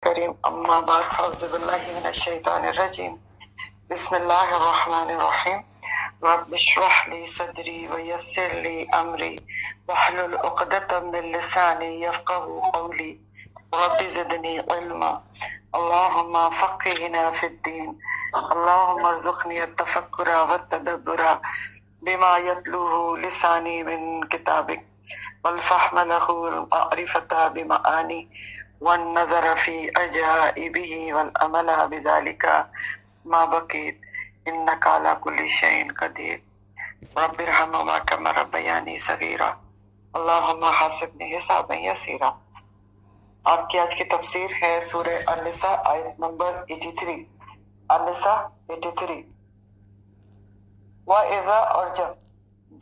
کریم اما بعد فاعوذ باللہ من الشیطان الرجیم بسم اللہ الرحمن الرحیم رب اشرح لی صدری ویسر لی امری واحلل عقدۃ من لسانی یفقهوا قولی رب زدنی علما اللهم فقهنا فی الدین اللهم ارزقنی التفکر والتدبر بما يتلوه لسانی من کتابک والفهم له المعرفة بمعانی والنظر في عجائبه والعمل بذلك ما بقيت إنك على كل شيء قدير رب ارحمهما كما ربياني صغيرا اللهم حاسبني حسابا يسيرا۔ آپ کی آج کی تفسیر ہے سورہ النساء آیت نمبر 83۔ النساء 83۔ وَإِذَا اور جب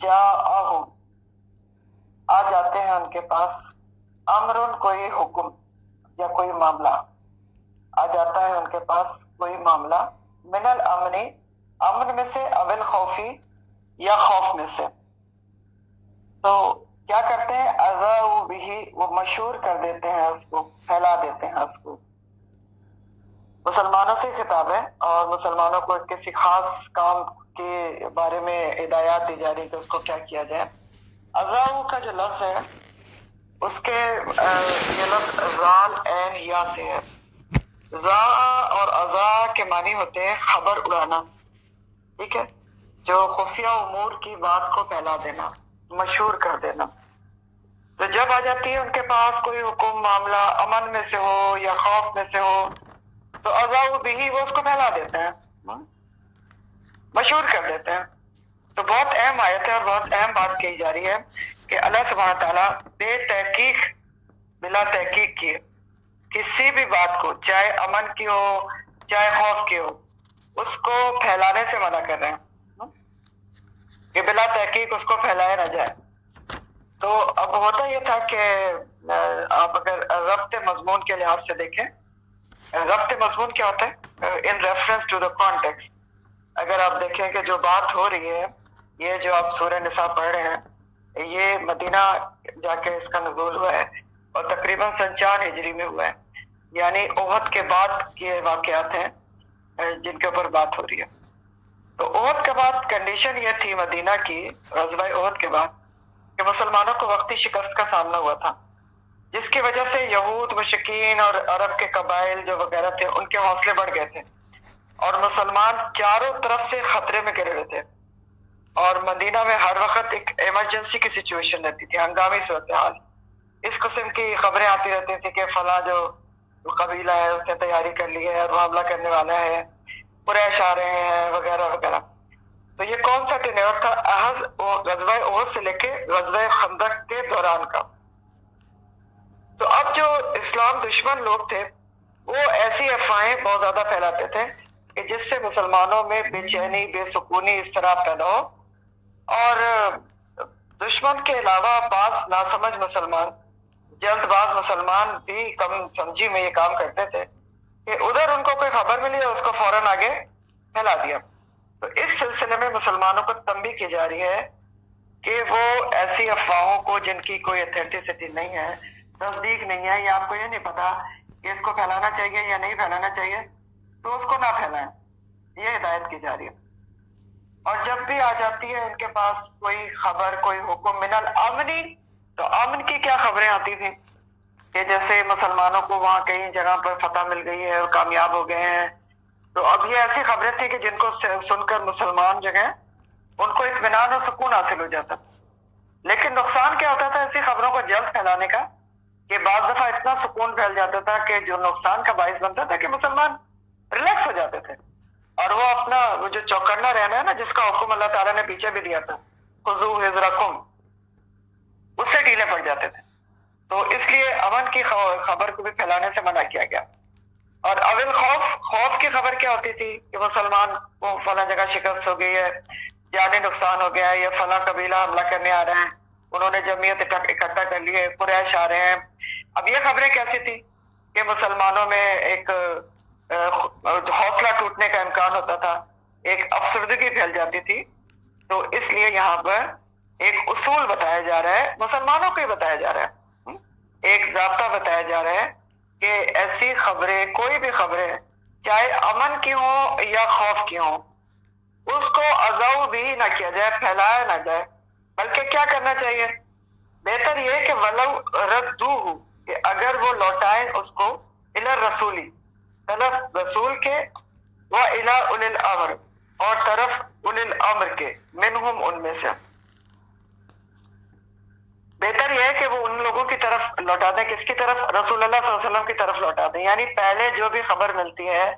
جاءہم آ جاتے ہیں ان کے پاس امرن کوئی حکم یا کوئی معاملہ آ جاتا ہے ان کے پاس کوئی معاملہ من الامن امن میں سے اول خوفی یا خوف میں سے، تو کیا کرتے ہیں اذاؤ بھی وہ مشہور کر دیتے ہیں اس کو، پھیلا دیتے ہیں اس کو۔ مسلمانوں سے خطاب ہے اور مسلمانوں کو کسی خاص کام کے بارے میں ہدایات دی جا رہی ہے کہ اس کو کیا کیا جائے۔ اذاؤ کا جو لفظ ہے اس کے یہ لفظ زال عین یا سے ہے۔ زا اور ازا کے معنی ہوتے ہیں خبر اڑانا، ٹھیک ہے، جو خفیہ امور کی بات کو پھیلا دینا، مشہور کر دینا۔ تو جب آ جاتی ہے ان کے پاس کوئی حکم معاملہ امن میں سے ہو یا خوف میں سے ہو تو ازاؤ بھی وہ اس کو پھیلا دیتے ہیں، مشہور کر دیتے ہیں۔ تو بہت اہم آیت ہے اور بہت اہم بات کہی جا رہی ہے کہ اللہ سبحانہ تعالیٰ بے تحقیق بلا تحقیق کی کسی بھی بات کو، چاہے امن کی ہو چاہے خوف کی ہو، اس کو پھیلانے سے منع کر رہے ہیں کہ بلا تحقیق اس کو پھیلایا نہ جائے۔ تو اب ہوتا یہ تھا کہ آپ اگر ربط مضمون کے لحاظ سے دیکھیں، ربط مضمون کیا ہوتا ہے؟ In reference to the context. اگر آپ دیکھیں کہ جو بات ہو رہی ہے، یہ جو آپ سورہ نساء پڑھ رہے ہیں، یہ مدینہ جا کے اس کا نزول ہوا ہے اور تقریباً 4 ہجری میں ہوا ہے، یعنی احد کے بعد کے واقعات ہیں جن کے اوپر بات ہو رہی ہے۔ تو احد کے بعد کنڈیشن یہ تھی مدینہ کی، غزوہ احد کے بعد، کہ مسلمانوں کو وقتی شکست کا سامنا ہوا تھا، جس کی وجہ سے یہود مشرکین اور عرب کے قبائل جو وغیرہ تھے ان کے حوصلے بڑھ گئے تھے اور مسلمان چاروں طرف سے خطرے میں گرے ہوئے تھے، اور مدینہ میں ہر وقت ایک ایمرجنسی کی سچویشن رہتی تھی، ہنگامی صورتحال۔ اس قسم کی خبریں آتی رہتی تھی کہ فلاں جو قبیلہ ہے اس نے تیاری کر لی ہے اور وہ حملہ کرنے والا ہے، قریش آ رہے ہیں وغیرہ وغیرہ۔ تو یہ کون سا ٹینیور تھا؟ غزوہ احد سے لے کے غزوہ خندق کے دوران کا۔ تو اب جو اسلام دشمن لوگ تھے وہ ایسی افواہیں بہت زیادہ پھیلاتے تھے کہ جس سے مسلمانوں میں بے چینی، بے سکونی، اضطراب پیدا ہو، اور دشمن کے علاوہ بعض ناسمجھ مسلمان، جلد باز مسلمان بھی کم سمجھی میں یہ کام کرتے تھے کہ ادھر ان کو کوئی خبر ملی اور اس کو فوراً آگے پھیلا دیا۔ تو اس سلسلے میں مسلمانوں کو تنبیہ کی جا رہی ہے کہ وہ ایسی افواہوں کو جن کی کوئی اتھینٹسٹی نہیں ہے، تصدیق نہیں ہے، یا آپ کو یہ نہیں پتا کہ اس کو پھیلانا چاہیے یا نہیں پھیلانا چاہیے، تو اس کو نہ پھیلائیں، یہ ہدایت کی جا رہی ہے۔ اور جب بھی آ جاتی ہے ان کے پاس کوئی خبر، کوئی حکم من الامنی، تو امن کی کیا خبریں آتی تھیں کہ جیسے مسلمانوں کو وہاں کئی جگہ پر فتح مل گئی ہے اور کامیاب ہو گئے ہیں، تو اب یہ ایسی خبریں تھیں کہ جن کو سن کر مسلمان جو ہیں ان کو اطمینان اور سکون حاصل ہو جاتا۔ لیکن نقصان کیا ہوتا تھا ایسی خبروں کو جلد پھیلانے کا کہ بعض دفعہ اتنا سکون پھیل جاتا تھا کہ جو نقصان کا باعث بنتا تھا کہ مسلمان ریلیکس ہو جاتے تھے، اور وہ اپنا وہ جو چوکنا رہنا ہے نا، جس کا حکم اللہ تعالیٰ نے پیچھے بھی دیا تھا، خذوا حذرکم، اس سے ڈھیلے پڑ جاتے تھے۔ تو اس لیے امن کی خبر کو بھی پھیلانے سے منع کیا گیا۔ اور اول خوف کی خبر کیا ہوتی تھی کہ مسلمان کو فلاں جگہ شکست ہو گئی ہے، جانی نقصان ہو گیا ہے، یا فلاں قبیلہ حملہ کرنے آ رہے ہیں، انہوں نے جمعیت اکٹھا کر لی ہے، قریش آ رہے ہیں۔ اب یہ خبریں کیسی تھی کہ مسلمانوں میں ایک حوصلہ ٹوٹنے کا امکان ہوتا تھا، ایک افسردگی پھیل جاتی تھی۔ تو اس لیے یہاں پر ایک اصول بتایا جا رہا ہے، مسلمانوں کو ہی بتایا جا رہا ہے، ایک ضابطہ بتایا جا رہا ہے کہ ایسی خبریں، کوئی بھی خبریں چاہے امن کی ہوں یا خوف کی ہوں، اس کو اذاؤ بھی نہ کیا جائے، پھیلایا نہ جائے، بلکہ کیا کرنا چاہیے؟ بہتر یہ کہ ولو ردوہ، کہ اگر وہ لوٹائیں اس کو الی الرسولی، طرف رسول کے، و الی اولی الامر، اور طرف اولی الامر کے، منہم ان میں سے، بہتر یہ ہے کہ وہ ان لوگوں کی طرف لوٹا دیں. کس کی طرف؟ رسول اللہ صلی اللہ علیہ وسلم کی طرف لوٹا دیں. یعنی پہلے جو بھی خبر ملتی ہے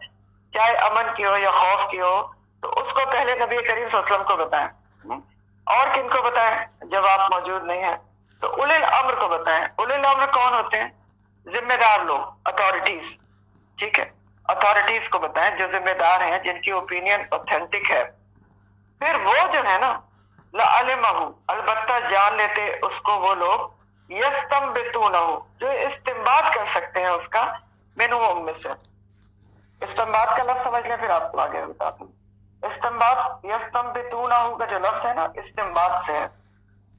چاہے امن کی ہو یا خوف کی ہو، تو اس کو پہلے نبی کریم صلی اللہ علیہ وسلم کو بتائیں. اور کن کو بتائیں جب آپ موجود نہیں ہیں؟ تو اولی الامر کو بتائیں. اولی الامر کون ہوتے ہیں؟ ذمہ دار لوگ، اتھارٹیز. ٹھیک ہے، اتھارٹیز کو بتائیں جو ذمہ دار ہیں، جن کی اوپینین اوتھینٹک ہے. پھر وہ جو ہے نا، لعلمہ، البتہ جان لیتے اس کو وہ لوگ، یستنبطونہ، جو استنباط کر سکتے ہیں اس کا، منہم ان میں سے. استنباط کا لفظ سمجھ لیں، پھر آپ کو آگے بتاتا ہوں. استنباط، یستنبطونہ کا جو لفظ ہے نا، استنباط سے ہے.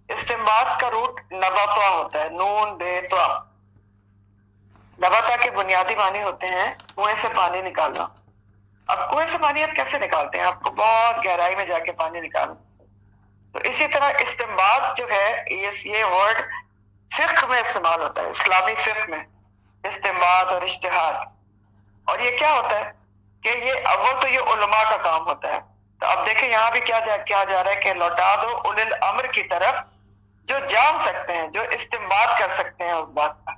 استنباط کا روٹ نبطہ ہوتا ہے، نون بے طا. نبطہ کے بنیادی معنی ہوتے ہیں کنویں سے پانی نکالنا. اب کنویں سے پانی آپ کیسے نکالتے ہیں؟ آپ کو بہت گہرائی میں جا کے پانی نکالنا. تو اسی طرح استنباط جو ہے، یہ ورڈ فقہ میں استعمال ہوتا ہے، اسلامی فقہ میں، استنباط اور اجتہاد. اور یہ کیا ہوتا ہے کہ یہ اول تو یہ علماء کا کام ہوتا ہے. تو اب دیکھیں یہاں بھی کیا جا رہا ہے کہ لوٹا دو اولی الامر کی طرف، جو جان سکتے ہیں، جو استنباط کر سکتے ہیں اس بات کا،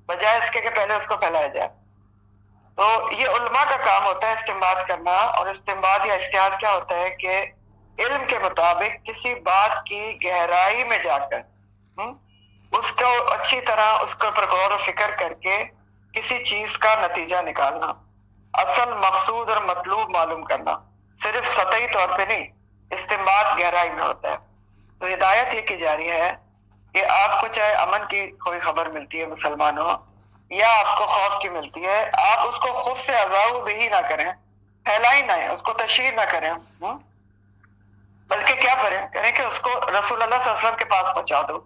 بجائے اس کے کہ پہلے اس کو پھیلایا جائے. تو یہ علماء کا کام ہوتا ہے استنباط کرنا. اور استنباط یا اجتہاد کیا ہوتا ہے کہ علم کے مطابق کسی بات کی گہرائی میں جا کر اس کو اچھی طرح اس کے اوپر غور و فکر کر کے کسی چیز کا نتیجہ نکالنا، اصل مقصود اور مطلوب معلوم کرنا، صرف سطحی طور پہ نہیں. استنباط گہرائی میں ہوتا ہے. تو ہدایت یہ کی جا رہی ہے کہ آپ کو چاہے امن کی کوئی خبر ملتی ہے مسلمانوں، یا آپ کو خوف کی ملتی ہے، آپ اس کو خود سے اذاؤ بھی نہ کریں، پھیلائی نہ، اس کو تشہیر نہ کریں، بلکہ کیا کریں کہ اس کو رسول اللہ صلی اللہ علیہ وسلم کے پاس پہنچا دو،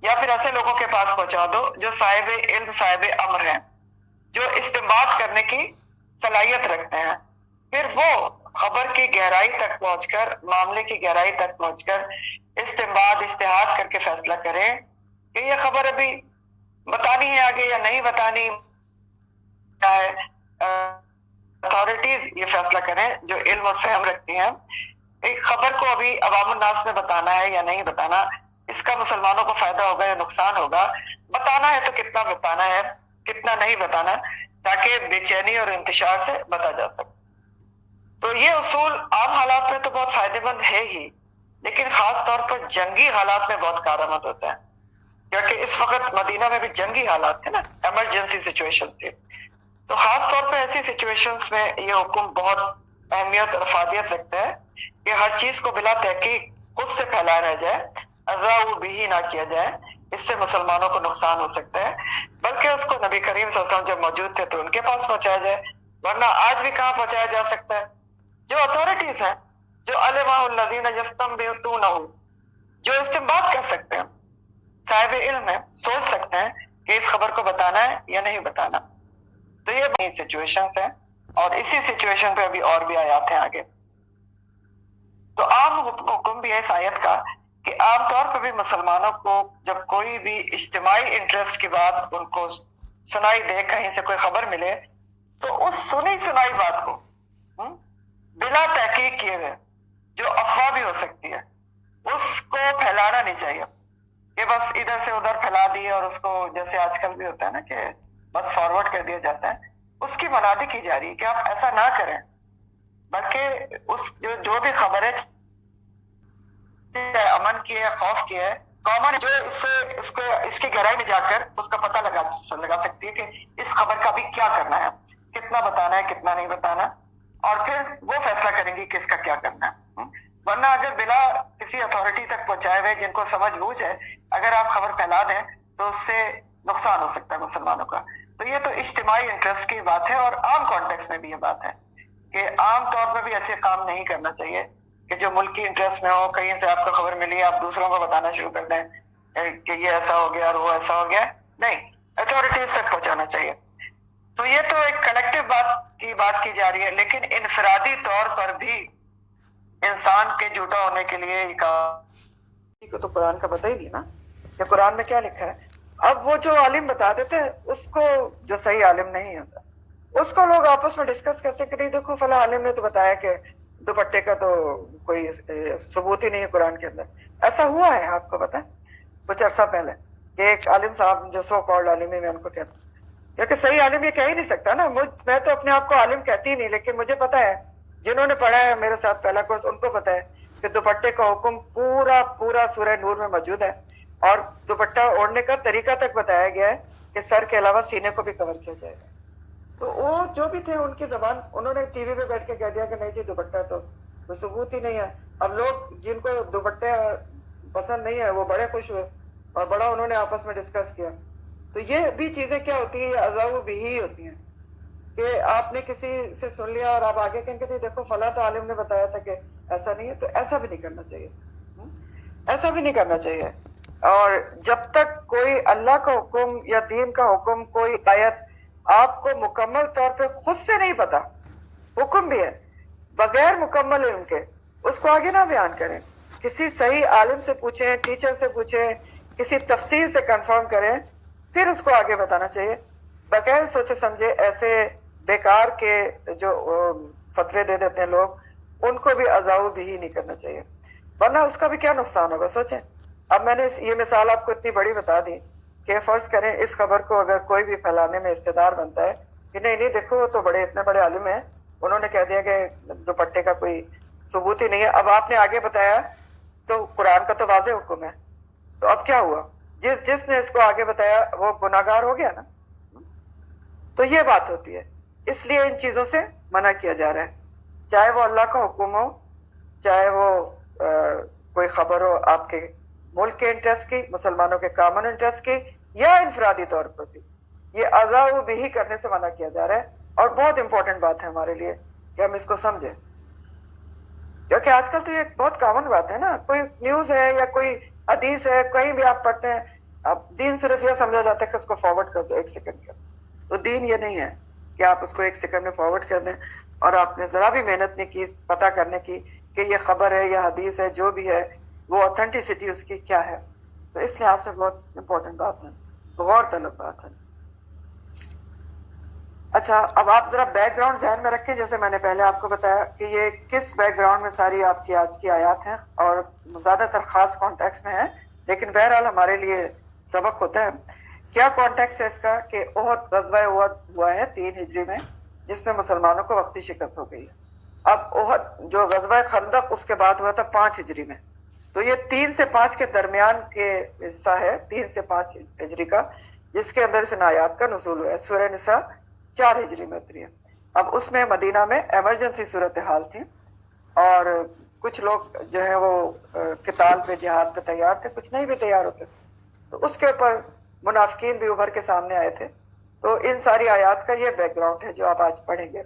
یا پھر ایسے لوگوں کے پاس پہنچا دو جو صاحب علم، صاحب امر ہیں، جو استنباط کرنے کی صلاحیت رکھتے ہیں. پھر وہ خبر کی گہرائی تک پہنچ کر، معاملے کی گہرائی تک پہنچ کر استنباط، اجتہاد کر کے فیصلہ کریں کہ یہ خبر ابھی بتانی ہے آگے یا نہیں بتانی. اتھارٹیز یہ فیصلہ کریں جو علم اور فہم رکھتی ہیں، ایک خبر کو ابھی عوام الناس میں بتانا ہے یا نہیں بتانا، اس کا مسلمانوں کو فائدہ ہوگا یا نقصان ہوگا، بتانا ہے تو کتنا بتانا ہے، کتنا نہیں بتانا، تاکہ بے چینی اور انتشار سے بچا جا سکے. تو یہ اصول عام حالات میں تو بہت فائدہ مند ہے ہی، لیکن خاص طور پر جنگی حالات میں بہت کارآمد ہوتا ہے، کیونکہ اس وقت مدینہ میں بھی جنگی حالات تھے نا، ایمرجنسی سچویشن تھی. تو خاص طور پہ ایسی سچویشنز میں یہ حکم بہت اہمیت اور افادیت رکھتا ہے کہ ہر چیز کو بلا تحقیق خود سے پھیلایا نہ جائے، اذاؤ بھی نہ کیا جائے، اس سے مسلمانوں کو نقصان ہو سکتا ہے، بلکہ اس کو نبی کریم صلی اللہ علیہ وسلم جب موجود تھے تو ان کے پاس پہنچایا جائے. ورنہ آج بھی کہاں پہنچایا جا سکتا ہے؟ جو اتھارٹیز ہیں، جو علماء الذین یستنبطونہ، جو استنباط کر سکتے ہیں، صاحب علم ہے، سوچ سکتے ہیں کہ اس خبر کو بتانا ہے یا نہیں بتانا. تو یہ بڑی سچویشنز ہیں، اور اسی سچویشن پہ ابھی اور بھی آیات ہیں آگے. تو عام حکم بھی ہے اس آیت کا کہ عام طور پہ بھی مسلمانوں کو جب کوئی بھی اجتماعی انٹرسٹ کی بات ان کو سنائی دے، کہیں سے کوئی خبر ملے، تو اس سنی سنائی بات کو بلا تحقیق کیے ہوئے، جو افواہ بھی ہو سکتی ہے، اس کو پھیلانا نہیں چاہیے کہ بس ادھر سے ادھر پھیلا دیے، اور اس کو جیسے آج کل بھی ہوتا ہے نا کہ بس فارورڈ کر دیا جاتا ہے. اس کی منادی کی جا رہی ہے کہ آپ ایسا نہ کریں، بلکہ اس جو بھی خبر ہے، امن کی ہے، خوف کی ہے، کامن جو اس کی گہرائی میں جا کر اس کا پتہ لگا سکتی ہے کہ اس خبر کا بھی کیا کرنا ہے، کتنا بتانا ہے، کتنا نہیں بتانا، اور پھر وہ فیصلہ کریں گی کہ اس کا کیا کرنا ہے. ورنہ اگر بلا کسی اتھارٹی تک پہنچائے ہوئے، جن کو سمجھ بوجھ ہے، اگر آپ خبر پھیلا دیں تو اس سے نقصان ہو سکتا ہے مسلمانوں کا. تو یہ تو اجتماعی انٹرسٹ کی بات ہے، اور عام کانٹیکس میں بھی یہ بات ہے کہ عام طور پر بھی ایسے کام نہیں کرنا چاہیے کہ جو ملکی انٹرسٹ میں ہو. کہیں سے آپ کو خبر ملی، آپ دوسروں کو بتانا شروع کر دیں کہ یہ ایسا ہو گیا اور وہ ایسا ہو گیا. نہیں، اتھارٹیز تک پہنچانا چاہیے. تو یہ تو ایک کلیکٹیو بات کی جا رہی ہے، لیکن انفرادی طور پر بھی انسان کے جھوٹا ہونے کے لیے یہ کہا کو تو قرآن کا پتہ ہی نہیں نا کہ قرآن میں کیا لکھا ہے. اب وہ جو عالم بتا دیتے ہیں اس کو، جو صحیح عالم نہیں ہوتا اس کو لوگ آپس میں ڈسکس کرتے ہیں کہ نہیں دیکھو فلاں عالم نے تو بتایا کہ دوپٹے کا تو کوئی ثبوت ہی نہیں ہے قرآن کے اندر. ایسا ہوا ہے آپ کو پتا ہے کچھ عرصہ پہلے کہ ایک عالم صاحب جو سو کالڈ عالم ہے، میں ان کو کہتا ہوں کیونکہ صحیح عالم یہ کہہ ہی نہیں سکتا نا. میں تو اپنے آپ کو عالم کہتی ہی نہیں، لیکن مجھے پتا ہے جنہوں نے پڑھا ہے میرے ساتھ پہلا کورس ان کو پتا ہے کہ دوپٹے کا حکم پورا سورہ نور میں موجود ہے، اور دوپٹہ اوڑھنے کا طریقہ تک بتایا گیا ہے کہ سر کے علاوہ سینے کو بھی کور کیا جائے گا. تو وہ جو بھی تھے ان کی زبان، انہوں نے ٹی وی پہ بیٹھ کے کہہ دیا کہ نہیں جی دوپٹہ تو کوئی ثبوت ہی نہیں ہے. اب لوگ جن کو دوپٹے پسند نہیں ہے وہ بڑے خوش ہوئے اور بڑا انہوں نے آپس میں ڈسکس کیا. تو یہ بھی چیزیں کیا ہوتی ہیں، عذاب بھی ہی ہوتی ہیں کہ آپ نے کسی سے سن لیا اور آپ آگے کہیں گے دیکھو فلاں تو عالم نے بتایا تھا کہ ایسا نہیں ہے. تو ایسا بھی نہیں کرنا چاہیے، ایسا بھی نہیں کرنا چاہیے. اور جب تک کوئی اللہ کا حکم یا دین کا حکم، کوئی آیت آپ کو مکمل طور پہ خود سے نہیں پتا، حکم بھی ہے بغیر مکمل علم کے، اس کو آگے نہ بیان کریں. کسی صحیح عالم سے پوچھیں، ٹیچر سے پوچھیں، کسی تفسیر سے کنفرم کریں، پھر اس کو آگے بتانا چاہیے. بغیر سوچے سمجھے ایسے بیکار کے جو فتوے دے دیتے ہیں لوگ، ان کو بھی عذاب بھی ہی نہیں کرنا چاہیے، ورنہ اس کا بھی کیا نقصان ہوگا سوچیں. اب میں نے یہ مثال آپ کو اتنی بڑی بتا دی کہ فرض کریں اس خبر کو اگر کوئی بھی پھیلانے میں حصے دار بنتا ہے کہ نہیں دیکھو وہ تو اتنے بڑے عالم ہیں، انہوں نے کہہ دیا کہ دوپٹے کا کوئی ثبوت ہی نہیں ہے. اب آپ نے آگے بتایا تو قرآن کا تو واضح حکم ہے، تو اب کیا ہوا؟ جس نے اس کو آگے بتایا وہ گناہگار ہو گیا نا. تو یہ بات ہوتی ہے، اس لیے ان چیزوں سے منع کیا جا رہا ہے، چاہے وہ اللہ کا حکم ہو، چاہے وہ کوئی خبر ہو آپ کے ملک کے انٹرسٹ کی، مسلمانوں کے کامن انٹرسٹ کی، یا انفرادی طور پر بھی. یہ عذاب بھی کرنے سے منع کیا جا رہا ہے، اور بہت امپورٹنٹ بات ہے ہمارے لیے کہ ہم اس کو سمجھیں، کیونکہ آج کل تو یہ بہت کامن بات ہے نا. کوئی نیوز ہے یا کوئی حدیث ہے کہیں بھی آپ پڑھتے ہیں، اب دین صرف یہ سمجھا جاتا ہے کہ اس کو فارورڈ کر دو 1 سیکنڈ کا. تو دین یہ نہیں ہے کہ آپ اس کو 1 سیکنڈ میں فارورڈ کر دیں اور آپ نے ذرا بھی محنت نہیں کی پتہ کرنے کی کہ یہ خبر ہے یا حدیث ہے جو بھی ہے وہ اوتھینٹسٹی اس کی کیا ہے. تو اس لحاظ سے بہت امپورٹنٹ بات ہے، غور طلب بات ہے. اچھا اب آپ ذرا بیک گراؤنڈ ذہن میں رکھیں، جیسے میں نے پہلے آپ کو بتایا کہ یہ کس بیک گراؤنڈ میں ساری آپ کی آج کی آیات ہیں، اور زیادہ تر خاص کانٹیکس میں ہے، لیکن بہرحال ہمارے لیے سبق ہوتا ہے. کیا کانٹیکس ہے اس کا کہ احد، غزوہ احد ہوا ہے 3 ہجری میں، جس میں مسلمانوں کو وقتی شکست ہو گئی ہے. اب احد جو غزوہ خندق اس کے بعد ہوا تھا 5 ہجری میں، تو یہ 3 سے 5 کے درمیان کے حصہ ہے، 3 سے 5 ہجری کا، جس کے اندر سے آیات کا نزول ہوا ہے. سورہ نساء 4 ہجری میں اتری ہے. اب اس میں مدینہ میں ایمرجنسی صورتحال تھی، اور کچھ لوگ جو ہے وہ قتال پہ، جہاد پہ تیار تھے، کچھ نہیں بھی تیار ہوتے. تو اس کے اوپر منافقین بھی ابھر کے سامنے آئے تھے. تو ان ساری آیات کا یہ بیک گراؤنڈ ہے جو آپ آج پڑھیں گے.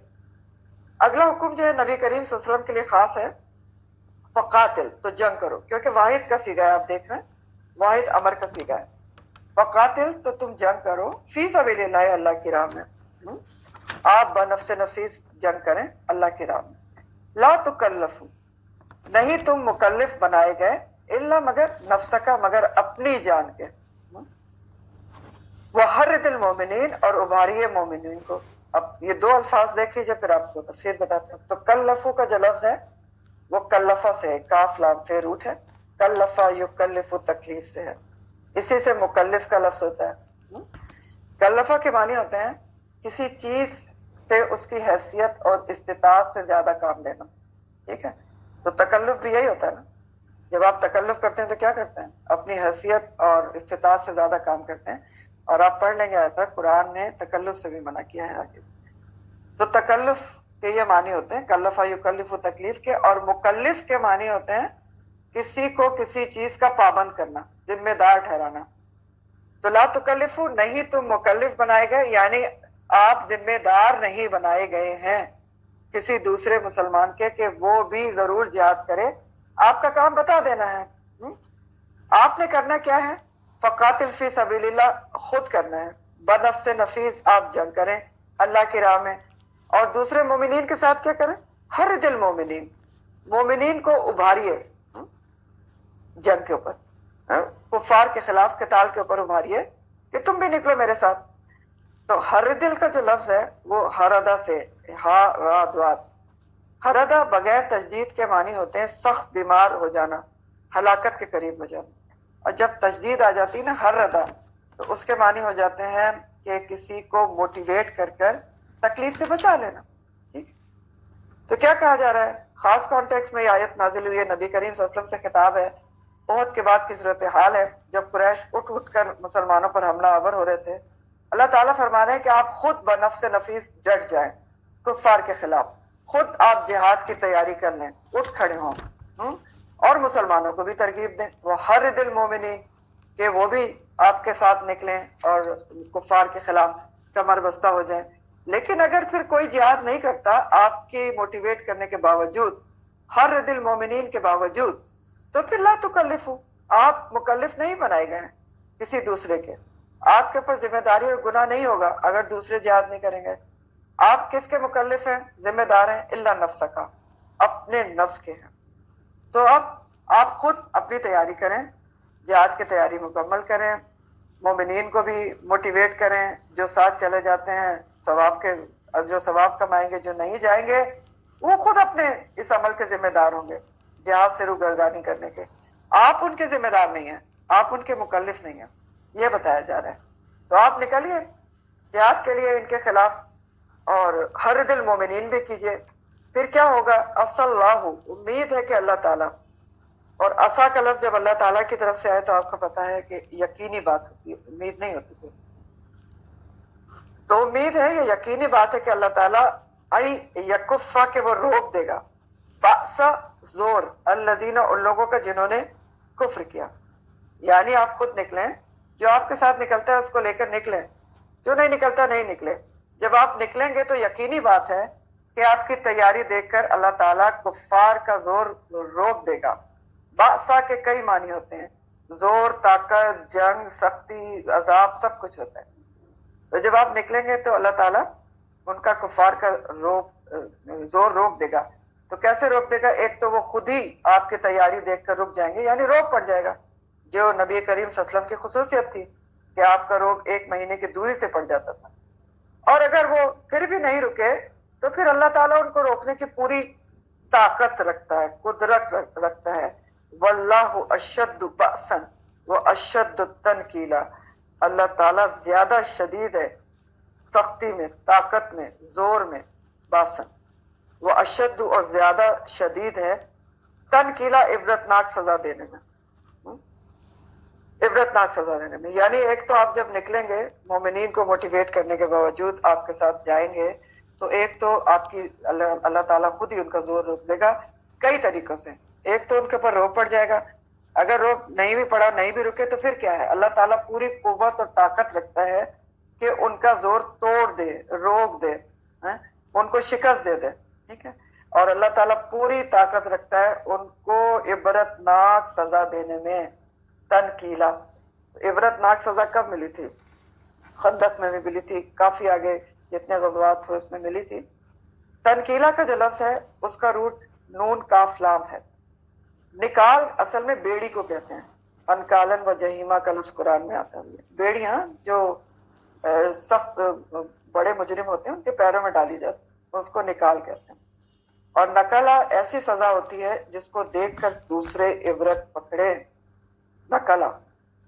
اگلا حکم جو ہے نبی کریم صلی اللہ علیہ وسلم کے لیے خاص ہے، فقاتل، تو جنگ کرو، کیونکہ واحد کا سیگا ہے، آپ دیکھ رہے ہیں واحد امر کا سیگا ہے. فقاتل تو تم جنگ کرو، فی سبیل اللہ، اللہ کی راہ میں. آپ بنفس نفسیس جنگ کریں اللہ کی راہ میں. لا تکلفو، نہیں تم مکلف بنائے گئے، الا مگر نفسکا، مگر اپنی جان کے. وحرد المومنین، اور ابھاریے مومنین کو. اب یہ 2 الفاظ دیکھ لیجیے پھر آپ کو تفسیر بتاتا ہوں. تو کلفو کا جو لفظ ہے وہ کلفہ سے ہے، کاف لام فے روٹ ہے، کلفہ یکلف تکلیف سے ہے، اسی سے مکلف کا لفظ ہوتا ہے. کلفہ کے معنی ہوتے ہیں کسی چیز سے اس کی حیثیت اور استطاعت سے زیادہ کام لینا، ٹھیک ہے. تو تکلف بھی یہی ہوتا ہے نا، جب آپ تکلف کرتے ہیں تو کیا کرتے ہیں؟ اپنی حیثیت اور استطاعت سے زیادہ کام کرتے ہیں. اور آپ پڑھ لیں گے آیا تھا قرآن نے تکلف سے بھی منع کیا ہے آگے. تو تکلف کے یہ معنی ہوتے ہیں کلفہ یکلف تکلیف کے، اور مکلف کے معنی ہوتے ہیں کسی کو کسی چیز کا پابند کرنا، ذمہ دار ٹھہرانا. تو لا تکلفو، نہیں تم مکلف بنائے گئے، یعنی آپ ذمہ دار نہیں بنائے گئے ہیں کسی دوسرے مسلمان کے کہ وہ بھی ضرور جہاد کرے. آپ کا کام بتا دینا ہے. آپ نے کرنا کیا ہے؟ فقاتل فی سبیل اللہ، خود کرنا ہے. بنفس نفیس آپ جنگ کریں، اللہ کی راہ میں. اور دوسرے مومنین کے ساتھ کیا کریں؟ حرج المومنین، مومنین کو ابھاریے جنگ کے اوپر، کفار کے خلاف قتال کے اوپر ابھاریے کہ تم بھی نکلو میرے ساتھ. تو حرد کا جو لفظ ہے وہ حردہ سے، ہا را دوات، حردہ بغیر تجدید کے معنی ہوتے ہیں سخت بیمار ہو جانا، ہلاکت کے قریب ہو جانا. اور جب تجدید آ جاتی ہے نا حردہ، تو اس کے معنی ہو جاتے ہیں کہ کسی کو موٹیویٹ کر کر تکلیف سے بچا لینا. ٹھیک، تو کیا کہا جا رہا ہے؟ خاص کانٹیکس میں یہ آیت نازل ہوئی ہے، نبی کریم صلی اللہ علیہ وسلم سے خطاب ہے. احد کے بعد کی صورتحال ہے جب قریش اٹھ اٹھ کر مسلمانوں پر حملہ آور ہو رہے تھے. اللہ تعالیٰ فرما رہے ہیں کہ آپ خود بنفس نفیس ڈٹ جائیں کفار کے خلاف، خود آپ جہاد کی تیاری کر لیں، اٹھ کھڑے ہوں، اور مسلمانوں کو بھی ترغیب دیں. وہ حرد المومنین، کہ وہ بھی آپ کے ساتھ نکلیں اور کفار کے خلاف کمر بستہ ہو جائیں. لیکن اگر پھر کوئی جہاد نہیں کرتا آپ کی موٹیویٹ کرنے کے باوجود، حرد المومنین کے باوجود، تو پھر لا تکلفو، آپ مکلف نہیں بنائے گئے ہیں کسی دوسرے کے. آپ کے اوپر ذمہ داری اور گناہ نہیں ہوگا اگر دوسرے جہاد نہیں کریں گے. آپ کس کے مکلف ہیں، ذمہ دار ہیں؟ الا نفس کا، اپنے نفس کے ہیں. تو اب آپ خود اپنی تیاری کریں، جہاد کی تیاری مکمل کریں، مومنین کو بھی موٹیویٹ کریں، جو ساتھ چلے جاتے ہیں ثواب کے، جو ثواب کمائیں گے، جو نہیں جائیں گے وہ خود اپنے اس عمل کے ذمہ دار ہوں گے، جہاد سے روگردانی کرنے کے. آپ ان کے ذمہ دار نہیں ہیں، آپ ان کے مکلف نہیں ہیں، یہ بتایا جا رہا ہے. تو آپ نکلیے جہاد کے لیے ان کے خلاف، اور حرد المومنین بھی کیجیے. پھر کیا ہوگا؟ اصل اللہ، امید ہے کہ اللہ تعالیٰ، اور عصا کا لفظ جب اللہ تعالیٰ کی طرف سے آئے تو آپ کو پتا ہے کہ یقینی بات ہوتی ہے، امید نہیں ہوتی تھی. تو امید ہے، یہ یقینی بات ہے کہ اللہ تعالیٰ یکفا، کہ وہ روک دے گا، بأسا، زور، الذین، ان لوگوں کا جنہوں نے کفر کیا. یعنی آپ خود نکلیں، جو آپ کے ساتھ نکلتا ہے اس کو لے کر نکلیں، جو نہیں نکلتا نہیں نکلے. جب آپ نکلیں گے تو یقینی بات ہے کہ آپ کی تیاری دیکھ کر اللہ تعالیٰ کفار کا زور روک دے گا. بأسا کے کئی معنی ہوتے ہیں، زور، طاقت، جنگ، سختی، عذاب، سب کچھ ہوتا ہے. تو جب آپ نکلیں گے تو اللہ تعالیٰ ان کا کفار کا زور روک دے گا. تو کیسے روک دے گا؟ ایک تو وہ خود ہی آپ کی تیاری دیکھ کر رک جائیں گے، یعنی روک پڑ جائے گا، جو نبی کریم صلی اللہ علیہ وسلم کی خصوصیت تھی کہ آپ کا روگ 1 مہینے کی دوری سے پڑ جاتا تھا. اور اگر وہ پھر بھی نہیں رکے تو پھر اللہ تعالیٰ ان کو روکنے کی پوری طاقت رکھتا ہے، قدرت رکھتا ہے. واللہ اشد بأسا واشد تنکیلا، اللہ تعالیٰ زیادہ شدید ہے سختی میں، طاقت میں، زور میں، باسن، وہ اشد، اور زیادہ شدید ہے، تنکیلا، عبرتناک سزا دینے میں، عبرتناک سزا دینے میں. یعنی ایک تو آپ جب نکلیں گے مومنین کو موٹیویٹ کرنے کے باوجود آپ کے ساتھ جائیں گے، تو ایک تو آپ کی اللہ تعالیٰ خود ہی ان کا زور روک دے گا کئی طریقوں سے. ایک تو ان کے اوپر روک پڑ جائے گا، اگر روک نہیں بھی پڑا، نہیں بھی رکے، تو پھر کیا ہے؟ اللہ تعالیٰ پوری قوت اور طاقت رکھتا ہے کہ ان کا زور توڑ دے، روک دے، ان کو شکست دے دے. ٹھیک ہے. اور اللہ تعالیٰ پوری طاقت رکھتا ہے ان کو عبرتناک سزا دینے میں. تنکیلا، عبرتناک سزا کب ملی تھی؟ خندق میں بھی ملی تھی، کافی آگے جتنے غزوات ہوئے اس میں ملی تھی. تنکیلا کا جو لفظ ہے اس کا روٹ نون کاف لام ہے. نکال اصل میں بیڑی کو کہتے ہیں، انکالن و جہیمہ کا لفظ قرآن میں آتا ہے. بیڑیاں جو سخت بڑے مجرم ہوتے ہیں ان کے پیروں میں ڈالی جاتی ہے، اس کو نکال کہتے ہیں. اور نکلا ایسی سزا ہوتی ہے جس کو دیکھ کر دوسرے عبرت پکڑے، نکلا.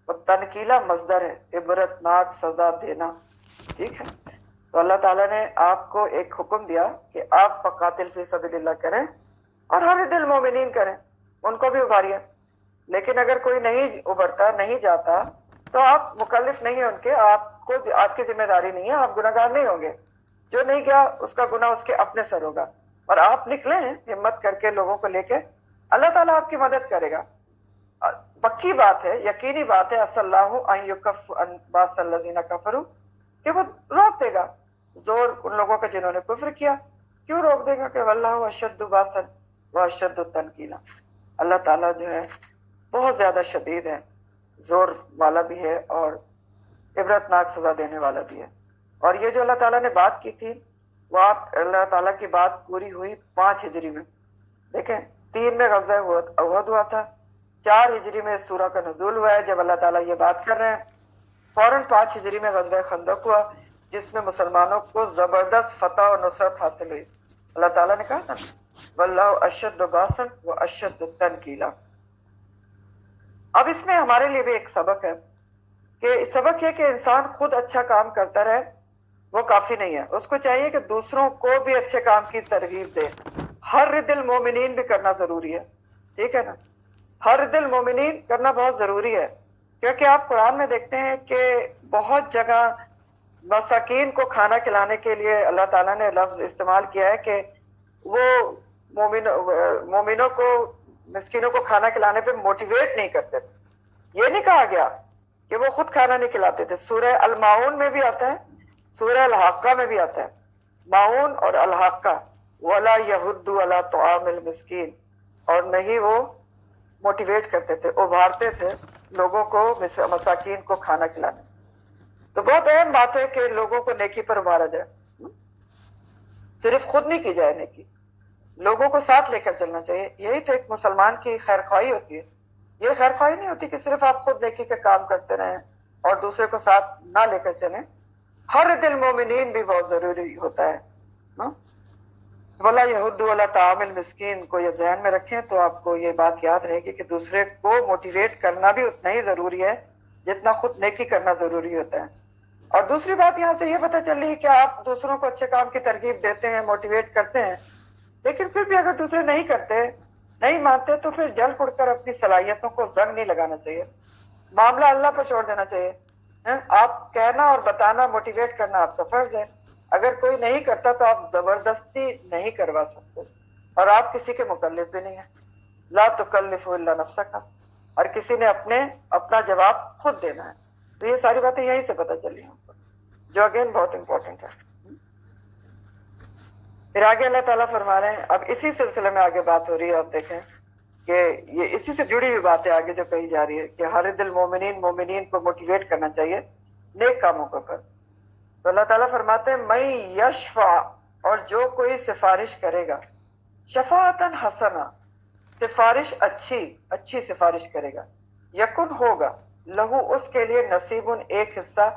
اور تنکیلا مصدر ہے، عبرتناک سزا دینا. ٹھیک ہے. تو اللہ تعالیٰ نے آپ کو ایک حکم دیا کہ آپ فقاتل فی سبیل اللہ کریں اور حرد المومنین کریں، ان کو بھی ابھاریے. لیکن اگر کوئی نہیں ابھرتا، نہیں جاتا، تو آپ مکلف نہیں ہیں ان کے، آپ کی ذمہ داری نہیں ہے، آپ گناہ گار نہیں ہوں گے. جو نہیں گیا اس کا گناہ اس کے اپنے سر ہوگا. اور آپ نکلے ہیں ہمت کر کے لوگوں کو لے کے، اللہ تعالیٰ آپ کی مدد کرے گا. پکی بات ہے، یقینی بات ہے، اصل اللہ ان یکف عن باس الذین کفروا، کہ وہ روک دے گا زور ان لوگوں کا جنہوں نے کفر کیا. کیوں روک دے گا؟ کہ واللہ اشد باسا واشد تنکیلا، اللہ تعالیٰ جو ہے بہت زیادہ شدید ہے، زور والا بھی ہے اور عبرتناک سزا دینے والا بھی ہے. اور یہ جو اللہ تعالیٰ نے بات کی تھی وہ آپ اللہ تعالیٰ کی بات پوری ہوئی 5 ہجری میں. دیکھیں 3 میں غزوہ احد ہوا تھا, 4 ہجری میں اس سورہ کا نزول ہوا ہے. جب اللہ تعالیٰ یہ بات کر رہے ہیں فوراً 5 ہجری میں غزوہ خندق ہوا جس میں مسلمانوں کو زبردست فتح اور نصرت حاصل ہوئی. اللہ تعالیٰ نے کہا تھا واللہ اشد باسن و اشد تنکیلا. اب اس میں ہمارے لیے بھی ایک سبق ہے کہ سبق یہ کہ انسان خود اچھا کام کرتا رہے وہ کافی نہیں ہے, اس کو چاہیے کہ دوسروں کو بھی اچھے کام کی ترغیب دے. ہر دل مومنین بھی کرنا ضروری ہے, ٹھیک ہے نا, ہر دل مومنین کرنا بہت ضروری ہے. کیونکہ آپ قرآن میں دیکھتے ہیں کہ بہت جگہ مساکین کو کھانا کھلانے کے لیے اللہ تعالیٰ نے لفظ استعمال کیا ہے کہ وہ مومنوں کو مسکینوں کو کھانا کھلانے پہ موٹیویٹ نہیں کرتے تھے. یہ نہیں کہا گیا کہ وہ خود کھانا نہیں کھلاتے تھے. سورہ الماؤن میں بھی آتا ہے, سورہ الحاقہ میں بھی آتا ہے, معون اور الحاقہ, ولا یحض علی طعام المسکین, اور نہیں وہ موٹیویٹ کرتے تھے, ابھارتے تھے لوگوں کو مساکین کو کھانا کھلانے. تو بہت اہم بات ہے کہ لوگوں کو نیکی پر ابھارا جائے, صرف خود نہیں کی جائے نیکی, لوگوں کو ساتھ لے کر چلنا چاہیے. یہی تو ایک مسلمان کی خیر خواہی ہوتی ہے. یہ خیر خواہی نہیں ہوتی کہ صرف آپ خود نیکی کا کام کرتے رہیں اور دوسرے کو ساتھ نہ لے کر چلیں. ہر دل مومنین بھی بہت ضروری ہوتا ہے. وَلَا يَحُضُّ عَلَىٰ طَعَامِ الْمِسْكِينِ کو یہ ذہن میں رکھیں تو آپ کو یہ بات یاد رہے گی کہ دوسرے کو موٹیویٹ کرنا بھی اتنا ہی ضروری ہے جتنا خود نیکی کرنا ضروری ہوتا ہے. اور دوسری بات یہاں سے یہ پتہ چل رہی ہے کہ آپ دوسروں کو اچھے کام کی ترغیب دیتے ہیں, موٹیویٹ کرتے ہیں, لیکن پھر بھی اگر دوسرے نہیں کرتے, نہیں مانتے, تو پھر جل اڑ کر اپنی صلاحیتوں کو زنگ نہیں لگانا چاہیے, معاملہ اللہ پر چھوڑ دینا چاہیے. آپ کہنا اور بتانا, موٹیویٹ کرنا آپ کا فرض ہے. اگر کوئی نہیں کرتا تو آپ زبردستی نہیں کروا سکتے, اور آپ کسی کے مکلف بھی نہیں ہیں. لا تکلف الا نفسک, اور کسی نے اپنا جواب خود دینا ہے. تو یہ ساری باتیں یہیں سے پتہ چلی ہیں جو اگین بہت امپورٹنٹ ہے. پھر آگے اللہ تعالیٰ فرما رہے ہیں, اب اسی سلسلے میں آگے بات ہو رہی ہے. آپ دیکھیں کہ یہ اسی سے جڑی ہوئی بات ہے آگے جو کہی جا رہی ہے کہ ہر دل مومنین کو موٹیویٹ کرنا چاہیے نیک کاموں کو کر. تو اللہ تعالیٰ فرماتے ہیں میں یشفع, اور جو کوئی سفارش کرے گا, شفاعتاً حسنہ, سفارش اچھی سفارش کرے گا, یکن ہوگا لہو اس کے لیے نصیبن ایک حصہ,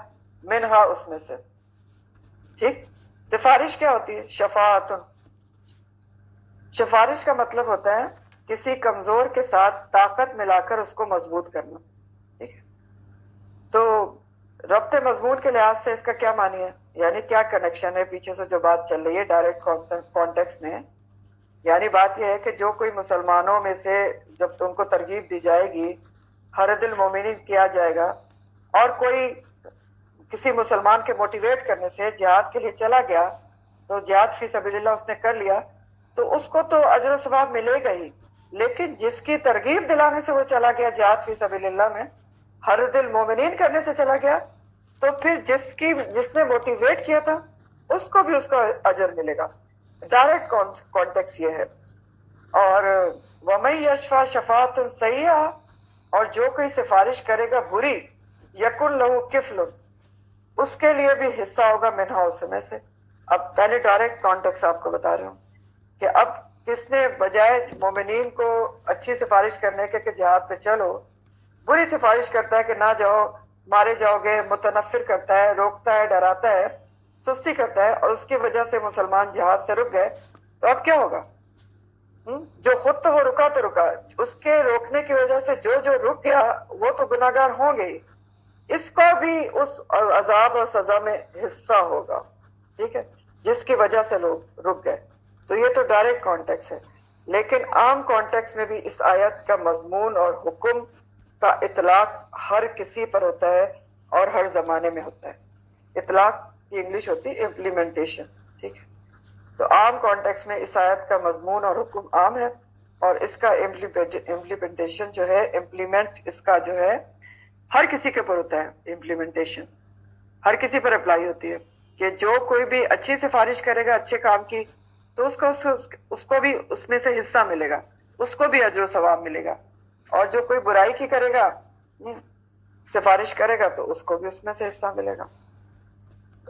منہا اس میں سے. ٹھیک, سفارش کیا ہوتی ہے؟ شفاعتن. سفارش کا مطلب ہوتا ہے کسی کمزور کے ساتھ طاقت ملا کر اس کو مضبوط کرنا. ٹھیک ہے, تو ربط مضمون کے لحاظ سے اس کا کیا معنی ہے, یعنی کیا کنیکشن ہے پیچھے سے جو بات چل رہی ہے ڈائریکٹ کانٹیکسٹ میں. یعنی بات یہ ہے کہ جو کوئی مسلمانوں میں سے جب تم کو ترغیب دی جائے گی, ہر دل مومنین کیا جائے گا, اور کوئی کسی مسلمان کے موٹیویٹ کرنے سے جہاد کے لیے چلا گیا, تو جہاد فی سبیل اللہ اس نے کر لیا, تو اس کو تو اجر و ثواب ملے گا ہی. لیکن جس کی ترغیب دلانے سے وہ چلا گیا جہاد فی سبیل اللہ میں, ہر دل مومنین کرنے سے چلا گیا, تو پھر جس نے موٹیویٹ کیا تھا اس کو بھی اس کا اجر ملے گا. ڈائریکٹ کانٹیکس یہ ہے. اور وَمَن یشفع شفاعۃ سیئۃ, اور جو کوئی سفارش کرے گا بری, یکن لہو کفل, اس کے لیے بھی حصہ ہوگا منہا اس میں سے. اب پہلے ڈائریکٹ کانٹیکس آپ کو بتا رہا ہوں کہ اب کس نے بجائے مومنین کو اچھی سفارش کرنے کے کہ جہاد پہ چلو, بری سفارش کرتا ہے کہ نہ جاؤ, مارے جاؤ گے, متنفر کرتا ہے, روکتا ہے, ڈراتا ہے, سستی کرتا ہے, اور اس کی وجہ سے مسلمان جہاد سے رک گئے, تو اب کیا ہوگا؟ جو خود تو وہ رکا تو رکا, اس کے روکنے کی وجہ سے جو رک گیا وہ تو گناہگار ہوں گے, اس کو بھی اس عذاب اور سزا میں حصہ ہوگا. ٹھیک ہے, جس کی وجہ سے لوگ رک گئے. تو یہ تو ڈائریکٹ کانٹیکس ہے. لیکن عام کانٹیکس میں بھی اس آیت کا مضمون اور حکم کا اطلاق ہر کسی پر ہوتا ہے اور ہر زمانے میں ہوتا ہے. اطلاق کی انگلش ہوتی ہے امپلیمنٹیشن. ٹھیک ہے, تو عام کانٹیکس میں اس آیت کا مضمون اور حکم عام ہے, اور اس کا امپلیمنٹیشن جو ہے, امپلیمنٹ اس کا جو ہے ہر کسی کے اوپر ہوتا ہے. امپلیمنٹیشن ہر کسی پر اپلائی ہوتی ہے کہ جو کوئی بھی اچھی سفارش کرے گا اچھے کام کی, تو اس کو بھی اس میں سے حصہ ملے گا, اس کو بھی اجر و ثواب ملے گا. اور جو کوئی برائی کی کرے گا, سفارش کرے گا, تو اس کو بھی اس میں سے حصہ ملے گا.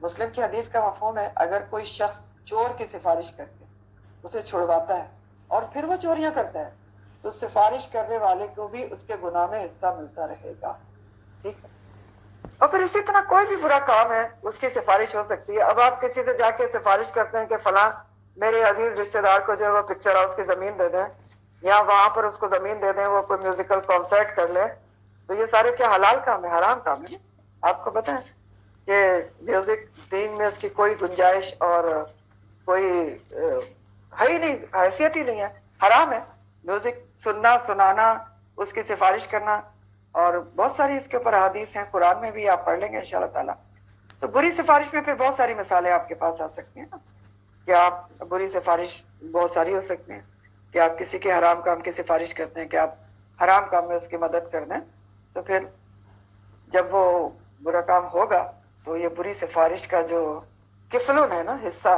مسلم کی حدیث کا مفہوم ہے اگر کوئی شخص چور کی سفارش کر کے اسے چھڑواتا ہے اور پھر وہ چوریاں کرتا ہے تو سفارش کرنے والے کو بھی اس کے گناہ میں حصہ ملتا رہے گا. ٹھیک ہے. اور پھر اسی طرح کوئی بھی برا کام ہے اس کی سفارش ہو سکتی ہے. اب آپ کسی سے جا کے سفارش کرتے ہیں کہ فلاں میرے عزیز رشتہ دار کو جو ہے وہ پکچر ہاؤس کی زمین دے دیں یا وہاں پر اس کو زمین دے دیں وہ کوئی میوزیکل کانسرٹ کر لے, تو یہ سارے کیا حلال کام ہے حرام کام ہے؟ آپ کو پتہ ہے کہ میوزک دین میں اس کی کوئی گنجائش اور کوئی ہے ہی نہیں, حیثیت ہی نہیں ہے, حرام ہے. میوزک سننا سنانا اس کی سفارش کرنا اور بہت ساری اس کے اوپر حدیث ہیں, قرآن میں بھی آپ پڑھ لیں گے انشاءاللہ تعالیٰ. تو بری سفارش میں پھر بہت ساری مثالیں آپ کے پاس آ سکتی ہیں نا کہ آپ بری سفارش بہت ساری ہو سکتی ہیں کہ آپ کسی کے حرام کام کی سفارش کرتے ہیں کہ آپ حرام کام میں اس کی مدد کر دیں, تو پھر جب وہ برا کام ہوگا تو یہ بری سفارش کا جو کفلون ہے نا حصہ,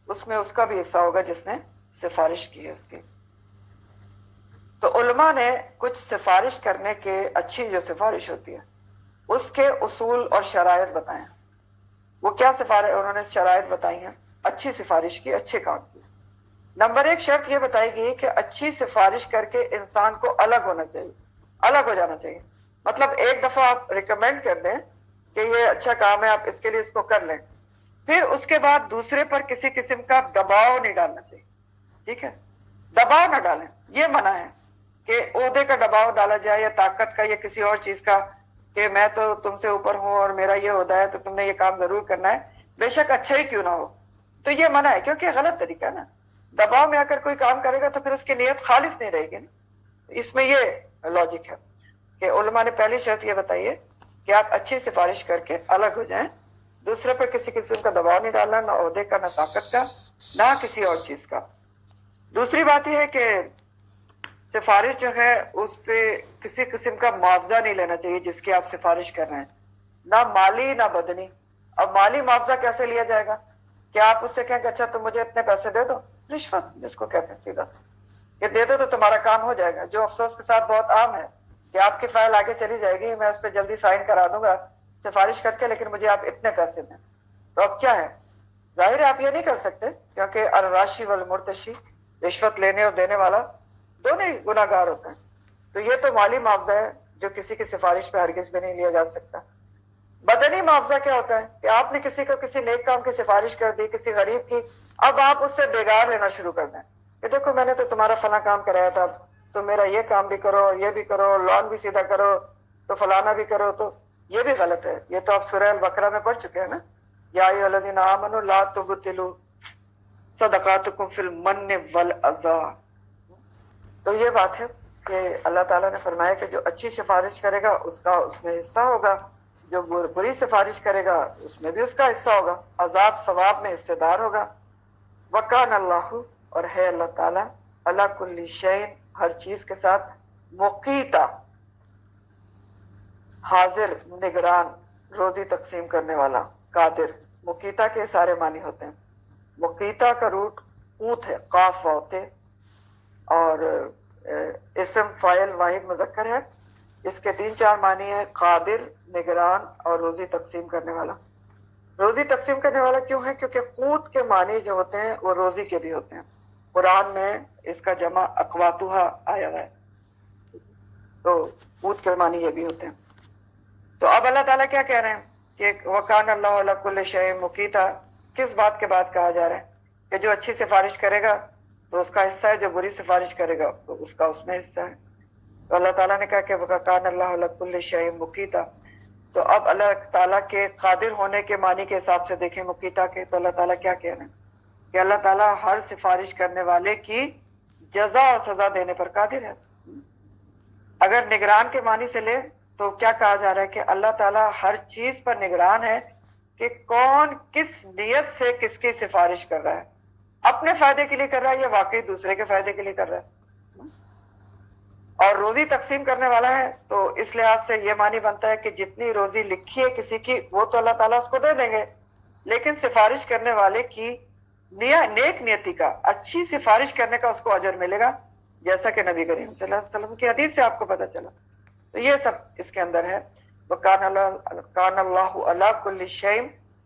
اس میں اس کا بھی حصہ ہوگا جس نے سفارش کی ہے اس کی. تو علماء نے کچھ سفارش کرنے کے اچھی جو سفارش ہوتی ہے اس کے اصول اور شرائط بتائے ہیں. وہ کیا سفارش انہوں نے شرائط بتائی ہیں اچھی سفارش کی, اچھے کام کی. نمبر 1 شرط یہ بتائی گئی کہ اچھی سفارش کر کے انسان کو الگ ہونا چاہیے, الگ ہو جانا چاہیے. مطلب ایک دفعہ آپ ریکمینڈ کر دیں کہ یہ اچھا کام ہے آپ اس کے لیے اس کو کر لیں, پھر اس کے بعد دوسرے پر کسی قسم کا دباؤ نہیں ڈالنا چاہیے. ٹھیک ہے, دباؤ نہ ڈالیں, یہ منع ہے کہ عہدے کا دباؤ ڈالا جائے یا طاقت کا یا کسی اور چیز کا کہ میں تو تم سے اوپر ہوں اور میرا یہ عہدہ ہے تو تم نے یہ کام ضرور کرنا ہے, بے شک اچھا ہی کیوں نہ ہو. تو یہ منع ہے کیونکہ غلط طریقہ ہے نا. دباؤ میں اگر کوئی کام کرے گا تو پھر اس کی نیت خالص نہیں رہے گی نا. اس میں یہ لاجک ہے کہ علماء نے پہلی شرط یہ بتائی ہے کہ آپ اچھی سفارش کر کے الگ ہو جائیں, دوسرے پر کسی قسم کا دباؤ نہیں ڈالنا, نہ عہدے کا, نہ طاقت کا, نہ کسی اور چیز کا. دوسری بات یہ ہے کہ سفارش جو ہے اس پہ کسی قسم کا معاوضہ نہیں لینا چاہیے جس کی آپ سفارش کر رہے ہیں, نہ مالی نہ بدنی. اب مالی معاوضہ کیسے لیا جائے گا کہ آپ اس سے کہیں کہ اچھا تم مجھے اتنے پیسے دے دو, رشوت جس کو کہتے ہیں سیدھا کہ دے دو تو تمہارا کام ہو جائے گا, جو افسوس کے ساتھ بہت عام ہے کہ آپ کی فائل آگے چلی جائے گی, میں اس پہ جلدی سائن کرا دوں گا سفارش کر کے, لیکن مجھے آپ اتنے پیسے دیں. تو اب کیا ہے, ظاہر ہے آپ یہ نہیں کر سکتے کیونکہ الراشی والمرتشی, رشوت لینے اور دینے والا دونوں ہی گناہ گار ہوتے ہیں. تو یہ تو مالی معاوضہ ہے جو کسی کی سفارش پہ ہرگز بھی نہیں لیا جا سکتا. بدنی معاوضہ کیا ہوتا ہے کہ آپ نے کسی کو کسی نیک کام کی سفارش کر دی, کسی غریب کی, اب آپ اس سے بیگار لینا شروع کر دیں کہ دیکھو میں نے تو تمہارا فلاں کام کرایا تھا, تو میرا یہ کام بھی کرو, یہ بھی کرو, لون بھی سیدھا کرو, تو فلانا بھی کرو. تو یہ بھی غلط ہے. یہ تو آپ سورہ البقرہ میں پڑھ چکے ہیں نا, یا ایھا الذین آمنوا لا تبطلوا صدقاتکم فی المن والاذی. تو یہ بات ہے کہ اللہ تعالیٰ نے فرمایا کہ جو اچھی سفارش کرے گا اس کا اس میں حصہ ہوگا, جو بری سفارش کرے گا اس میں بھی اس کا حصہ ہوگا, عذاب ثواب میں حصے دار ہوگا. وکان اللہ, اور ہے اللہ تعالیٰ, علی کل شیء, ہر چیز کے ساتھ, مقیتا, حاضر, نگران, روزی تقسیم کرنے والا, قادر. مقیتا کے سارے معنی ہوتے ہیں. مقیتا کا روٹ قوت ہے, قاف واؤ, اور اسم فاعل واحد مذکر ہے. اس کے 3-4 معنی ہے, قادر, نگران اور روزی تقسیم کرنے والا. روزی تقسیم کرنے والا کیوں ہے؟ کیونکہ قوت کے معنی جو ہوتے ہیں وہ روزی کے بھی ہوتے ہیں. قرآن میں اس کا جمع اقواتها آیا ہے, تو قوت کے معنی یہ بھی ہوتے ہیں. تو اب اللہ تعالیٰ کیا کہہ رہے ہیں کہ وَكَانَ اللَّهُ عَلَى كُلِّ شَيْءٍ مُقِيتًا. کس بات کے بعد کہا جا رہا ہے کہ جو اچھی سفارش کرے گا تو اس کا حصہ ہے, جو بری سفارش کرے گا تو اس کا اس میں حصہ ہے. تو اللہ تعالیٰ نے کہا کہ وَكَانَ اللَّهُ عَلَى كُلِّ شَيْءٍ مُقِيتًا. تو اب اللہ تعالیٰ کے قادر ہونے کے معنی کے حساب سے دیکھیں مقیتا کے, تو اللہ تعالیٰ کیا کہہ رہے ہیں کہ اللہ تعالیٰ ہر سفارش کرنے والے کی جزا اور سزا دینے پر قادر ہے. اگر نگران کے معنی سے لے تو کیا کہا جا رہا ہے کہ اللہ تعالیٰ ہر چیز پر نگران ہے کہ کون کس نیت سے کس کی سفارش کر رہا ہے, اپنے فائدے کے لیے کر رہا ہے یا واقعی دوسرے کے فائدے کے لیے کر رہا ہے. اور روزی تقسیم کرنے والا ہے تو اس لحاظ سے یہ معنی بنتا ہے کہ جتنی روزی لکھی ہے کسی کی وہ تو اللہ تعالیٰ اس کو دے دیں گے, لیکن سفارش کرنے والے کی نیک نیتی کا, اچھی سفارش کرنے کا اس کو اجر ملے گا, جیسا کہ نبی کریم صلی اللہ علیہ وسلم کی حدیث سے آپ کو پتہ چلا. تو یہ سب اس کے اندر ہے. وَكَانَ اللَّهُ عَلَىٰ كُلِّ شَيْءٍ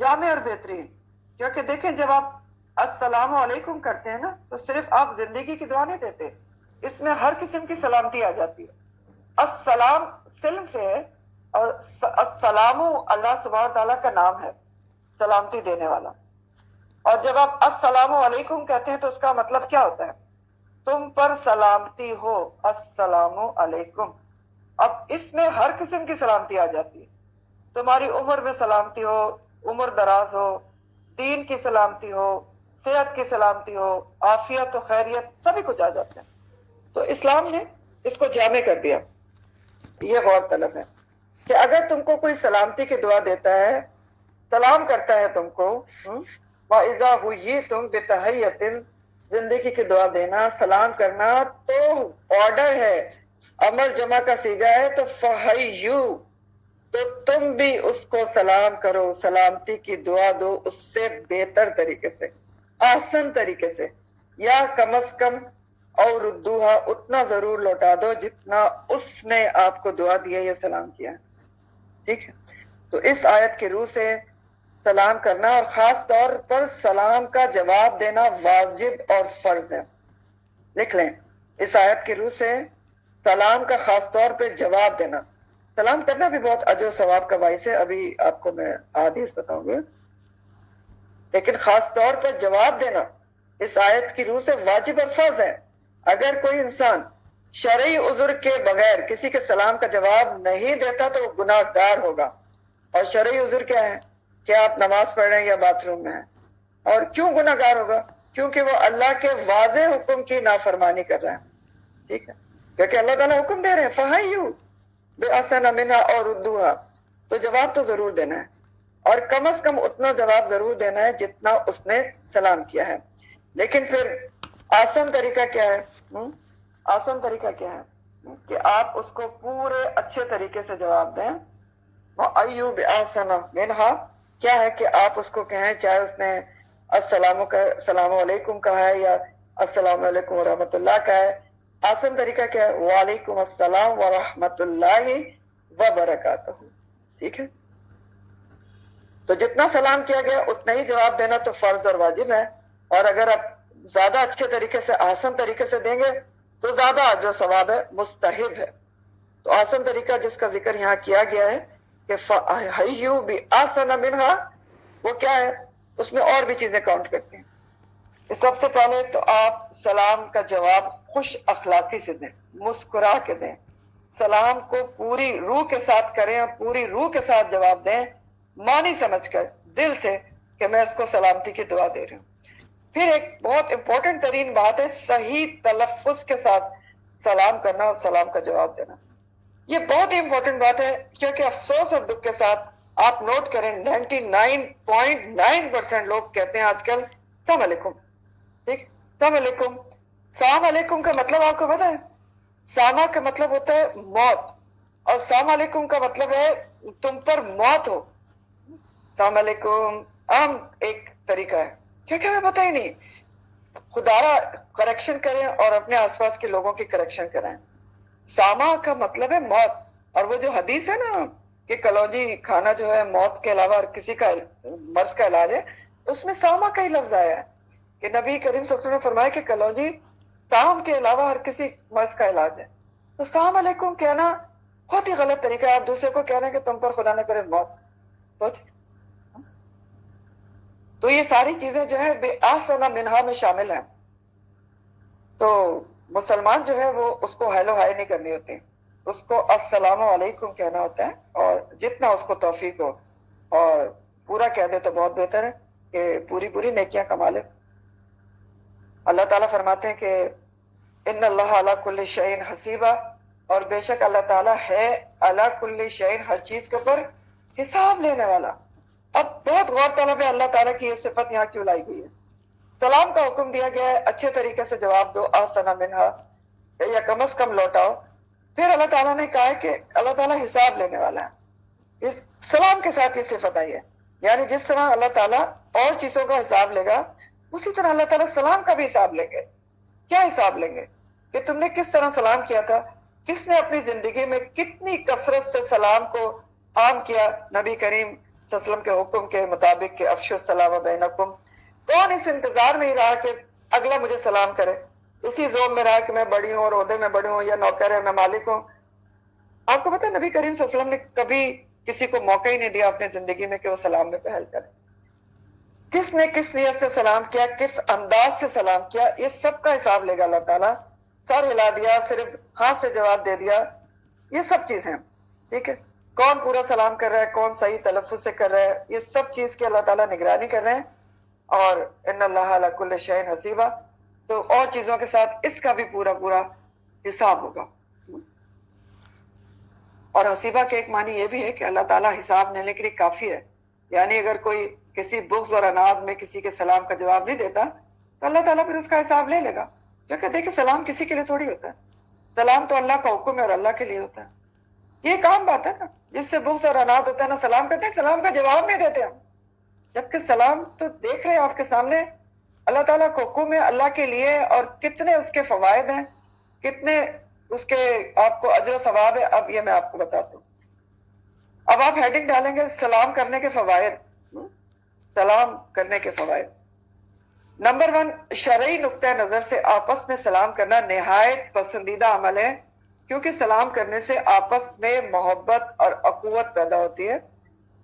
جامع اور بہترین. کیونکہ دیکھیں جب آپ السلام علیکم کرتے ہیں نا تو صرف آپ زندگی کی دعا نہیں دیتے, اس میں ہر قسم کی سلامتی آ جاتی ہے. السلام سلم سے ہے اور السلام اللہ سبحانہ تعالیٰ کا نام ہے سلامتی دینے والا. اور جب آپ السلام علیکم کہتے ہیں تو اس کا مطلب کیا ہوتا ہے؟ تم پر سلامتی ہو, السلام علیکم. اب اس میں ہر قسم کی سلامتی آ جاتی ہے. تمہاری عمر میں سلامتی ہو, عمر دراز ہو, دین کی سلامتی ہو, صحت کی سلامتی ہو, عافیت و خیریت, سبھی کچھ آ جاتے ہیں. تو اسلام نے اس کو جامع کر دیا. یہ غور طلب ہے کہ اگر تم کو کوئی سلامتی کی دعا دیتا ہے, سلام کرتا ہے تم کو, وَإِذَا حُيِّيتُم بِتَحِيَّةٍ, زندگی کی دعا دینا, سلام کرنا تو آرڈر ہے, امر جمع کا صیغہ ہے, تو فَحَيُّوا, تو تم بھی اس کو سلام کرو, سلامتی کی دعا دو اس سے بہتر طریقے سے, آسان طریقے سے, یا کم از کم اور ردوہا, اتنا ضرور لوٹا دو جتنا اس نے آپ کو دعا دی ہے یا سلام کیا ہے. ٹھیک ہے, تو اس آیت کی روح سے سلام کرنا اور خاص طور پر سلام کا جواب دینا واجب اور فرض ہے. لکھ لیں, اس آیت کی روح سے سلام کا خاص طور پہ جواب دینا, سلام کرنا بھی بہت اجر و ثواب کا باعث ہے, ابھی آپ کو میں حدیث بتاؤں گا, لیکن خاص طور پر جواب دینا اس آیت کی روح سے واجب اور فرض ہے. اگر کوئی انسان شرعی عذر کے بغیر کسی کے سلام کا جواب نہیں دیتا تو وہ گناہ گار ہوگا. اور شرعی عذر کیا ہے؟ کہ آپ نماز پڑھ رہے ہیں یا باتھ روم میں ہیں. اور کیوں گناہ گار ہوگا؟ کیونکہ وہ اللہ کے واضح حکم کی نافرمانی کر رہا ہے. ٹھیک ہے, کیونکہ اللہ تعالیٰ حکم دے رہے ہیں فَحَيُّوا بِأَحْسَنَ مِنْهَا أَوْ رُدُّوهَا, تو جواب تو ضرور دینا ہے, اور کم از کم اتنا جواب ضرور دینا ہے جتنا اس نے سلام کیا ہے. لیکن پھر آسان طریقہ کیا ہے؟ آسان طریقہ کیا ہے کہ آپ اس کو پورے اچھے طریقے سے جواب دیں. وَأَيُّوا بِأَحْسَنَ مِنْهَا, کیا ہے کہ آپ اس کو کہیں, چاہے اس نے السلام علیکم کہا ہے یا السلام علیکم ورحمۃ اللہ کا ہے. آسان طریقہ کیا ہے؟ وعلیکم السلام ورحمۃ اللہ وبرکاتہ. ٹھیک ہے, تو جتنا سلام کیا گیا اتنا ہی جواب دینا تو فرض اور واجب ہے. اور اگر آپ زیادہ اچھے طریقے سے, آسان طریقے سے دیں گے تو زیادہ اجر و ثواب ہے, مستحب ہے. تو آسان طریقہ جس کا ذکر یہاں کیا گیا ہے کہ فَحَيُّوا بِأَحْسَنَ مِنْهَا, وہ کیا ہے؟ اس میں اور بھی چیزیں کاؤنٹ کرتے ہیں. سب سے پہلے تو آپ سلام کا جواب خوش اخلاقی سے دیں, مسکرا کے دیں, سلام کو پوری روح کے ساتھ کریں اور پوری روح کے ساتھ جواب دیں, معنی سمجھ کر دل سے کہ میں اس کو سلامتی کی دعا دے رہی ہوں. پھر ایک بہت امپورٹنٹ ترین بات ہے صحیح تلفظ کے ساتھ سلام کرنا اور سلام کا جواب دینا. یہ بہت ہی امپورٹنٹ بات ہے, کیونکہ افسوس اور دکھ کے ساتھ آپ نوٹ کریں 99.9% لوگ کہتے ہیں آج کل السلام علیکم. ٹھیک, السلام علیکم. السلام علیکم کا مطلب آپ کو پتا ہے؟ ساما کا مطلب ہوتا ہے موت, اور السلام علیکم کا مطلب ہے تم پر موت ہو. السلام علیکم عام ایک طریقہ ہے, کیونکہ ہمیں پتہ ہی نہیں. خدا را کریکشن کریں اور اپنے آس پاس کے لوگوں کی کریکشن کریں. ساما کا مطلب ہے موت, اور وہ جو حدیث ہے نا کہ کلونجی کھانا جو ہے موت کے علاوہ ہر کسی کا مرض کا علاج ہے, اس میں ساما کا ہی لفظ آیا ہے کہ نبی کریم صلی اللہ علیہ وسلم نے فرمایا کہ کلونجی سام کے علاوہ ہر کسی مرض کا علاج ہے. تو السلام علیکم کہنا بہت ہی غلط طریقہ ہے. آپ دوسرے کو کہنا کہ تم پر خدا نہ کرے موت. تو یہ ساری چیزیں جو ہے بِأَحْسَنَ مِنْهَا میں شامل ہیں. تو مسلمان جو ہے وہ اس کو ہیلو ہائی نہیں کرنی ہوتی, اس کو السلام علیکم کہنا ہوتا ہے, اور جتنا اس کو توفیق ہو اور پورا کہہ دے تو بہت بہتر ہے کہ پوری نیکیاں کما لے. اللہ تعالیٰ فرماتے ہیں کہ ان اللہ علی کل شیء حسیبہ, اور بے شک اللہ تعالیٰ ہے علی کل شیء, ہر چیز کے اوپر حساب لینے والا. اب بہت غور طلب ہے اللہ تعالیٰ کی یہ صفت یہاں کیوں لائی گئی ہے. سلام کا حکم دیا گیا ہے, اچھے طریقے سے جواب دو, احسن منہا, یا کم از کم لوٹاؤ. پھر اللہ تعالیٰ نے کہا ہے کہ اللہ تعالیٰ حساب لینے والا ہے. اس سلام کے ساتھ یہ صفت آئی ہے, یعنی جس طرح اللہ تعالیٰ اور چیزوں کا حساب لے گا اسی طرح اللہ تعالیٰ سلام کا بھی حساب لیں گے. کیا حساب لیں گے؟ کہ تم نے کس طرح سلام کیا تھا, کس نے اپنی زندگی میں کتنی کثرت سے سلام کو عام کیا. نبی کریم صلی اللہ علیہ وسلم کے حکم کے مطابق کہ افشوا السلام بینکم، کون اس انتظار میں ہی رہا کہ اگلا مجھے سلام کرے، اسی زوم میں رہا کہ میں بڑی ہوں اور عہدے میں بڑی ہوں، یا نوکر ہے میں مالک ہوں؟ آپ کو پتا نبی کریم صلی اللہ علیہ وسلم نے کبھی کسی کو موقع ہی نہیں دیا اپنی زندگی میں کہ وہ سلام میں پہل کرے. کس نے کس نیت سے سلام کیا، کس انداز سے سلام کیا، یہ سب کا حساب لے گا اللہ تعالیٰ. سر ہلا دیا، صرف ہاتھ سے جواب دے دیا، یہ سب چیزیں، ٹھیک ہے، کون پورا سلام کر رہا ہے، کون صحیح تلفظ سے کر رہا ہے، یہ سب چیز کی اللہ تعالیٰ نگرانی کر رہے ہیں. اور ان اللہ علی کل شیء حسیبہ، تو اور چیزوں کے ساتھ اس کا بھی پورا پورا حساب ہوگا. اور حسیبہ کے ایک معنی یہ بھی ہے کہ اللہ تعالیٰ حساب لینے کے لیے کافی ہے. یعنی اگر کوئی کسی بغض اور اناد میں کسی کے سلام کا جواب نہیں دیتا تو اللہ تعالیٰ پھر اس کا حساب لے لے گا، کیونکہ دیکھیں سلام کسی کے لیے تھوڑی ہوتا ہے، سلام تو اللہ کا حکم ہے اور اللہ کے لیے ہوتا ہے. یہ ایک عام بات ہے نا، جس سے بغض اور اناد ہوتا ہے نا سلام کرتے ہیں، سلام کا جواب نہیں دیتے ہم، جبکہ سلام تو دیکھ رہے ہیں آپ کے سامنے اللہ تعالیٰ کا حکم ہے اللہ کے لیے، اور کتنے اس کے فوائد ہیں، کتنے اس کے آپ کو اجر و ثواب ہے. اب یہ میں آپ کو بتاتا ہوں. اب آپ ہیڈنگ ڈالیں گے سلام کرنے کے فوائد. سلام کرنے کے فوائد، نمبر 1، شرعی نقطہ نظر سے آپس میں سلام کرنا نہایت پسندیدہ عمل ہے، کیونکہ سلام کرنے سے آپس میں محبت اور اخوت پیدا ہوتی ہے.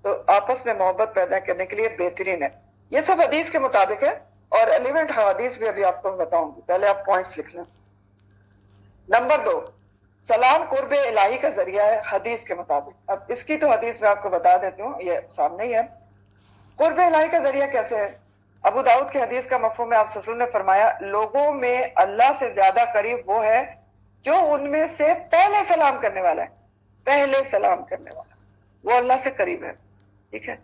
تو آپس میں محبت پیدا کرنے کے لیے بہترین ہے. یہ سب حدیث کے مطابق ہے، اور ایلیمنٹ حدیث بھی ابھی آپ کو بتاؤں گی، پہلے آپ پوائنٹس لکھ لیں. نمبر 2، سلام قرب الہی کا ذریعہ ہے حدیث کے مطابق. اب اس کی تو حدیث میں آپ کو بتا دیتی ہوں، یہ سامنے ہی ہے. قرب الہی کا ذریعہ کیسے ہے؟ ابو داؤد کی حدیث کا مفہوم ہے، آپ صلی اللہ علیہ وسلم نے فرمایا لوگوں میں اللہ سے زیادہ قریب وہ ہے جو ان میں سے پہلے سلام کرنے والا ہے. پہلے سلام کرنے والا وہ اللہ سے قریب ہے، ٹھیک ہے.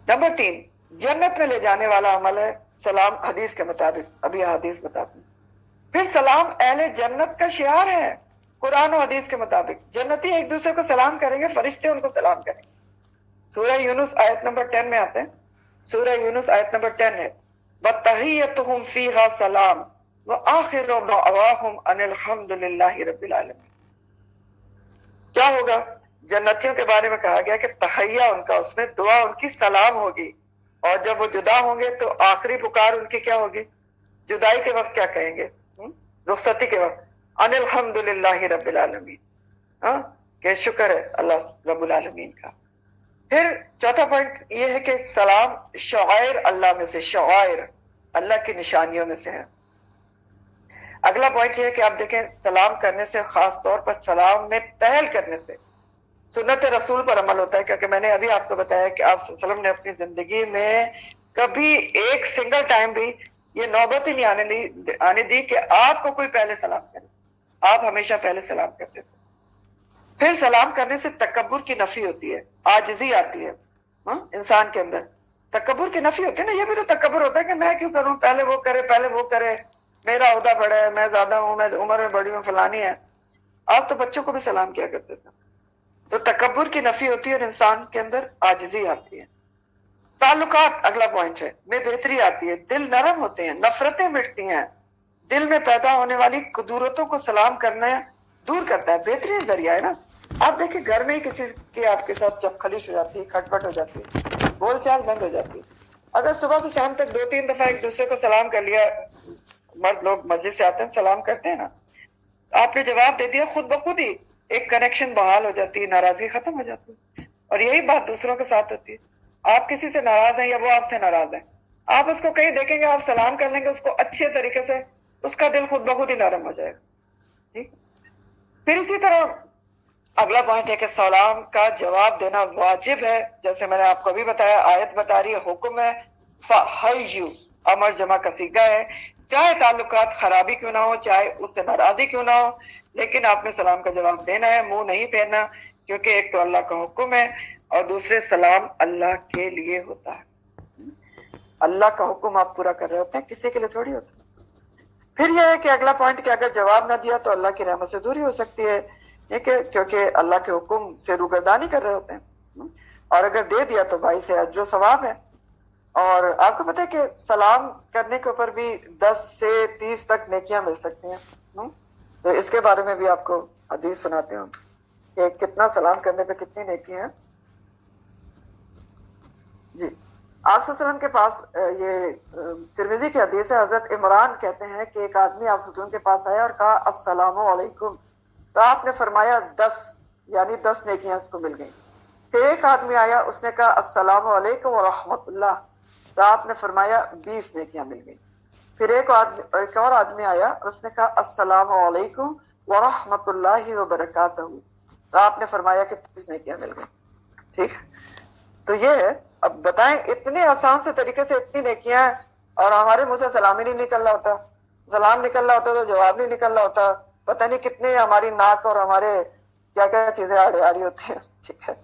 نمبر 3، جنت میں لے جانے والا عمل ہے سلام حدیث کے مطابق. ابھی حدیث بتاتی ہوں. پھر سلام اہل جنت کا شعار ہے قرآن و حدیث کے مطابق. جنتی ایک دوسرے کو سلام کریں گے، فرشتے ان کو سلام کریں گے. سورہ یونس آیت نمبر 10 میں آتے ہیں. سورہ یونس آیت نمبر 10 ہے، وَتَحِيَّتُهُمْ فِيهَا سَلَامٌ وَآخِرُ دَعْوَاهُمْ أَنِ الْحَمْدُ لِلَّهِ رَبِّ الْعَالَمِينَ. کیا ہوگا؟ جنتیوں کے بارے میں کہا گیا کہ تحیہ ان کا، اس میں دعا ان کی سلام ہوگی، اور جب وہ جدا ہوں گے تو آخری پکار ان کی کیا ہوگی؟ جدائی کے وقت کیا کہیں گے؟ رخصتی کے وقت ان الحمد للہ رب العالمین، ہاں کہ شکر ہے اللہ رب العالمین کا. پھر چوتھا پوائنٹ یہ ہے کہ سلام شعائر اللہ میں سے، شعائر اللہ کی نشانیوں میں سے ہے. اگلا پوائنٹ یہ ہے کہ آپ دیکھیں سلام کرنے سے، خاص طور پر سلام میں پہل کرنے سے سنت رسول پر عمل ہوتا ہے. کیونکہ میں نے ابھی آپ کو بتایا کہ آپ صلی اللہ علیہ وسلم نے اپنی زندگی میں کبھی ایک سنگل ٹائم بھی یہ نوبت ہی نہیں آنے دی کہ آپ کو کوئی پہلے سلام کرے. آپ ہمیشہ پہلے سلام کرتے تھے. پھر سلام کرنے سے تکبر کی نفی ہوتی ہے، عاجزی آتی ہے. انسان کے اندر تکبر کی نفی ہوتی ہے نا. یہ بھی تو تکبر ہوتا ہے کہ میں کیوں کروں، پہلے وہ کرے، پہلے وہ کرے، میرا عہدہ بڑا ہے، میں زیادہ ہوں، میں عمر میں بڑی ہوں، فلانی ہے. آپ تو بچوں کو بھی سلام کیا کرتے تھے. تو تکبر کی نفی ہوتی ہے اور انسان کے اندر عاجزی آتی ہے. تعلقات اگلا پوائنٹ ہے میں بہتری آتی ہے، دل نرم ہوتے ہیں، نفرتیں مٹتی ہیں. دل میں پیدا ہونے والی قدورتوں کو سلام کرنا دور کرتا ہے، بہترین ذریعہ ہے نا. آپ دیکھیں گھر میں ہی کسی کی آپ کے ساتھ چپخلش ہو جاتی ہے، کھٹپٹ ہو جاتی ہے، بول چال بند ہو جاتی ہے. اگر صبح سے شام تک 2-3 دفعہ ایک دوسرے کو سلام کر لیا، مرد لوگ مسجد سے آتے ہیں سلام کرتے ہیں نا، آپ نے جواب دے دیا، خود بخود ہی ایک کنیکشن بحال ہو جاتی ہے، ناراضگی ختم ہو جاتی ہے. اور یہی بات دوسروں کے ساتھ ہوتی ہے. آپ کسی سے ناراض ہیں یا وہ آپ سے ناراض ہیں، آپ اس کو کہیں دیکھیں گے، آپ سلام کر لیں گے اس کو اچھے طریقے سے، اس کا دل خود بخود ہی نرم ہو جائے گا. ٹھیک. پھر اسی طرح اگلا پوائنٹ ہے کہ سلام کا جواب دینا واجب ہے. جیسے میں نے آپ کو ابھی بتایا، آیت بتا رہی ہے، حکم ہے. فَحَيُّ امر جمع کا صیغہ ہے. چاہے تعلقات خرابی کیوں نہ ہو، چاہے اس سے ناراضی کیوں نہ ہو، لیکن آپ نے سلام کا جواب دینا ہے، منہ نہیں پھیرنا. کیونکہ ایک تو اللہ کا حکم ہے اور دوسرے سلام اللہ کے لیے ہوتا ہے. اللہ کا حکم آپ پورا کر رہے ہوتے ہیں، کسی کے لیے تھوڑی ہوتا ہے. پھر یہ ہے کہ اگلا پوائنٹ کہ اگر جواب نہ دیا تو اللہ کی رحمت سے دوری ہو سکتی ہے، کیونکہ اللہ کے حکم سے روگردانی کر رہے ہوتے ہیں. اور اگر دے دیا تو بھائی سے اجر و ثواب ہے. اور آپ کو پتہ ہے کہ سلام کرنے کے اوپر بھی 10 سے 30 تک نیکیاں مل سکتی ہیں. تو اس کے بارے میں بھی آپ کو حدیث سناتے ہوں کہ کتنا سلام کرنے پہ کتنی نیکی ہیں. جی آپ صلی اللہ علیہ وسلم کے پاس یہ ترمذی کی حدیث ہے، حضرت عمران کہتے ہیں کہ ایک آدمی آپ صلی اللہ علیہ وسلم کے پاس آیا اور کہا السلام علیکم، تو آپ نے فرمایا 10، یعنی 10 نیکیاں اس کو مل گئیں۔ پھر ایک آدمی آیا، اس نے کہا السلام علیکم ورحمۃ اللہ، تو آپ نے فرمایا 20 نیکیاں مل گئیں۔ پھر ایک اور آدمی آیا اور اس نے کہا السلام علیکم ورحمۃ اللہ وبرکاتہ، تو آپ نے فرمایا کہ 30 نیکیاں مل گئیں۔ ٹھیک، تو یہ ہے۔ اب بتائیں اتنے آسان سے طریقے سے اتنی نیکیاں ہیں اور ہمارے منہ سے سلام ہی نہیں نکل رہا ہوتا، سلام نکل رہا ہوتا تو جواب نہیں نکل رہا ہوتا، پتہ نہیں کتنے ہماری ناک اور ہمارے کیا کیا چیزیں آ رہی ہوتی ہیں۔ ٹھیک ہے،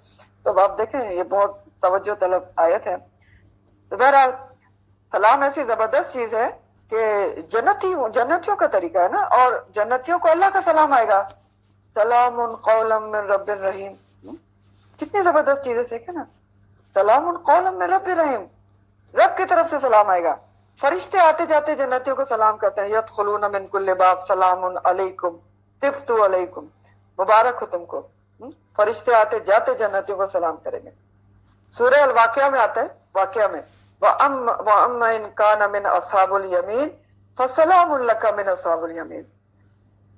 تو آپ دیکھیں یہ بہت توجہ طلب آیت ہے۔ تو بہرحال سلام ایسی زبردست چیز ہے کہ جنتیوں کا طریقہ ہے نا، اور جنتیوں کو اللہ کا سلام آئے گا، سلام قولا من رب الرحیم، کتنی زبردست چیز ہے، سیکھیں نا، سلام قولا من رب الرحیم، رب کی طرف سے سلام آئے گا۔ فرشتے آتے جاتے جنتیوں کو سلام کرتے ہیں، یدخلون من کل باب سلام علیکم طبتم علیکم، مبارک ہو تم کو۔ فرشتے آتے جاتے جنتیوں کو سلام کریں گے۔ سورہ الواقعہ میں آتا ہے، واقعہ میں وَأَمَّا إِن كَانَ مِنْ أَصْحَابِ الْيَمِينِ فَسَلَامٌ لَكَ مِنْ أَصْحَابِ الْيَمِينِ،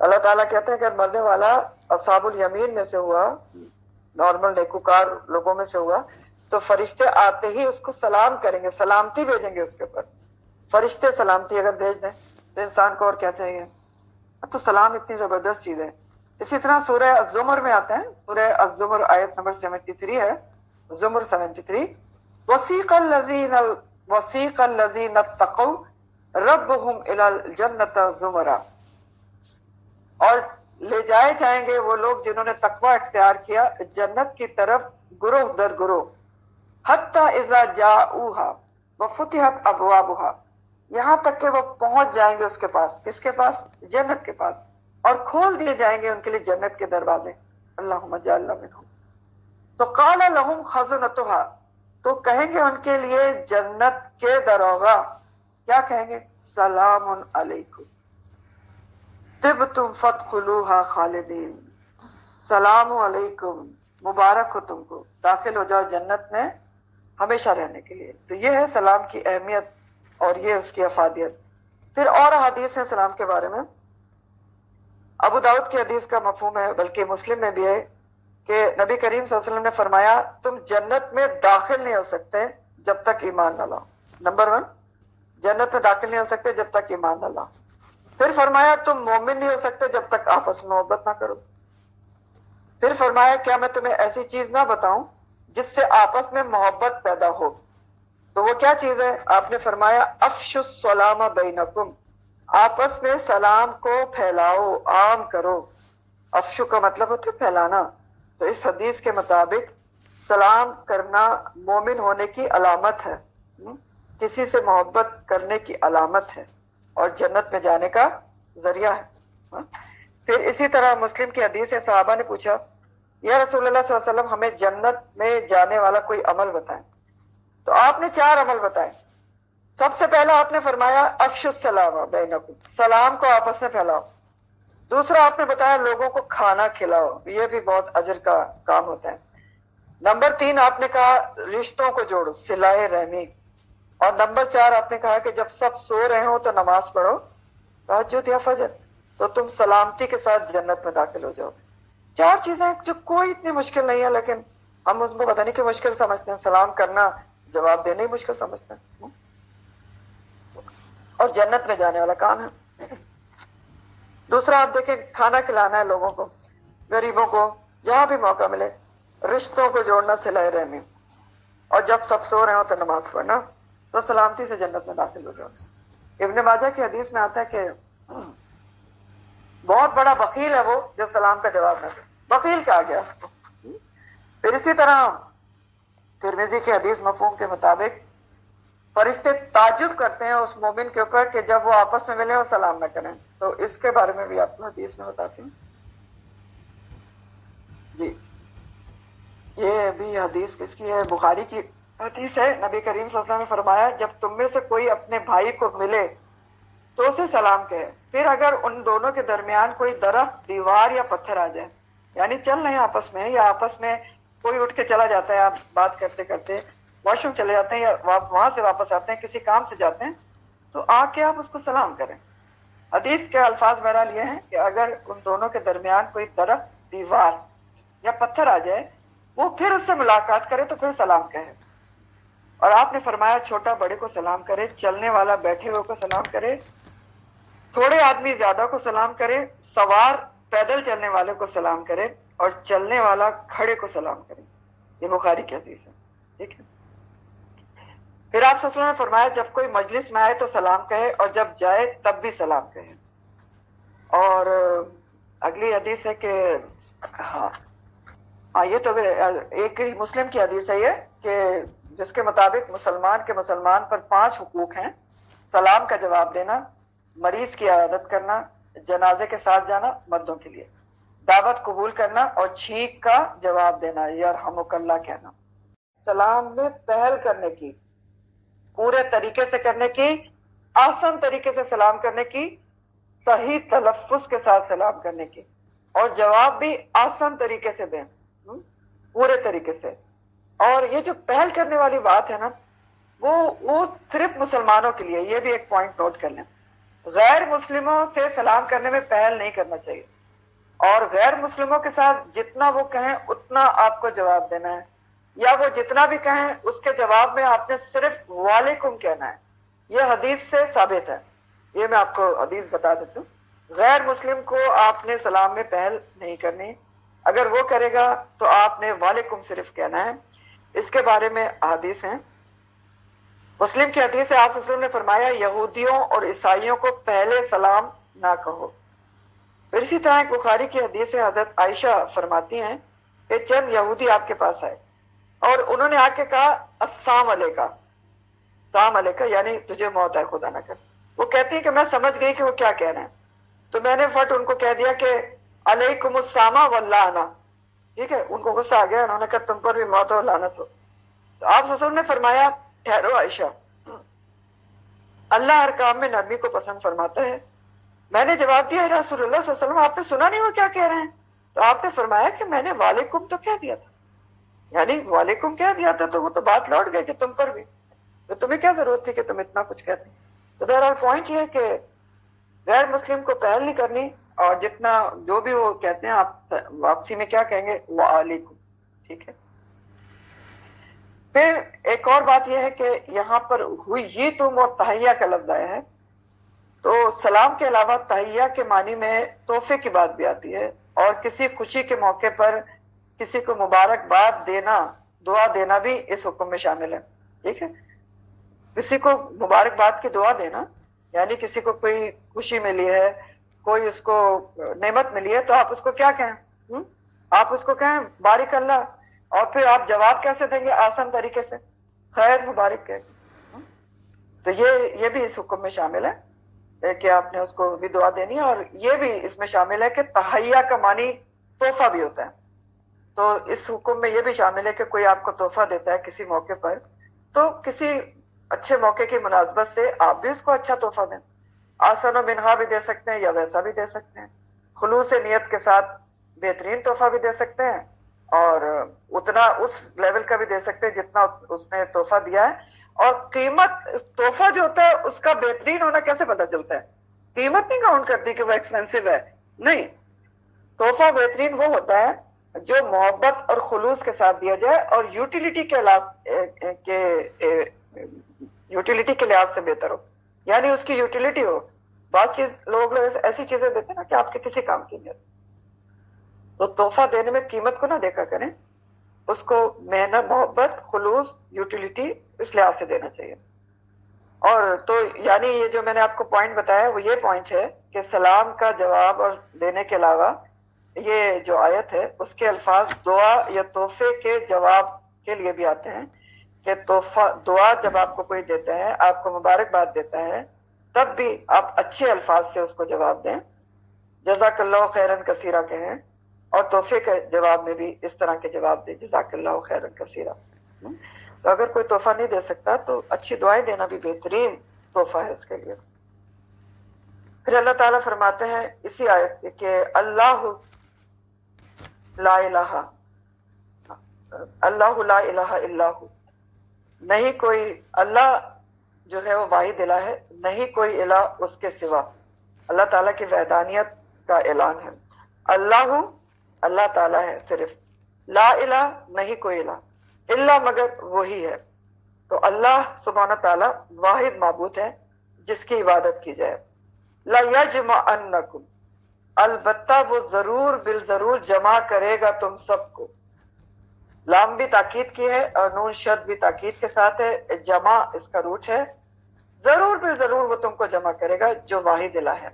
اللہ تعالیٰ کہتے ہیں کہ اگر مرنے والا اصحاب الیمین میں سے ہوا، نارمل نیکوکار لوگوں میں سے ہوا، تو فرشتے آتے ہی اس کو سلام کریں گے، سلامتی بھیجیں گے اس کے اوپر۔ فرشتے سلامتی اگر بھیج دیں تو انسان کو اور کیا چاہیے؟ تو سلام اتنی زبردست چیز ہے۔ اسی طرح سورہ الزمر میں آتا ہے، سورہ الزمر آیت نمبر 73 ہے، زمر 73، وَسِيقَ الَّذِينَ اتَّقَوْا رَبُّهُمْ إِلَى الْجَنَّةِ زُمَرًا، اور لے جائے جائیں گے وہ لوگ جنہوں نے تقوی اختیار کیا جنت کی طرف گروہ در گروہ، حتی اذا جاؤوها وفتحت ابوابها، یہاں تک کہ وہ پہنچ جائیں گے اس کے پاس، کس کے پاس؟ جنت کے پاس، اور کھول دیے جائیں گے ان کے لیے جنت کے دروازے، اللہم اجعلنا منہم۔ تو قال لہم خزنتها، تو کہیں گے ان کے لیے جنت کے دروغہ، کیا کہیں گے؟ سلام علیکم طبتم فادخلوها خالدین، سلام علیکم، مبارک ہو تم کو، داخل ہو جاؤ جنت میں ہمیشہ رہنے کے لیے۔ تو یہ ہے سلام کی اہمیت اور یہ اس کی افادیت۔ پھر اور حدیث ہے سلام کے بارے میں، ابو داؤد کی حدیث کا مفہوم ہے، بلکہ مسلم میں بھی ہے کہ نبی کریم صلی اللہ علیہ وسلم نے فرمایا تم جنت میں داخل نہیں ہو سکتے جب تک ایمان نہ لاؤ۔ نمبر 1، جنت میں داخل نہیں ہو سکتے جب تک ایمان نہ لاؤ۔ پھر فرمایا تم مومن نہیں ہو سکتے جب تک آپس میں محبت نہ کرو۔ پھر فرمایا کیا میں تمہیں ایسی چیز نہ بتاؤں جس سے آپس میں محبت پیدا ہو؟ تو وہ کیا چیز ہے؟ آپ نے فرمایا افشوا السلام بینکم، آپس میں سلام کو پھیلاؤ، عام کرو۔ افشو کا مطلب ہوتا ہے پھیلانا، تو اس حدیث کے مطابق سلام کرنا مومن ہونے کی علامت ہے، کسی سے محبت کرنے کی علامت ہے اور جنت میں جانے کا ذریعہ ہے۔ پھر اسی طرح مسلم کی حدیث ہے، صحابہ نے پوچھا یا رسول اللہ صلی اللہ علیہ وسلم ہمیں جنت میں جانے والا کوئی عمل بتائیں، تو آپ نے 4 عمل بتائے۔ سب سے پہلا آپ نے فرمایا افشوا السلام بینکم، سلام کو آپس میں پھیلاؤ۔ دوسرا آپ نے بتایا لوگوں کو کھانا کھلاؤ، یہ بھی بہت اجر کا کام ہوتا ہے۔ نمبر 3 آپ نے کہا رشتوں کو جوڑو، صلہ رحمی۔ اور نمبر 4 آپ نے کہا کہ جب سب سو رہے ہوں تو نماز پڑھو، تہجد یا فجر، تو تم سلامتی کے ساتھ جنت میں داخل ہو جاؤ۔ 4 چیزیں جو کوئی اتنی مشکل نہیں ہے، لیکن ہم اس کو پتہ نہیں کہ مشکل سمجھتے ہیں، سلام کرنا، جواب دینا ہی مشکل سمجھتے ہیں، اور جنت میں جانے والا کام ہے۔ دوسرا آپ دیکھیں کھانا کھلانا ہے لوگوں کو، غریبوں کو، جہاں بھی موقع ملے، رشتوں کو جوڑنا، صلہ رحمی، اور جب سب سو رہے ہوں تو نماز پڑھنا، تو سلامتی سے جنت میں داخل ہو جاؤ۔ ابن ماجہ کی حدیث میں آتا ہے کہ بہت بڑا بخیل ہے وہ جو سلام کا جواب نہ دے، بخیل کہا گیا اس کو۔ پھر اسی طرح ترمذی کی حدیث مفہوم کے مطابق فرشتے تعجب کرتے ہیں اس مومن کے اوپر کہ جب وہ آپس میں ملیں اور سلام نہ کریں، تو اس کے بارے میں بھی آپ کو حدیث میں بتاتی ہوں۔ جی یہ بھی حدیث کس کی ہے؟ بخاری کی حدیث ہے۔ نبی کریم صلی اللہ علیہ وسلم نے فرمایا جب تم میں سے کوئی اپنے بھائی کو ملے تو اسے سلام کہے، پھر اگر ان دونوں کے درمیان کوئی درخت، دیوار یا پتھر آ جائے، یعنی چل رہے ہیں آپس میں یا آپس میں کوئی اٹھ کے چلا جاتا ہے آپ بات کرتے کرتے، واش روم چلے جاتے ہیں یا وہاں سے واپس آتے ہیں، کسی کام سے جاتے ہیں، تو آ کے آپ اس کو سلام کریں۔ حدیث کے الفاظ بہرحال یہ ہیں کہ اگر ان دونوں کے درمیان کوئی درخت، دیوار یا پتھر آ جائے، وہ پھر اس سے ملاقات کرے تو پھر سلام کہے۔ اور آپ نے فرمایا چھوٹا بڑے کو سلام کرے، چلنے والا بیٹھے ہوئے کو سلام کرے، تھوڑے آدمی زیادہ کو سلام کرے، سوار پیدل چلنے والے کو سلام کرے، اور چلنے والا کھڑے کو سلام کرے۔ یہ بخاری کی حدیث ہے، ٹھیک ہے۔ پھر آپ صلی اللہ علیہ وسلم نے فرمایا جب کوئی مجلس میں آئے تو سلام کہے، اور جب جائے تب بھی سلام کہے۔ اور اگلی حدیث ہے کہ ہاں یہ تو ایک ہی مسلم کی حدیث ہے یہ، کہ جس کے مطابق مسلمان کے مسلمان پر 5 حقوق ہیں: سلام کا جواب دینا، مریض کی عیادت کرنا، جنازے کے ساتھ جانا مردوں کے لیے، دعوت قبول کرنا، اور چھینک کا جواب دینا، یرحمک اللہ کہنا۔ سلام میں پہل کرنے کی، پورے طریقے سے کرنے کی، آسان طریقے سے سلام کرنے کی، صحیح تلفظ کے ساتھ سلام کرنے کی، اور جواب بھی آسان طریقے سے دیں، پورے طریقے سے۔ اور یہ جو پہل کرنے والی بات ہے نا، وہ صرف مسلمانوں کے لیے، یہ بھی ایک پوائنٹ نوٹ کر لیں۔ غیر مسلموں سے سلام کرنے میں پہل نہیں کرنا چاہیے، اور غیر مسلموں کے ساتھ جتنا وہ کہیں اتنا آپ کو جواب دینا ہے، یا وہ جتنا بھی کہیں اس کے جواب میں آپ نے صرف وعلیکم کہنا ہے۔ یہ حدیث سے ثابت ہے، یہ میں آپ کو حدیث بتا دیتا ہوں۔ غیر مسلم کو آپ نے سلام میں پہل نہیں کرنی، اگر وہ کرے گا تو آپ نے وعلیکم صرف کہنا ہے۔ اس کے بارے میں حدیث ہیں، مسلم کی حدیث ہے، آپ صلی اللہ علیہ وسلم نے فرمایا یہودیوں اور عیسائیوں کو پہلے سلام نہ کہو۔ پھر اسی طرح ایک بخاری کی حدیث ہے، حضرت عائشہ فرماتی ہیں کہ چند یہودی آپ کے پاس آئے اور انہوں نے آ کے کہا السلام علیکہ، السلام علیکہ یعنی تجھے موت ہے خدا نہ کر۔ وہ کہتی ہے کہ میں سمجھ گئی کہ وہ کیا کہہ رہے ہیں، تو میں نے فٹ ان کو کہہ دیا کہ علیکم السلام واللعنہ، ٹھیک ہے۔ ان کو غصہ آ گیا، انہوں نے کہا تم پر بھی موت ہو، لعنت ہو۔ تو آپ صلی اللہ علیہ وسلم نے فرمایا ٹھہرو عائشہ، اللہ ہر کام میں نرمی کو پسند فرماتا ہے۔ میں نے جواب دیا رسول اللہ صلی اللہ علیہ وسلم آپ نے سنا نہیں وہ کیا کہہ رہے ہیں؟ تو آپ نے فرمایا کہ میں نے وعلیکم تو کہہ دیا تھا، یعنی وعلیکم کہہ دیا تھا، تو وہ تو بات لوٹ گئی کہ تم پر بھی، تو تمہیں کیا ضرورت تھی کہ تم اتنا کچھ کہتے۔ تو بہرحال پوائنٹ یہ ہے کہ غیر مسلم کو پہل نہیں کرنی، اور جتنا جو بھی وہ کہتے ہیں آپ واپسی میں کیا کہیں گے، وعلیکم، ٹھیک ہے۔ پھر ایک اور بات یہ ہے کہ یہاں پر ہوئی تم اور تحیہ کا لفظ آیا ہے، تو سلام کے علاوہ تحیہ کے معنی میں تحفے کی بات بھی آتی ہے، اور کسی خوشی کے موقع پر کسی کو مبارکباد دینا، دعا دینا بھی اس حکم میں شامل ہے، ٹھیک ہے۔ کسی کو مبارکباد کی دعا دینا، یعنی کسی کو کوئی خوشی ملی ہے، کوئی اس کو نعمت ملی ہے، تو آپ اس کو کیا کہیں؟ آپ اس کو کہیں بارک اللہ، اور پھر آپ جواب کیسے دیں گے؟ آسان طریقے سے خیر مبارک کہہ کے۔ تو یہ بھی اس حکم میں شامل ہے کہ آپ نے اس کو بھی دعا دینی ہے، اور یہ بھی اس میں شامل ہے کہ تحیہ کا معنی تحفہ بھی ہوتا ہے، تو اس حکم میں یہ بھی شامل ہے کہ کوئی آپ کو تحفہ دیتا ہے کسی موقع پر، تو کسی اچھے موقع کی مناسبت سے آپ بھی اس کو اچھا تحفہ دیں، آسن و منہا بھی دے سکتے ہیں یا ویسا بھی دے سکتے ہیں، خلوص نیت کے ساتھ بہترین تحفہ بھی دے سکتے ہیں، اور اتنا اس لیول کا بھی دے سکتے ہیں جتنا اس نے تحفہ دیا ہے۔ اور قیمت، تحفہ جو ہوتا ہے اس کا بہترین ہونا کیسے پتہ چلتا ہے؟ قیمت نہیں کاؤنٹ کرتی کہ وہ ایکسپینسو ہے، نہیں، تحفہ بہترین وہ ہوتا ہے جو محبت اور خلوص کے ساتھ دیا جائے، اور یوٹیلیٹی کے لحاظ سے بہتر ہو، یعنی اس کی یوٹیلیٹی ہو۔ بعض لوگ ایسی چیزیں دیتے ہیں نا کہ آپ کے کسی کام کی نہیں ہوتی، تو تحفہ دینے میں قیمت کو نہ دیکھا کریں، اس کو محنت، محبت، خلوص، یوٹیلیٹی اس لحاظ سے دینا چاہیے۔ اور تو یعنی یہ جو میں نے آپ کو پوائنٹ بتایا وہ یہ پوائنٹ ہے کہ سلام کا جواب اور دینے کے علاوہ یہ جو آیت ہے اس کے الفاظ دعا یا تحفے کے جواب کے لیے بھی آتے ہیں، کہ تحفہ، دعا جب آپ کو کوئی دیتا ہے، آپ کو مبارکباد دیتا ہے، تب بھی آپ اچھے الفاظ سے اس کو جواب دیں، جزاک اللہ خیرن کثیرہ کہیں، اور تحفے کے جواب میں بھی اس طرح کے جواب دیں، جزاک اللہ خیرن کثیرہ۔ تو اگر کوئی تحفہ نہیں دے سکتا تو اچھی دعائیں دینا بھی بہترین تحفہ ہے اس کے لیے۔ پھر اللہ تعالیٰ فرماتے ہیں اسی آیت میں کہ اللہ لا الہ الا ہو، نہیں کوئی اللہ جو ہے وہ واحد الہ ہے، نہیں کوئی الہ اس کے سوا. اللہ تعالیٰ کی وحدانیت کا اعلان ہے. اللہ اللہ تعالیٰ ہے صرف، لا الہ نہیں کوئی الہ، الا مگر وہی ہے. تو اللہ سبحانہ تعالیٰ واحد معبود ہے جس کی عبادت کی جائے. لا یجمعنکم، البتہ وہ ضرور بالضرور جمع کرے گا تم سب کو. لام بھی تاکید کی ہے اور نون شد بھی تاکید کے ساتھ ہے. جمع اس کا روٹ ہے. ضرور بالضرور وہ تم کو جمع کرے گا جو واحد الہ ہے.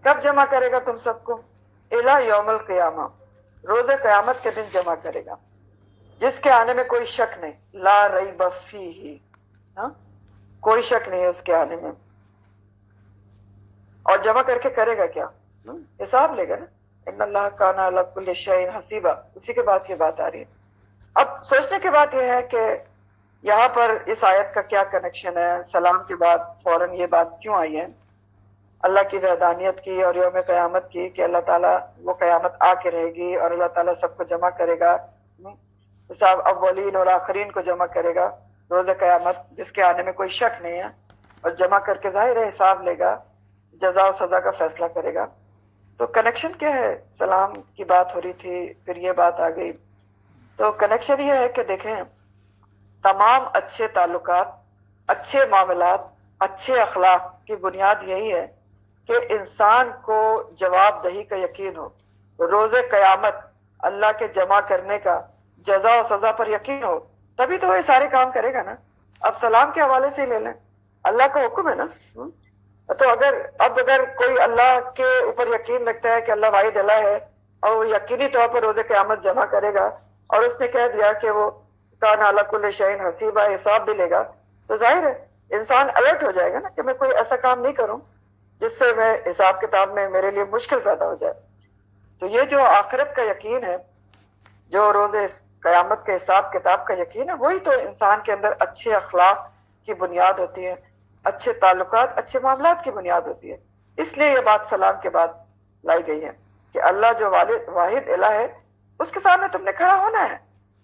کب جمع کرے گا تم سب کو؟ الہ یوم القیامہ، روز قیامت کے دن جمع کرے گا، جس کے آنے میں کوئی شک نہیں. لا ریب فیہ، ہاں کوئی شک نہیں ہے اس کے آنے میں. اور جمع کر کے کرے گا کیا؟ حساب لے گا نا. ان اللہ کان علی کل شیء حسیبا، اسی کے بعد یہ بات آ رہی ہے. اب سوچنے کی بات یہ ہے کہ یہاں پر اس آیت کا کیا کنیکشن ہے؟ سلام کے بعد فوراً یہ بات کیوں آئی ہے؟ اللہ کی وحدانیت کی اور یوم قیامت کی، کہ اللہ تعالیٰ وہ قیامت آ کے رہے گی اور اللہ تعالیٰ سب کو جمع کرے گا، حساب اولین اور آخرین کو جمع کرے گا روز قیامت، جس کے آنے میں کوئی شک نہیں ہے. اور جمع کر کے ظاہر ہے حساب لے گا، جزا و سزا کا فیصلہ کرے گا. تو کنیکشن کیا ہے؟ سلام کی بات ہو رہی تھی، پھر یہ بات آ گئی. تو کنیکشن یہ ہے کہ دیکھیں، تمام اچھے تعلقات، اچھے معاملات، اچھے اخلاق کی بنیاد یہی ہے کہ انسان کو جواب دہی کا یقین ہو، روز قیامت اللہ کے جمع کرنے کا، جزا و سزا پر یقین ہو، تبھی تو وہ سارے کام کرے گا نا. اب سلام کے حوالے سے لے لیں، اللہ کا حکم ہے نا. تو اگر کوئی اللہ کے اوپر یقین رکھتا ہے کہ اللہ واحد الہ ہے اور وہ یقینی طور پر روز قیامت جمع کرے گا، اور اس نے کہہ دیا کہ وہ کان علی کل شیء حسیبا، حساب بھی لے گا، تو ظاہر ہے انسان الرٹ ہو جائے گا نا کہ میں کوئی ایسا کام نہیں کروں جس سے میں حساب کتاب میں میرے لیے مشکل پیدا ہو جائے. تو یہ جو آخرت کا یقین ہے، جو روز قیامت کے حساب کتاب کا یقین ہے، وہی تو انسان کے اندر اچھے اخلاق کی بنیاد ہوتی ہے، اچھے تعلقات، اچھے معاملات کی بنیاد ہوتی ہے. اس لیے یہ بات سلام کے بعد لائی گئی ہے کہ اللہ جو واحد الہ ہے، اس کے سامنے تم نے کھڑا ہونا ہے.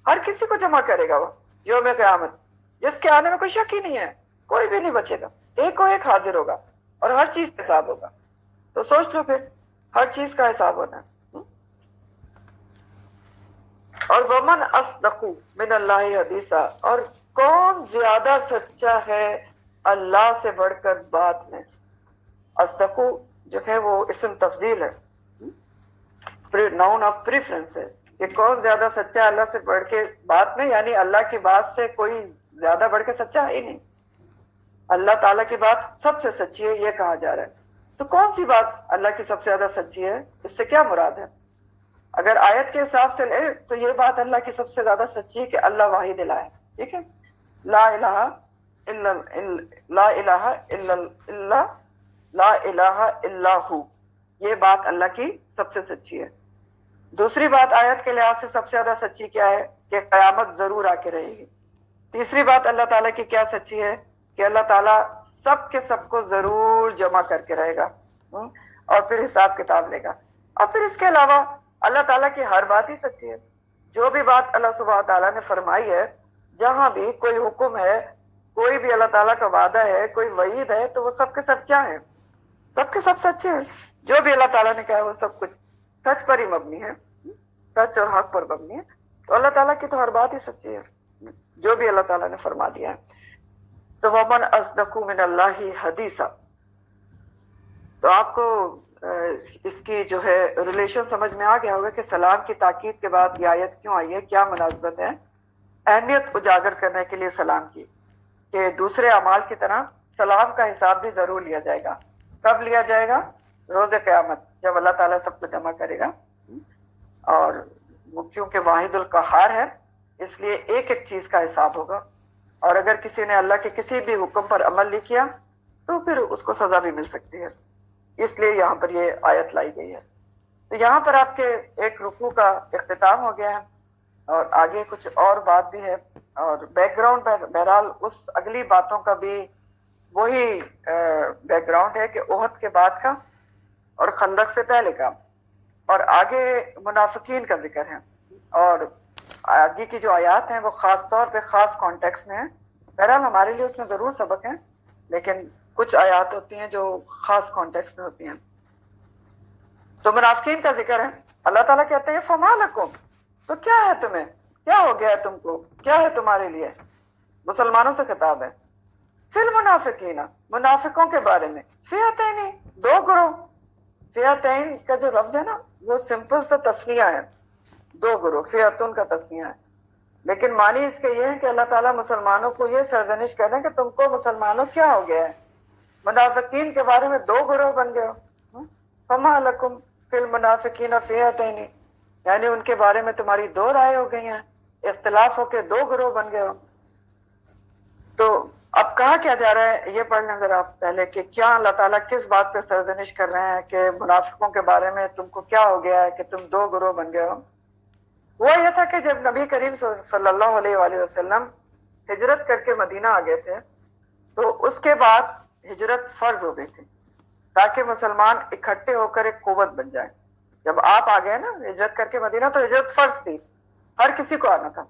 ہر کسی کو جمع کرے گا وہ یوم قیامت، جس کے آنے میں کوئی شک ہی نہیں ہے. کوئی بھی نہیں بچے گا، ایک کو ایک حاضر ہوگا اور ہر چیز کا حساب ہوگا. تو سوچ لو پھر، ہر چیز کا حساب ہونا ہے. اور ومن اصدق من اللہ حدیثا، اور کون زیادہ سچا ہے اللہ سے بڑھ کر بات میں. اصدق جو ہے وہ اسم تفضیل ہے، ناؤن آف پریفرنس ہے، کہ کون زیادہ سچا ہے اللہ سے بڑھ کے بات میں، یعنی اللہ کی بات سے کوئی زیادہ بڑھ کے سچا ہے ہی نہیں. اللہ تعالیٰ کی بات سب سے سچی ہے، یہ کہا جا رہا ہے. تو کون سی بات اللہ کی سب سے زیادہ سچی ہے؟ اس سے کیا مراد ہے؟ اگر آیت کے حساب سے لے تو یہ بات اللہ کی سب سے زیادہ سچی ہے کہ اللہ واحد الہ ہے. ٹھیک ہے، لا الہ الا لا الہ الا اللہ، لا الہ الا ہو، یہ بات اللہ کی سب سے سچی ہے. دوسری بات آیت کے لحاظ سے سب سے زیادہ سچی کیا ہے؟ کہ قیامت ضرور آ کے رہے گی. تیسری بات اللہ تعالیٰ کی کیا سچی ہے؟ کہ اللہ تعالیٰ سب کے سب کو ضرور جمع کر کے رہے گا اور پھر حساب کتاب لے گا. اور پھر اس کے علاوہ اللہ تعالیٰ کی ہر بات ہی سچی ہے. جو بھی بات اللہ سبحانہ تعالیٰ نے فرمائی ہے، جہاں بھی کوئی حکم ہے، کوئی بھی اللہ تعالیٰ کا وعدہ ہے، کوئی وعید ہے، تو وہ سب کے سب کیا ہے؟ سب کے سب سچے ہیں. جو بھی اللہ تعالیٰ نے کہا ہے وہ سب کچھ سچ پر ہی مبنی ہے، سچ اور حق پر مبنی ہے. تو اللہ تعالیٰ کی تو ہر بات ہی سچی ہے، جو بھی اللہ تعالیٰ نے فرما دیا ہے. تو ومن اصدق من اللہ حدیثا. تو آپ کو اس کی جو ہے ریلیشن سمجھ میں آ گیا ہوگا کہ سلام کی تاکید کے بعد یہ آیت کیوں آئی ہے، کیا مناسبت ہے. اہمیت اجاگر کرنے کے لیے سلام کی، کہ دوسرے اعمال کی طرح سلام کا حساب بھی ضرور لیا جائے گا. کب لیا جائے گا؟ روز قیامت، جب اللہ تعالیٰ سب کو جمع کرے گا. اور وہ کیونکہ واحد القہار ہے، اس لیے ایک ایک چیز کا حساب ہوگا. اور اگر کسی نے اللہ کے کسی بھی حکم پر عمل نہیں کیا تو پھر اس کو سزا بھی مل سکتی ہے. اس لیے یہاں پر یہ آیت لائی گئی ہے. تو یہاں پر آپ کے ایک رکوع کا اختتام ہو گیا ہے، اور آگے کچھ اور بات بھی ہے. اور بیک گراؤنڈ بہرحال اس اگلی باتوں کا بھی وہی بیک گراؤنڈ ہے کہ احد کے بعد کا اور خندق سے پہلے کا، اور آگے منافقین کا ذکر ہے. اور آگے کی جو آیات ہیں وہ خاص طور پہ خاص کانٹیکس میں ہیں، بہرحال ہمارے لیے اس میں ضرور سبق ہے، لیکن کچھ آیات ہوتی ہیں جو خاص کانٹیکسٹ میں ہوتی ہیں. تو منافقین کا ذکر ہے. اللہ تعالیٰ کہتے ہیں فما لکم، تو کیا ہے تمہیں، کیا ہو گیا ہے تم کو، کیا ہے تمہارے لیے. مسلمانوں سے خطاب ہے. فی المنافقین، منافقوں کے بارے میں. فئتین، دو گروہ. فئتین کا جو لفظ ہے نا وہ سمپل سا تسنیہ ہے، دو گروہ. فئتن کا تسنیہ ہے، لیکن معنی اس کے یہ ہے کہ اللہ تعالیٰ مسلمانوں کو یہ سرزنش کر رہے ہیں کہ تم کو مسلمانوں کیا ہو گیا ہے، منافقین کے بارے میں دو گروہ بن گئے ہو. فما لکم فی المنافقین فئتین، یعنی ان کے بارے میں تمہاری دو رائے ہو گئی ہیں، اختلاف ہو کے دو گروہ بن گئے ہو. تو اب کہا کیا جا رہا ہے یہ پڑھ لیں ذرا آپ پہلے کہ کیا اللہ تعالیٰ کس بات پہ سرزنش کر رہے ہیں کہ منافقوں کے بارے میں تم کو کیا ہو گیا ہے کہ تم دو گروہ بن گئے ہو. وہ یہ تھا کہ جب نبی کریم صلی اللہ علیہ وآلہ وسلم ہجرت کر کے مدینہ آ گئے تھے تو اس کے بعد ہجرت فرض ہو گئی تھی تاکہ مسلمان اکٹھے ہو کر ایک قوت بن جائے. جب آپ آ گئے نا ہجرت کر کے مدینہ تو ہجرت فرض تھی، ہر کسی کو آنا تھا.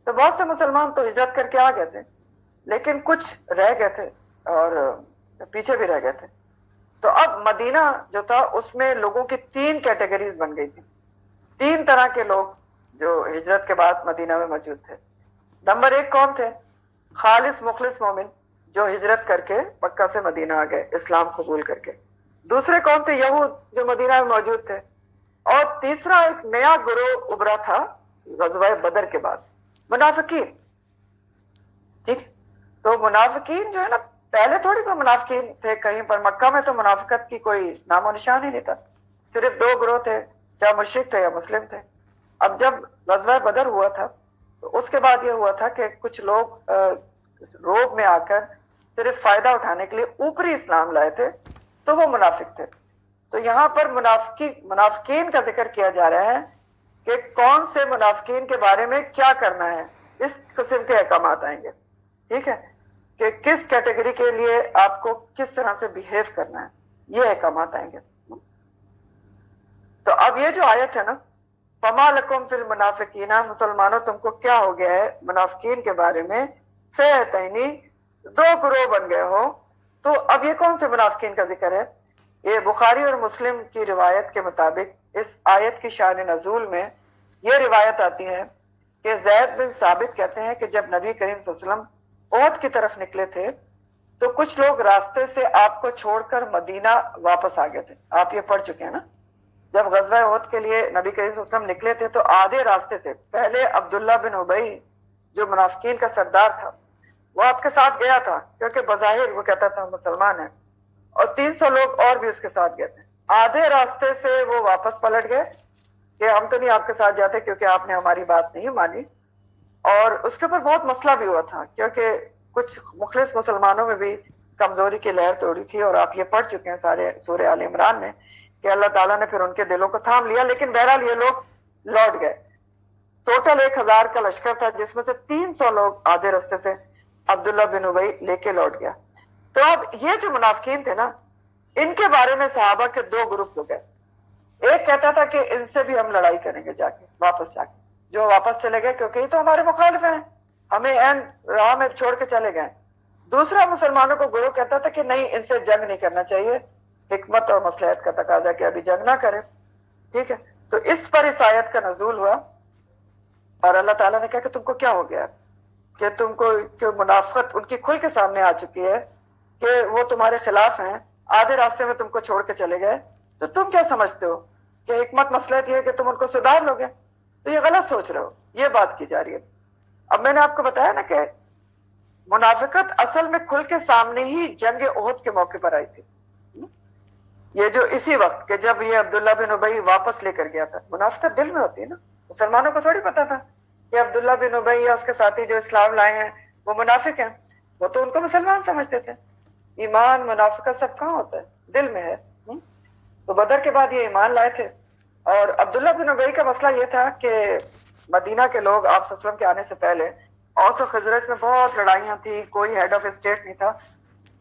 تو بہت سے مسلمان تو ہجرت کر کے آ گئے تھے لیکن کچھ رہ گئے تھے اور پیچھے بھی رہ گئے تھے. تو اب مدینہ جو تھا اس میں لوگوں کی تین کیٹیگریز بن گئی تھی. تین طرح کے لوگ جو ہجرت کے بعد مدینہ میں موجود تھے. نمبر ایک کون تھے؟ خالص مخلص مومن جو ہجرت کر کے مکہ سے مدینہ آ گئے اسلام قبول کر کے. دوسرے کون تھے؟ یہود جو مدینہ میں موجود تھے. اور تیسرا ایک نیا گروہ ابھرا تھا غزوہ بدر کے بعد، منافقین. ٹھیک، تو منافقین جو ہے نا پہلے تھوڑی کوئی منافقین تھے کہیں پر، مکہ میں تو منافقت کی کوئی نام و نشان ہی نہیں تھا. صرف دو گروہ تھے، چاہے مشرک تھے یا مسلم تھے. اب جب غزوہ بدر ہوا تھا تو اس کے بعد یہ ہوا تھا کہ کچھ لوگ روب میں آ کر صرف فائدہ اٹھانے کے لیے اوپری اسلام لائے تھے تو وہ منافق تھے. تو یہاں پر منافقین کا ذکر کیا جا رہا ہے کہ کون سے منافقین کے بارے میں کیا کرنا ہے. اس قسم کے احکامات آئیں گے. ٹھیک ہے، کہ کس کیٹیگری کے لیے آپ کو کس طرح سے بیہیو کرنا ہے، یہ احکامات آئیں گے. تو اب یہ جو آیت ہے نا فما لکم فی المنافقین، مسلمانوں تم کو کیا ہو گیا ہے منافقین کے بارے میں. فئتین، دو گروہ بن گئے ہو. تو اب یہ کون سے منافقین کا ذکر ہے؟ یہ بخاری اور مسلم کی روایت کے مطابق اس آیت کی شان نزول میں یہ روایت آتی ہے کہ زید بن ثابت کہتے ہیں کہ جب نبی کریم صلی اللہ علیہ وسلم احد کی طرف نکلے تھے تو کچھ لوگ راستے سے آپ کو چھوڑ کر مدینہ واپس آ گئے تھے. آپ یہ پڑھ چکے ہیں نا، جب غزوہ احد کے لیے نبی کریم صلی اللہ علیہ وسلم نکلے تھے تو آدھے راستے سے پہلے عبداللہ بن ابی جو منافقین کا سردار تھا وہ آپ کے ساتھ گیا تھا کیونکہ بظاہر وہ کہتا تھا مسلمان ہے، اور 300 لوگ اور بھی اس کے ساتھ گئے تھے. آدھے راستے سے وہ واپس پلٹ گئے کہ ہم تو نہیں آپ کے ساتھ جاتے کیونکہ آپ نے ہماری بات نہیں مانی. اور اس کے اوپر بہت مسئلہ بھی ہوا تھا کیونکہ کچھ مخلص مسلمانوں میں بھی کمزوری کی لہر توڑی تھی، اور آپ یہ پڑھ چکے ہیں سارے سورہ آل عمران میں کہ اللہ تعالیٰ نے پھر ان کے دلوں کو تھام لیا. لیکن بہرحال یہ لوگ لوٹ گئے. ٹوٹل 1000 کا لشکر تھا جس میں سے 300 لوگ آدھے رستے سے عبداللہ بن ابی لے کے لوٹ گیا. تو اب یہ جو منافقین تھے نا ان کے بارے میں صحابہ کے دو گروپ ہو گئے. ایک کہتا تھا کہ ان سے بھی ہم لڑائی کریں گے جا کے واپس جا کے، جو واپس چلے گئے کیونکہ یہ تو ہمارے مخالف ہیں، ہمیں این راہ میں چھوڑ کے چلے گئے. دوسرا مسلمانوں کو گروہ کہتا تھا کہ نہیں، ان سے جنگ نہیں کرنا چاہیے، حکمت اور مصلحت کا تقاضا کہ ابھی جنگ نہ کرے. ٹھیک ہے، تو اس پر اس آیت کا نزول ہوا اور اللہ تعالیٰ نے کہا کہ تم کو کیا ہو گیا کہ تم کو کہ منافقت ان کی کھل کے سامنے آ چکی ہے کہ وہ تمہارے خلاف ہیں، آدھے راستے میں تم کو چھوڑ کے چلے گئے. تو تم کیا سمجھتے ہو کہ حکمت مصلحت یہ ہے کہ تم ان کو سدھار لو گے؟ تو یہ غلط سوچ رہے ہو. یہ بات کی جا رہی ہے. اب میں نے آپ کو بتایا نا کہ منافقت اصل میں کھل کے سامنے ہی جنگ احد کے موقع پر آئی تھی. یہ جو اسی وقت کہ جب یہ عبداللہ بن ابی واپس لے کر گیا تھا، منافقت دل میں ہوتی ہے نا. مسلمانوں کو تھوڑی پتا تھا کہ عبداللہ بن ابی یا اس کے ساتھی جو اسلام لائے ہیں وہ منافق ہیں. وہ تو ان کو مسلمان سمجھتے تھے. ایمان منافقت سب کہاں ہوتا ہے؟ دل میں ہے. تو بدر کے بعد یہ ایمان لائے تھے. اور عبداللہ بن ابی کا مسئلہ یہ تھا کہ مدینہ کے لوگ آپ صلی اللہ علیہ وسلم کے آنے سے پہلے اوس و خزرج میں بہت لڑائیاں تھیں، کوئی ہیڈ آف اسٹیٹ نہیں تھا.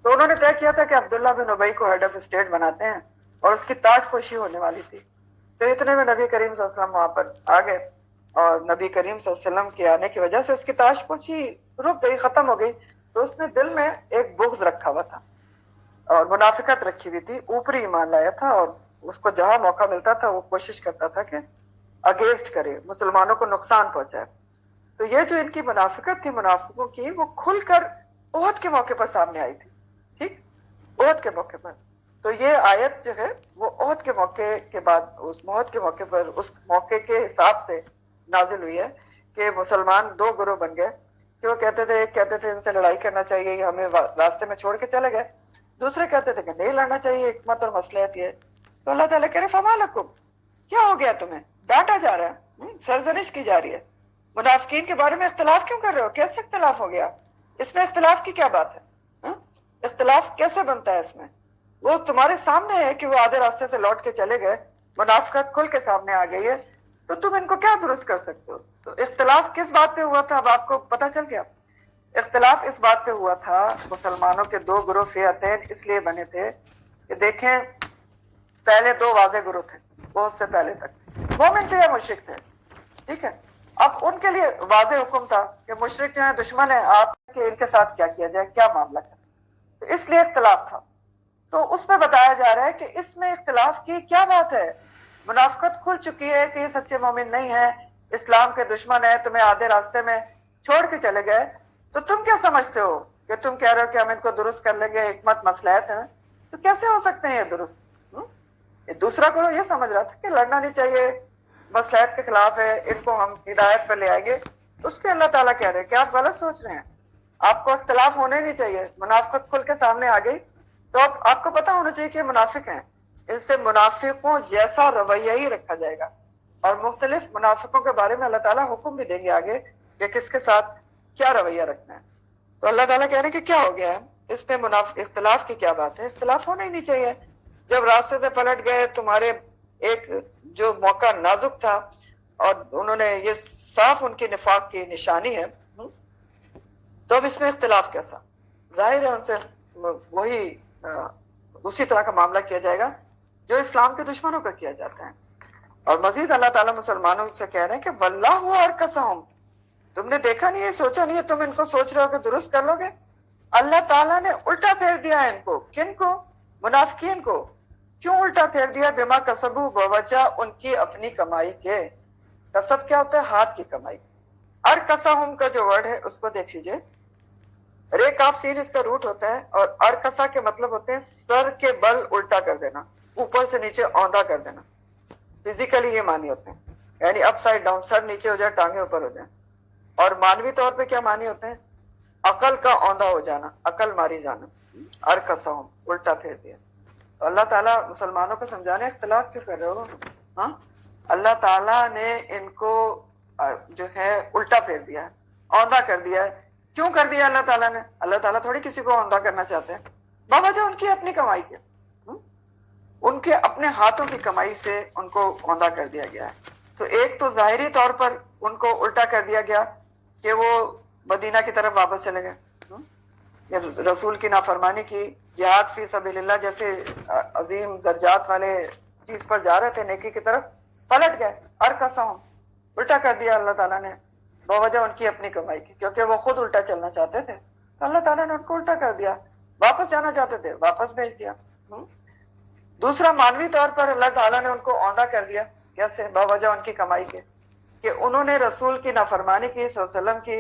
تو انہوں نے طے کیا تھا کہ عبداللہ بن ابی کو ہیڈ آف اسٹیٹ بناتے ہیں اور اس کی تاج پوشی ہونے والی تھی. تو اتنے میں نبی کریم صلی اللہ علیہ وسلم وہاں پر آ گئے اور نبی کریم صلی اللہ علیہ وسلم کے آنے کی وجہ سے اس کی تاج پوشی رک گئی، ختم ہو گئی. تو اس نے دل میں ایک بغض رکھا ہوا تھا اور منافقت رکھی ہوئی تھی، اوپری ایمان لایا تھا، اور اس کو جہاں موقع ملتا تھا وہ کوشش کرتا تھا کہ اگینسٹ کرے، مسلمانوں کو نقصان پہنچائے۔ تو یہ جو ان کی منافقت تھی منافقوں کی، وہ کھل کر احد کے موقع پر سامنے آئی تھی، ٹھیک، احد کے موقع پر۔ تو یہ آیت جو ہے وہ احد کے موقع کے بعد، اس احد کے موقع پر، اس موقع کے حساب سے نازل ہوئی ہے کہ مسلمان دو گروہ بن گئے کہ وہ کہتے تھے، ایک کہتے تھے ان سے لڑائی کرنا چاہیے، یہ ہمیں راستے میں چھوڑ کے چلے گئے، دوسرے کہتے تھے کہ نہیں لڑنا چاہیے، حکمت اور مصلحت یہ ہے۔ تو اللہ تعالیٰ کہہ رہے فما لکم، کیا ہو گیا تمہیں، ڈانٹا جا رہا ہے، سرزنش کی جا رہی ہے، منافقین کے بارے میں اختلاف کیوں کر رہے ہو، کیسے اختلاف ہو گیا، اس میں اختلاف کی کیا بات ہے، اختلاف کیسے بنتا ہے اس میں؟ وہ تمہارے سامنے ہے کہ وہ آدھے راستے سے لوٹ کے چلے گئے، منافقت کھل کے سامنے آ گئی ہے، تو تم ان کو کیا درست کر سکتے ہو؟ تو اختلاف کس بات پہ ہوا تھا اب آپ کو پتہ چل گیا۔ اختلاف اس بات پہ ہوا تھا، مسلمانوں کے دو گروہ فئتین اس لیے بنے تھے کہ دیکھیں پہلے دو واضح گروہ تھے بہت سے پہلے تک، مومن تھے یا مشرک تھے، ٹھیک ہے، اب ان کے لیے واضح حکم تھا کہ مشرک جو ہیں دشمن ہیں آپ کے، ان کے ساتھ کیا کیا جائے، کیا معاملہ ہے، تو اس لیے اختلاف تھا۔ تو اس میں بتایا جا رہا ہے کہ اس میں اختلاف کی کیا بات ہے، منافقت کھل چکی ہے کہ یہ سچے مومن نہیں ہیں، اسلام کے دشمن ہیں، تمہیں آدھے راستے میں چھوڑ کے چلے گئے، تو تم کیا سمجھتے ہو کہ تم کہہ رہے ہو کہ ہم ان کو درست کر لیں گے، حکمت مصلحت ہے، تو کیسے ہو سکتے ہیں یہ درست؟ دوسرا گروہ یہ سمجھ رہا تھا کہ لڑنا نہیں چاہیے، مصلحت کے خلاف ہے، ان کو ہم ہدایت پہ لے آئیں گے، اس پہ اللہ تعالیٰ کہہ رہے ہیں کہ آپ غلط سوچ رہے ہیں، آپ کو اختلاف ہونے نہیں چاہیے، منافقت کھل کے سامنے آ گئی تو اب آپ کو پتا ہونا چاہیے کہ منافق ہیں، ان سے منافقوں جیسا رویہ ہی رکھا جائے گا، اور مختلف منافقوں کے بارے میں اللہ تعالیٰ حکم بھی دیں گے آگے کہ کس کے ساتھ کیا رویہ رکھنا ہے۔ تو اللہ تعالیٰ کہہ رہے ہیں کہ کیا ہو گیا ہے اس میں منافق، اختلاف کی کیا بات ہے، اختلاف ہونا ہی نہیں چاہیے، جب راستے سے پلٹ گئے، تمہارے ایک جو موقع نازک تھا اور انہوں نے یہ صاف ان کی نفاق کی نشانی ہے، تو اب اس میں اختلاف کیسا؟ ظاہر ہے ان سے وہی اسی طرح کا معاملہ کیا جائے گا جو اسلام کے دشمنوں کا کیا جاتا ہے۔ اور مزید اللہ تعالیٰ مسلمانوں سے کہہ رہے ہیں کہ واللہ ارکسہم، تم نے دیکھا نہیں ہے، سوچا نہیں ہے، تم ان کو سوچ رہے ہو کہ درست کر لو گے، اللہ تعالیٰ نے الٹا پھیر دیا ہے ان کو، کن کو؟ منافقین کو۔ کیوں الٹا پھیر دیا؟ بما کسبوا، بوجہ ان کی اپنی کمائی کے۔ کسب کیا ہوتا ہے؟ ہاتھ کی کمائی۔ ارکسہم کا جو ورڈ ہے اس کو دیکھ لیجئے، رے کاف سین اس کا روٹ ہوتا ہے، اور ارکسا کے مطلب ہوتے ہیں سر کے بل الٹا کر دینا، اوپر سے نیچے اوندا کر دینا، فزیکلی یہ معنی ہوتے ہیں، یعنی اپ سائڈ ڈاؤن، سر نیچے ہو جائے، ٹانگیں اوپر ہو جائیں۔ اور مانوی طور پہ کیا معنی ہوتے ہیں؟ عقل کا اوندا ہو جانا، عقل ماری جانا، ارکسہم، الٹا پھیر دیا۔ تو اللہ تعالیٰ مسلمانوں کو سمجھانے اختلاف کیوں کر رہے ہو؟ ہاں، اللہ تعالیٰ نے ان کو جو ہے الٹا پھیر دیا ہے، اوندا کر دیا ہے۔ کیوں کر دیا اللہ تعالیٰ نے؟ اللہ تعالیٰ تھوڑی کسی کو اوندا کرنا چاہتے ہیں، باوجہ ان کی اپنی کمائی کے، ان کے اپنے ہاتھوں کی کمائی سے ان کو اوندا کر دیا گیا ہے۔ تو ایک تو ظاہری طور پر ان کو الٹا کر دیا گیا کہ وہ مدینہ کی طرف واپس چلے گئے، رسول کی نافرمانی کی، جہاد فی سبیل اللہ جیسے عظیم درجات والے چیز پر جا رہے تھے، نیکی کی طرف، پلٹ گئے، ارکسہم، الٹا کر دیا اللہ تعالیٰ نے بوجہ ان کی اپنی کمائی کی، کیونکہ وہ خود الٹا چلنا چاہتے تھے تو اللہ تعالیٰ نے ان کو الٹا کر دیا، واپس جانا چاہتے تھے واپس بھیج دیا۔ دوسرا مانوی طور پر اللہ تعالیٰ نے ان کو اوندا کر دیا، کیسے؟ بوجہ ان کی کمائی کے، کہ انہوں نے رسول کی نافرمانی کی، صلی اللہ علیہ وسلم کی،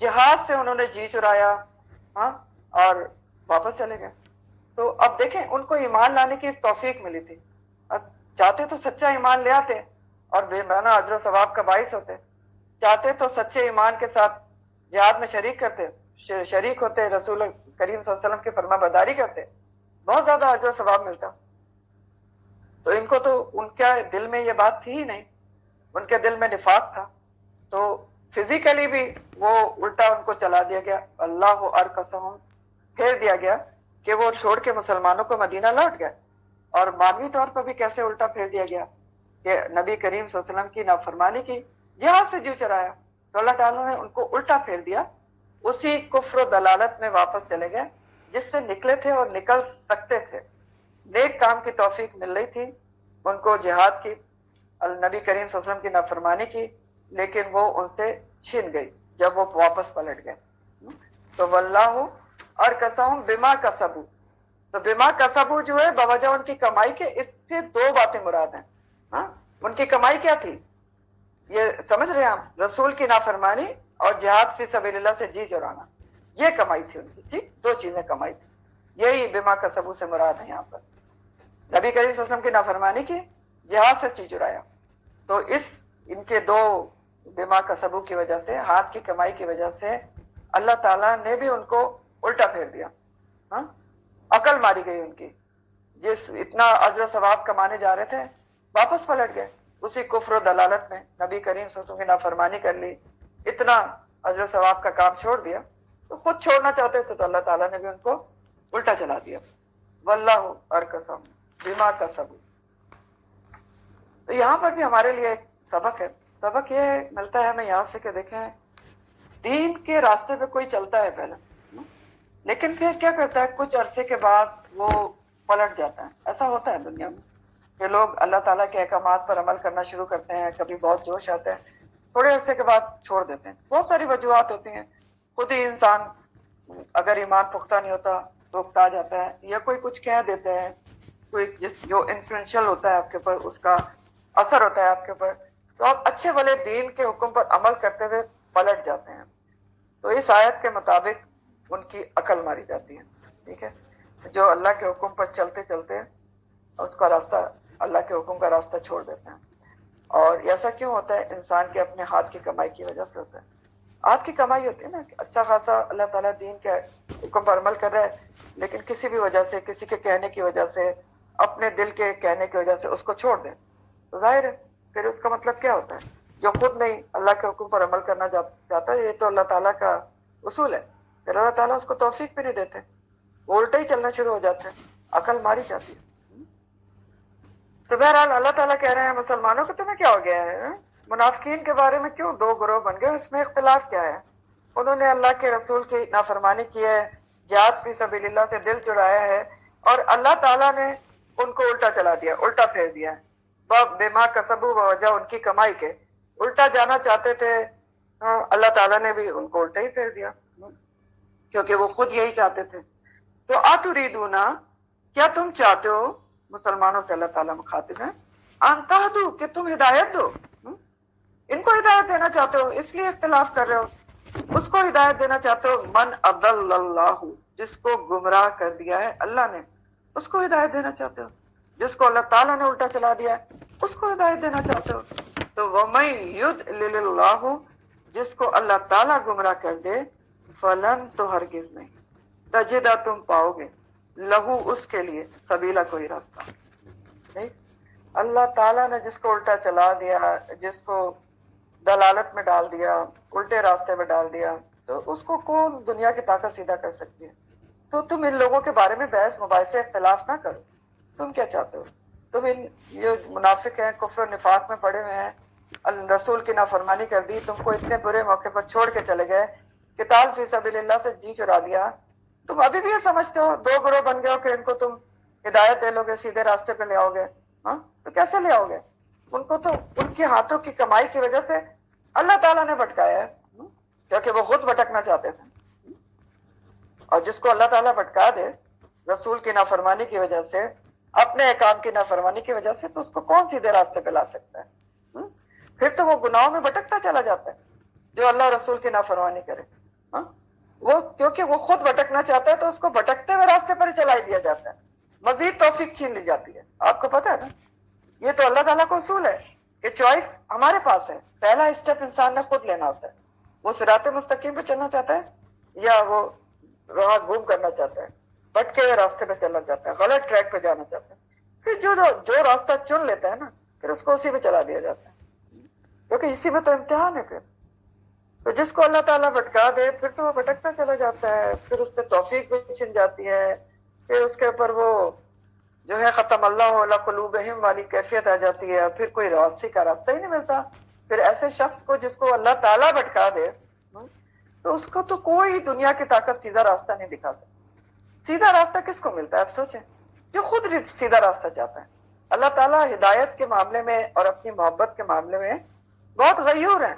جہاد سے انہوں نے جی چرایا، ہاں، اور واپس چلے گئے۔ تو اب دیکھیں ان کو ایمان لانے کی توفیق ملی تھی، چاہتے تو سچا ایمان لے آتے اور بے معنی اجر و ثواب کا باعث ہوتے، چاہتے تو سچے ایمان کے ساتھ جہاد میں شریک ہوتے، رسول کریم صلی اللہ علیہ وسلم کی فرما برداری کرتے، بہت زیادہ اجر و ثواب ملتا۔ تو ان کو تو ان کے دل میں یہ بات تھی ہی نہیں، ان کے دل میں نفاق تھا، تو فزیکلی بھی وہ الٹا ان کو چلا دیا گیا، اللہ ارکسہم، پھیر دیا گیا کہ وہ چھوڑ کے مسلمانوں کو مدینہ لوٹ گئے۔ اور مانوی طور پر بھی کیسے الٹا پھیر دیا گیا کہ نبی کریم صلی اللہ علیہ وسلم کی نافرمانی کی، جہاد سے جی چرایا، تو اللہ تعالیٰ نے ان کو الٹا پھیر دیا، اسی کفر و دلالت میں واپس چلے گئے جس سے نکلے تھے اور نکل سکتے تھے۔ نیک کام کی توفیق مل رہی تھی ان کو، جہاد کی، نبی کریم صلی اللہ علیہ وسلم کی نافرمانی کی، لیکن وہ ان سے چھن گئی جب وہ واپس پلٹ گئے۔ تو واللہ ارکسہم بما کسبوا، تو بما کسبوا جو ہے بوجہ ان کی کمائی کے، اس سے دو باتیں مراد ہیں. ہاں، ان کی کمائی کیا تھی؟ یہ سمجھ رہے ہیں آپ؟ رسول کی نافرمانی اور جہاد فی سبیل اللہ سے جی چرانا، یہ کمائی تھی ان کی. ٹھیک، دو چیزیں کمائی تھی، یہی بما کسبوا سے مراد ہے یہاں پر. نبی کریم صلی اللہ علیہ وسلم کی نافرمانی کی، جہاد سے جی چرایا. تو ان کے دو بما کسبوا کی وجہ سے، ہاتھ کی کمائی کی وجہ سے اللہ تعالیٰ نے بھی ان کو الٹا پھیر دیا. ہاں، عقل ماری گئی ان کی. جس اتنا اجر و ثواب کمانے جا رہے تھے، واپس پلٹ گئے اسی کفر و دلالت میں. نبی کریم صلی اللہ علیہ وسلم کی نافرمانی کر لی، اتنا اجر و ثواب کا کام چھوڑ دیا. تو خود چھوڑنا چاہتے تھے تو اللہ تعالیٰ نے بھی ان کو الٹا چلا دیا. واللہ ارکسہم بما کسبوا. تو یہاں پر بھی ہمارے لیے ایک سبق ہے. سبق یہ ملتا ہے ہمیں یہاں سے کہ دیکھیں، دین کے راستے پہ کوئی چلتا ہے پہلے، لیکن پھر کیا کرتا ہے، کچھ عرصے کے بعد وہ پلٹ جاتا ہے. ایسا ہوتا ہے دنیا میں کہ لوگ اللہ تعالیٰ کے احکامات پر عمل کرنا شروع کرتے ہیں، کبھی بہت جوش آتا ہے، تھوڑے عرصے کے بعد چھوڑ دیتے ہیں. بہت ساری وجوہات ہوتی ہیں. خود ہی انسان اگر ایمان پختہ نہیں ہوتا تو اکتا جاتا ہے، یا کوئی کچھ کہہ دیتے ہیں، کوئی جو انفلوئنشل ہوتا ہے آپ کے اوپر، اس کا اثر ہوتا ہے آپ کے اوپر، تو آپ اچھے والے دین کے حکم پر عمل کرتے ہوئے پلٹ جاتے ہیں. تو اس آیت کے مطابق ان کی عقل ماری جاتی ہے. ٹھیک ہے، جو اللہ کے حکم پر چلتے چلتے اس کا راستہ، اللہ کے حکم کا راستہ چھوڑ دیتے ہیں. اور ایسا کیوں ہوتا ہے؟ انسان کے اپنے ہاتھ کی کمائی کی وجہ سے ہوتا ہے. ہاتھ کی کمائی ہوتی ہے نا، اچھا خاصا اللہ تعالیٰ دین کے حکم پر عمل کر رہا ہے، لیکن کسی بھی وجہ سے، کسی کے کہنے کی وجہ سے، اپنے دل کے کہنے کی وجہ سے اس کو چھوڑ دیں، تو ظاہر ہے پھر اس کا مطلب کیا ہوتا ہے؟ جو خود نہیں اللہ کے حکم پر عمل کرنا چاہتا ہے، یہ تو اللہ تعالیٰ کا اصول ہے، پھر اللہ تعالیٰ اس کو توفیق بھی نہیں دیتے، وہ الٹا ہی چلنا شروع ہو جاتے ہیں، عقل ماری جاتی ہے. تو بہرحال اللہ تعالیٰ کہہ رہے ہیں مسلمانوں کو تمہیں کیا ہو گیا ہے؟ منافقین کے بارے میں کیوں دو گروہ بن گئے؟ اس میں اختلاف کیا ہے؟ انہوں نے اللہ کے رسول کی نافرمانی کی ہے، جہاد فی سبیل اللہ سے دل چڑھایا ہے، اور اللہ تعالیٰ نے ان کو الٹا چلا دیا، الٹا پھیر دیا ہے. بما کسبوا بوجہ ان کی کمائی کے، الٹا جانا چاہتے تھے، اللہ تعالیٰ نے بھی ان کو الٹا ہی پھیر دیا، کیونکہ وہ خود یہی چاہتے تھے. تو اتریدون، کیا تم چاہتے ہو، مسلمانوں سے اللہ تعالیٰ مخاطب ہے، ان تہدوا، کہ تم ہدایت دو. ان کو ہدایت دینا چاہتے ہو، اس لیے اختلاف کر رہے ہو. اس کو ہدایت دینا چاہتے ہو، من اضل اللہ، جس کو گمراہ کر دیا ہے اللہ نے، اس کو ہدایت دینا چاہتے ہو. جس کو اللہ تعالیٰ نے الٹا چلا دیا ہے اس کو ہدایت دینا چاہتے ہو. تو وَمَن يُضْلِلِ اللَّهُ، جس کو اللہ تعالیٰ گمراہ کر دے، فلن، تو ہرگز نہیں، تجدہ، تم پاؤ گے، لہو، اس کے لیے، سبیلا، کوئی راستہ نہیں. اللہ تعالیٰ نے جس کو الٹا چلا دیا، جس کو دلالت میں ڈال دیا، الٹے راستے میں ڈال دیا، تو اس کو کون دنیا کی طاقت سیدھا کر سکتی ہے؟ تو تم ان لوگوں کے بارے میں بحث مباحثے اختلاف نہ کرو. تم کیا چاہتے ہو؟ تم ان یہ منافق ہیں، کفر و نفاق میں پڑے ہوئے ہیں، رسول کی نافرمانی کر دی، تم کو اتنے برے موقع پر چھوڑ کے چلے گئے، قتال فی سبیل اللہ سے جی چرا دیا. تم ابھی بھی یہ سمجھتے ہو دو گروہ بن گئے ہو کہ ان کو تم ہدایت دے لو گے، سیدھے راستے پہ لے آؤ گے. ہاں، تو کیسے لے آؤ گے؟ ان کو تو ان کے ہاتھوں کی کمائی کی وجہ سے اللہ تعالیٰ نے بھٹکایا ہے، کیونکہ وہ خود بھٹکنا چاہتے تھے. اور جس کو اللہ تعالیٰ بھٹکا دے رسول کی نافرمانی کی وجہ سے، اپنے احکام کی نافرمانی کی وجہ سے، تو اس کو کون سیدھے راستے پہ لا سکتا ہے؟ پھر تو وہ گناہوں میں بھٹکتا چلا جاتا ہے جو اللہ رسول کی نافرمانی کرے. وہ کیونکہ وہ خود بھٹکنا چاہتا ہے تو اس کو بھٹکتے ہوئے راستے پر ہی چلا دیا جاتا ہے، مزید توفیق چھین لی جاتی ہے. آپ کو پتہ ہے نا، یہ تو اللہ تعالیٰ کا اصول ہے کہ چوائس ہمارے پاس ہے. پہلا اسٹیپ انسان نے خود لینا ہوتا ہے. وہ صراط مستقیم پہ چلنا چاہتا ہے یا وہ راہ گم کرنا چاہتا ہے، بھٹکے ہوئے راستے پہ چلنا چاہتا ہے، غلط ٹریک پہ جانا چاہتا ہے. پھر جو راستہ چن لیتا ہے نا، پھر اس کو اسی میں چلا دیا جاتا ہے، کیونکہ اسی میں تو امتحان ہے. پھر تو جس کو اللہ تعالیٰ بھٹکا دے، پھر تو وہ بھٹکتا چلا جاتا ہے، پھر اس سے توفیق بھی چھن جاتی ہے، پھر اس کے اوپر وہ جو ہے ختم اللہ علی قلوبہم والی کیفیت آ جاتی ہے، پھر کوئی راستے کا راستہ ہی نہیں ملتا. پھر ایسے شخص کو جس کو اللہ تعالیٰ بھٹکا دے، تو اس کو تو کوئی دنیا کی طاقت سیدھا راستہ نہیں دکھا سکتی. سیدھا راستہ کس کو ملتا ہے؟ آپ سوچیں، جو خود سیدھا راستہ چاہتا ہے. اللہ تعالیٰ ہدایت کے معاملے میں اور اپنی محبت کے معاملے میں بہت غیور ہیں.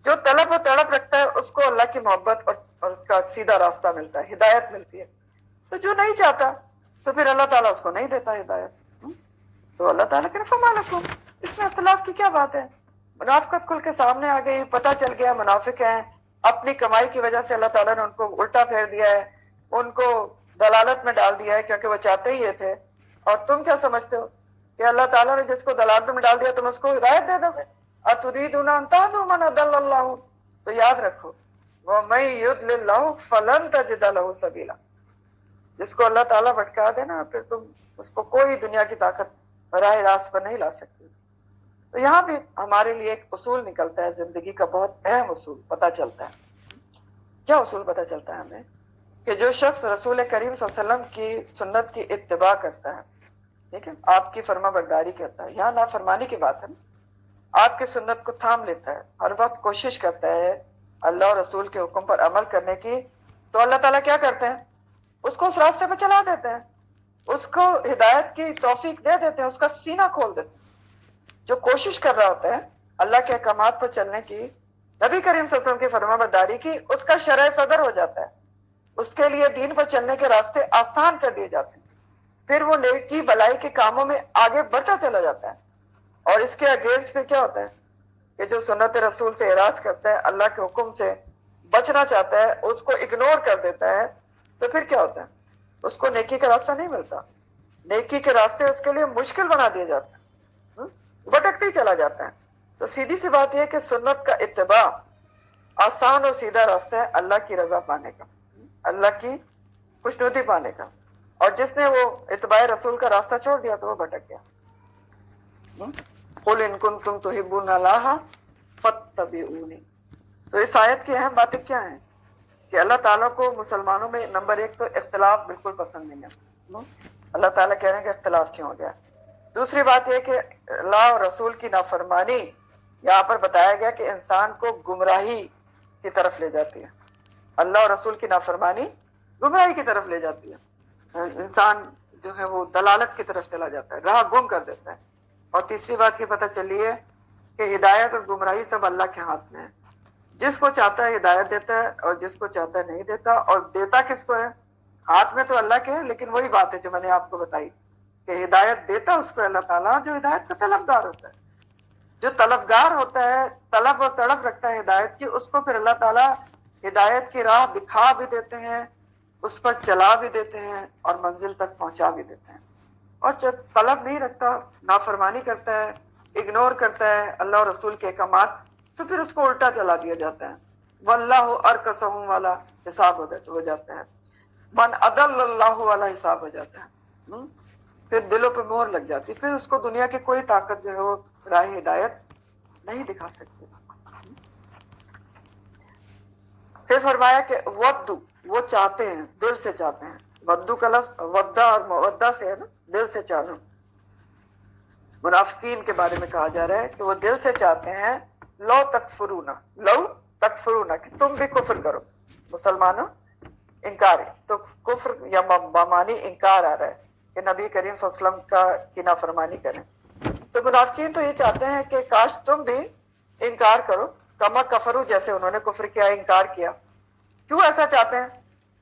جو طلب و تڑپ رکھتا ہے اس کو اللہ کی محبت اور اور اس کا سیدھا راستہ ملتا ہے، ہدایت ملتی ہے. تو جو نہیں چاہتا تو پھر اللہ تعالیٰ اس کو نہیں دیتا ہدایت. تو اللہ تعالیٰ کہ فما لکم، اس میں اختلاف کی کیا بات ہے؟ منافقت کھل کے سامنے آ گئی، پتہ چل گیا منافق ہیں، اپنی کمائی کی وجہ سے اللہ تعالیٰ نے ان کو الٹا پھیر دیا ہے، ان کو دلالت میں ڈال دیا ہے کیونکہ وہ چاہتے ہی یہ تھے. اور تم کیا سمجھتے ہو کہ اللہ تعالیٰ نے جس کو دلالت میں ڈال دیا تم اس کو ہدایت دے دو گے؟ اتریدون ان تهدوا من اضل اللہ. تو یاد رکھو وَمَن يُضْلِلِ اللَّهُ فَلَن تَجِدَ لَهُ سَبِيلًا. جس کو اللہ تعالیٰ بھٹکا دے نا پھر تم اس کو کوئی دنیا کی طاقت راہ راست پر نہیں لا سکتی. تو یہاں بھی ہمارے لیے ایک اصول نکلتا ہے، زندگی کا بہت اہم اصول پتہ چلتا ہے. کیا اصول پتہ چلتا ہے ہمیں؟ کہ جو شخص رسول کریم صلی اللہ علیہ وسلم کی سنت کی اتباع کرتا ہے، ٹھیک ہے، آپ کی فرما برداری کرتا ہے، یہاں نافرمانی کی بات ہے نا، آپ کی سنت کو تھام لیتا ہے، ہر وقت کوشش کرتا ہے اللہ اور رسول کے حکم پر عمل کرنے کی، تو اللہ تعالیٰ کیا کرتے ہیں؟ اس کو اس راستے پہ چلا دیتے ہیں، اس کو ہدایت کی توفیق دے دیتے ہیں، اس کا سینہ کھول دیتے ہیں. جو کوشش کر رہا ہوتا ہے اللہ کے احکامات پر چلنے کی، نبی کریم صلی اللہ علیہ وسلم کی فرما برداری کی، اس کا شرح صدر ہو جاتا ہے، اس کے لیے دین پر چلنے کے راستے آسان کر دیے جاتے ہیں، پھر وہ نیکی بلائی کے کاموں میں آگے بڑھتا چلا جاتا ہے. اور اس کے اگینسٹ پہ کیا ہوتا ہے کہ جو سنت رسول سے اعراض کرتا ہے، اللہ کے حکم سے بچنا چاہتا ہے، اس کو اگنور کر دیتا ہے، تو پھر کیا ہوتا ہے؟ اس کو نیکی کا راستہ نہیں ملتا، نیکی کے راستے اس کے لیے مشکل بنا دیے جاتے ہیں، بھٹکتے ہی چلا جاتا ہے. تو سیدھی سی بات یہ ہے کہ سنت کا اتباع آسان اور سیدھا راستہ ہے اللہ کی رضا پانے کا، اللہ کی خوشنودی پانے کا. اور جس نے وہ اتباع رسول کا راستہ چھوڑ دیا تو وہ بھٹک گیا. قُلْ إِن كُنتُمْ تُحِبُّونَ اللَّهَ فَاتَّبِعُونِی. تو اس آیت کی اہم باتیں کیا ہیں؟ کہ اللہ تعالیٰ کو مسلمانوں میں نمبر ایک تو اختلاف بالکل پسند نہیں ہے. اللہ تعالیٰ کہہ رہے ہیں کہ اختلاف کیوں ہو گیا. دوسری بات یہ کہ اللہ اور رسول کی نافرمانی یہاں پر بتایا گیا کہ انسان کو گمراہی کی طرف لے جاتی ہے. اللہ اور رسول کی نافرمانی گمراہی کی طرف لے جاتی ہے، انسان جو ہے وہ دلالت کی طرف چلا جاتا ہے، راہ گم کر دیتا ہے. اور تیسری بات یہ پتہ چلی ہے کہ ہدایت اور گمراہی سب اللہ کے ہاتھ میں ہے. جس کو چاہتا ہے ہدایت دیتا ہے اور جس کو چاہتا ہے نہیں دیتا. اور دیتا کس کو ہے؟ ہاتھ میں تو اللہ کے ہے، لیکن وہی بات ہے جو میں نے آپ کو بتائی کہ ہدایت دیتا اس کو اللہ تعالیٰ جو ہدایت کا طلبگار ہوتا ہے. جو طلبگار ہوتا ہے، طلب اور تڑپ رکھتا ہے ہدایت کی، اس کو پھر اللہ تعالیٰ ہدایت کی راہ دکھا بھی دیتے ہیں، اس پر چلا بھی دیتے ہیں اور منزل تک پہنچا بھی دیتے ہیں. اور جب طلب نہیں رکھتا، نافرمانی کرتا ہے، اگنور کرتا ہے اللہ اور رسول کے احکامات، تو پھر اس کو الٹا چلا دیا جاتا ہے. واللہ ارکسہم والا حساب ہو جاتا ہے، من اضل اللہ والا حساب ہو جاتا ہے. پھر دلوں پہ مہر لگ جاتی، پھر اس کو دنیا کی کوئی طاقت جو ہے وہ راہ ہدایت نہیں دکھا سکتی. پھر فرمایا کہ ودو، وہ چاہتے ہیں، دل سے چاہتے ہیں. ودو کا لفظ ودا اور مودہ سے ہے نا، دل سے چاہنا. منافقین کے بارے میں کہا جا رہا ہے کہ وہ دل سے چاہتے ہیں لو تکفرونا، لو تکفرونا، کہ تم بھی کفر کرو. مسلمانوں انکار ہے تو کفر یا بامانی انکار آ رہا ہے کہ نبی کریم صلی اللہ علیہ وسلم کا کی نافرمانی کریں. تو منافقین تو یہ چاہتے ہیں کہ کاش تم بھی انکار کرو، کما کفرو، جیسے انہوں نے کفر کیا، انکار کیا. کیوں ایسا چاہتے ہیں؟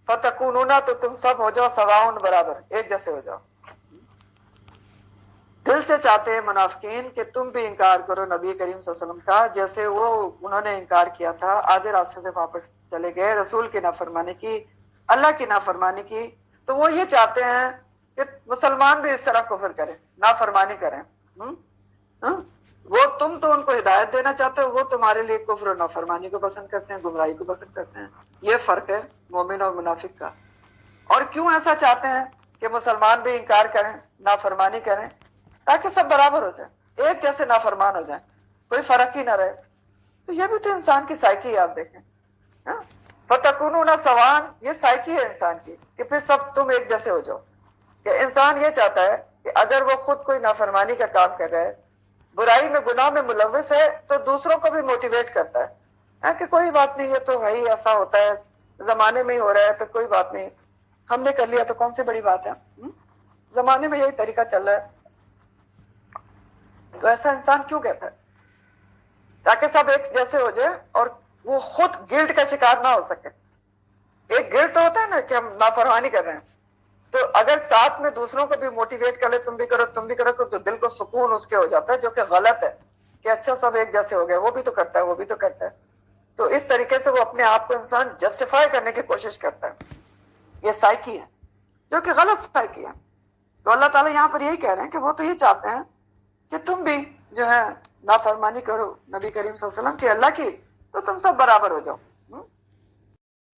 فتکونونا، تو تم سب ہو جاؤ سواؤن، برابر، ایک جیسے ہو جاؤ. دل سے چاہتے ہیں منافقین کہ تم بھی انکار کرو نبی کریم صلی اللہ علیہ وسلم کا، جیسے وہ انہوں نے انکار کیا تھا، آدھے راستے سے واپس چلے گئے، رسول کی نافرمانی کی، اللہ کی نافرمانی کی. تو وہ یہ چاہتے ہیں کہ مسلمان بھی اس طرح کفر کریں، نافرمانی کریں. وہ تم تو ان کو ہدایت دینا چاہتے ہو، وہ تمہارے لیے کفر اور نافرمانی کو پسند کرتے ہیں، گمراہی کو پسند کرتے ہیں. یہ فرق ہے مومن اور منافق کا. اور کیوں ایسا چاہتے ہیں کہ مسلمان بھی انکار کریں، نافرمانی کریں، تاکہ سب برابر ہو جائیں، ایک جیسے نافرمان ہو جائیں، کوئی فرق ہی نہ رہے. تو یہ بھی تو انسان کی سائیکی آپ دیکھیں. فتکونون سواء، یہ سائیکی ہے انسان کی کہ پھر سب تم ایک جیسے ہو جاؤ. کہ انسان یہ چاہتا ہے کہ اگر وہ خود کوئی نافرمانی کا کام کر رہا ہے، برائی میں، گناہ میں ملوث ہے، تو دوسروں کو بھی موٹیویٹ کرتا ہے کہ کوئی بات نہیں، یہ تو ہے ہی، ایسا ہوتا ہے، زمانے میں ہی ہو رہا ہے تو کوئی بات نہیں، ہم نے کر لیا تو کون سی بڑی بات ہے، زمانے میں یہی طریقہ چل رہا ہے. تو ایسا انسان کیوں کہتا ہے؟ تاکہ سب ایک جیسے ہو جائے اور وہ خود گلٹ کا شکار نہ ہو سکے. ایک گلٹ تو ہوتا ہے نا کہ ہم نافرمانی کر رہے ہیں، تو اگر ساتھ میں دوسروں کو بھی موٹیویٹ کر لے تم بھی کرو تم بھی کرو تو دل کو سکون اس کے ہو جاتا ہے، جو کہ غلط ہے کہ اچھا سب ایک جیسے ہو گئے، وہ بھی تو کرتا ہے وہ بھی تو کرتا ہے. تو اس طریقے سے وہ اپنے آپ کو انسان جسٹیفائی کرنے کی کوشش کرتا ہے. یہ سائیکی ہے جو کہ غلط سائیکی ہے. تو اللہ تعالیٰ یہاں پر یہی کہہ رہے ہیں کہ وہ تو یہ چاہتے ہیں کہ تم بھی جو ہے نافرمانی کرو نبی کریم صلی اللہ علیہ وسلم کی اللہ کی، تو تم سب برابر ہو جاؤ.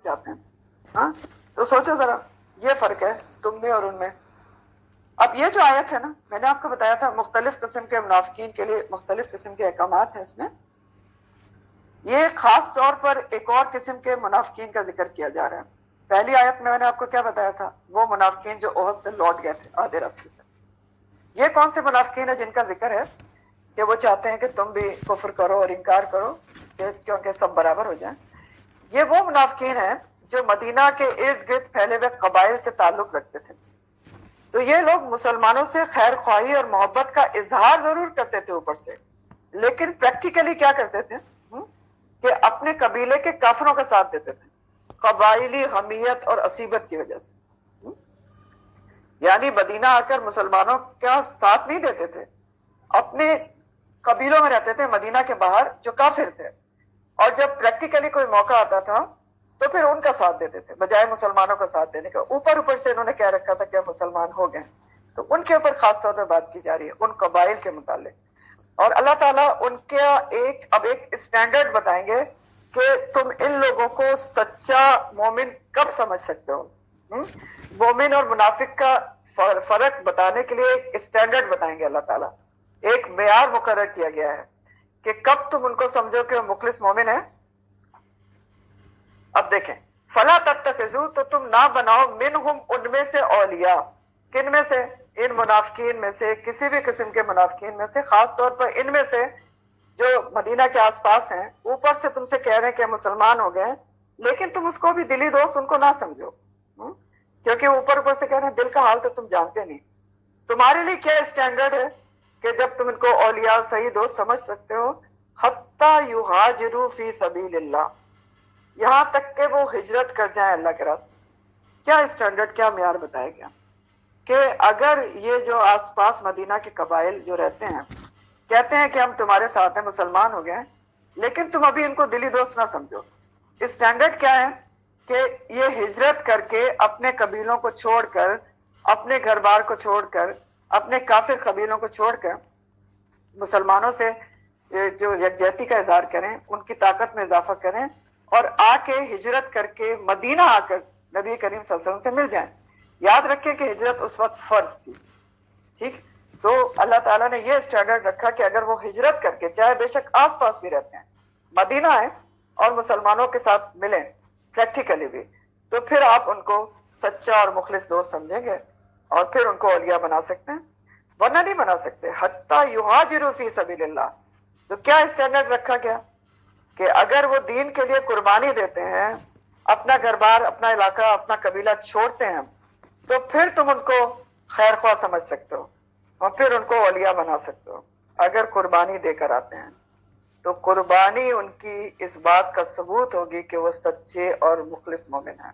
چاہتے ہیں. ہاں تو سوچو ذرا، یہ فرق ہے تم میں اور ان میں. اب یہ جو آیت ہے نا، میں نے آپ کو بتایا تھا مختلف قسم کے منافقین کے لیے مختلف قسم کے احکامات ہیں اس میں. یہ خاص طور پر ایک اور قسم کے منافقین کا ذکر کیا جا رہا ہے. پہلی آیت میں نے آپ کو کیا بتایا تھا؟ وہ منافقین جو احد سے لوٹ گئے تھے آدھے راستے سے. یہ کون سے منافقین ہیں جن کا ذکر ہے کہ وہ چاہتے ہیں کہ تم بھی کفر کرو اور انکار کرو کیونکہ سب برابر ہو جائیں. یہ وہ منافقین ہیں جو مدینہ کے ارد گرد پھیلے ہوئے قبائل سے تعلق رکھتے تھے. تو یہ لوگ مسلمانوں سے خیر خواہی اور محبت کا اظہار ضرور کرتے تھے اوپر سے، لیکن پریکٹیکلی کیا کرتے تھے کہ اپنے قبیلے کے کافروں کا ساتھ دیتے تھے، قبائلی حمیت اور عصیبت کی وجہ سے. یعنی مدینہ آ کر مسلمانوں کا ساتھ نہیں دیتے تھے، اپنے قبیلوں میں رہتے تھے مدینہ کے باہر جو کافر تھے، اور جب پریکٹیکلی کوئی موقع آتا تھا تو پھر ان کا ساتھ دیتے تھے بجائے مسلمانوں کا ساتھ دینے کا. اوپر سے انہوں نے کہہ رکھا تھا کہ ہم مسلمان ہو گئے. تو ان کے اوپر خاص طور پہ بات کی جا رہی ہے ان قبائل کے متعلق. اور اللہ تعالیٰ ان کا اب ایک اسٹینڈرڈ بتائیں گے کہ تم ان لوگوں کو سچا مومن کب سمجھ سکتے ہو. مومن اور منافق کا فرق بتانے کے لیے ایک اسٹینڈرڈ بتائیں گے اللہ تعالیٰ. ایک معیار مقرر کیا گیا ہے کہ کب تم ان کو سمجھو کہ وہ مخلص مومن ہے. اب دیکھیں، فلا تتخذوا، تو تم نہ بناؤ منہم، ان میں سے اولیاء. کن میں سے؟ ان منافقین میں سے، کسی بھی قسم کے منافقین میں سے، خاص طور پر ان میں سے جو مدینہ کے آس پاس ہیں. اوپر سے تم سے کہہ رہے ہیں کہ مسلمان ہو گئے، لیکن تم اس کو بھی دلی دوست ان کو نہ سمجھو، کیونکہ اوپر سے کہہ رہے ہیں دل کا حال تو تم جانتے نہیں. تمہارے لیے کیا اسٹینڈرڈ ہے کہ جب تم ان کو اولیاء صحیح دوست سمجھ سکتے ہو؟ حتی یہاجروا فی سبیل اللہ، یہاں تک کہ وہ ہجرت کر جائیں اللہ کے راستے. کیا اسٹینڈرڈ، کیا معیار بتایا گیا کہ اگر یہ جو آس پاس مدینہ کے قبائل جو رہتے ہیں کہتے ہیں کہ ہم تمہارے ساتھ ہیں، مسلمان ہو گئے، لیکن تم ابھی ان کو دلی دوست نہ سمجھو. اسٹینڈرڈ کیا ہے کہ یہ ہجرت کر کے اپنے قبیلوں کو چھوڑ کر، اپنے گھر بار کو چھوڑ کر، اپنے کافر قبیلوں کو چھوڑ کر مسلمانوں سے جو یکجہتی کا اظہار کریں، ان کی طاقت میں اضافہ کریں، اور آ کے ہجرت کر کے مدینہ آ کر نبی کریم صلی اللہ علیہ وسلم سے مل جائیں. یاد رکھیں کہ ہجرت اس وقت فرض تھی. ٹھیک، تو اللہ تعالیٰ نے یہ اسٹینڈرڈ رکھا کہ اگر وہ ہجرت کر کے، چاہے بے شک آس پاس بھی رہتے ہیں، مدینہ آئے اور مسلمانوں کے ساتھ ملیں پریکٹیکلی بھی، تو پھر آپ ان کو سچا اور مخلص دوست سمجھیں گے اور پھر ان کو اولیاء بنا سکتے ہیں، ورنہ نہیں بنا سکتے. حتی یہاجروا فی سبیل اللہ. تو کیا اسٹینڈرڈ رکھا گیا کہ اگر وہ دین کے لیے قربانی دیتے ہیں، اپنا گھر بار، اپنا علاقہ، اپنا قبیلہ چھوڑتے ہیں، تو پھر تم ان کو خیر خواہ سمجھ سکتے ہو اور پھر ان کو اولیاء بنا سکتے ہو اگر قربانی دے کر آتے ہیں. تو قربانی ان کی اس بات کا ثبوت ہوگی کہ وہ سچے اور مخلص مومن ہیں.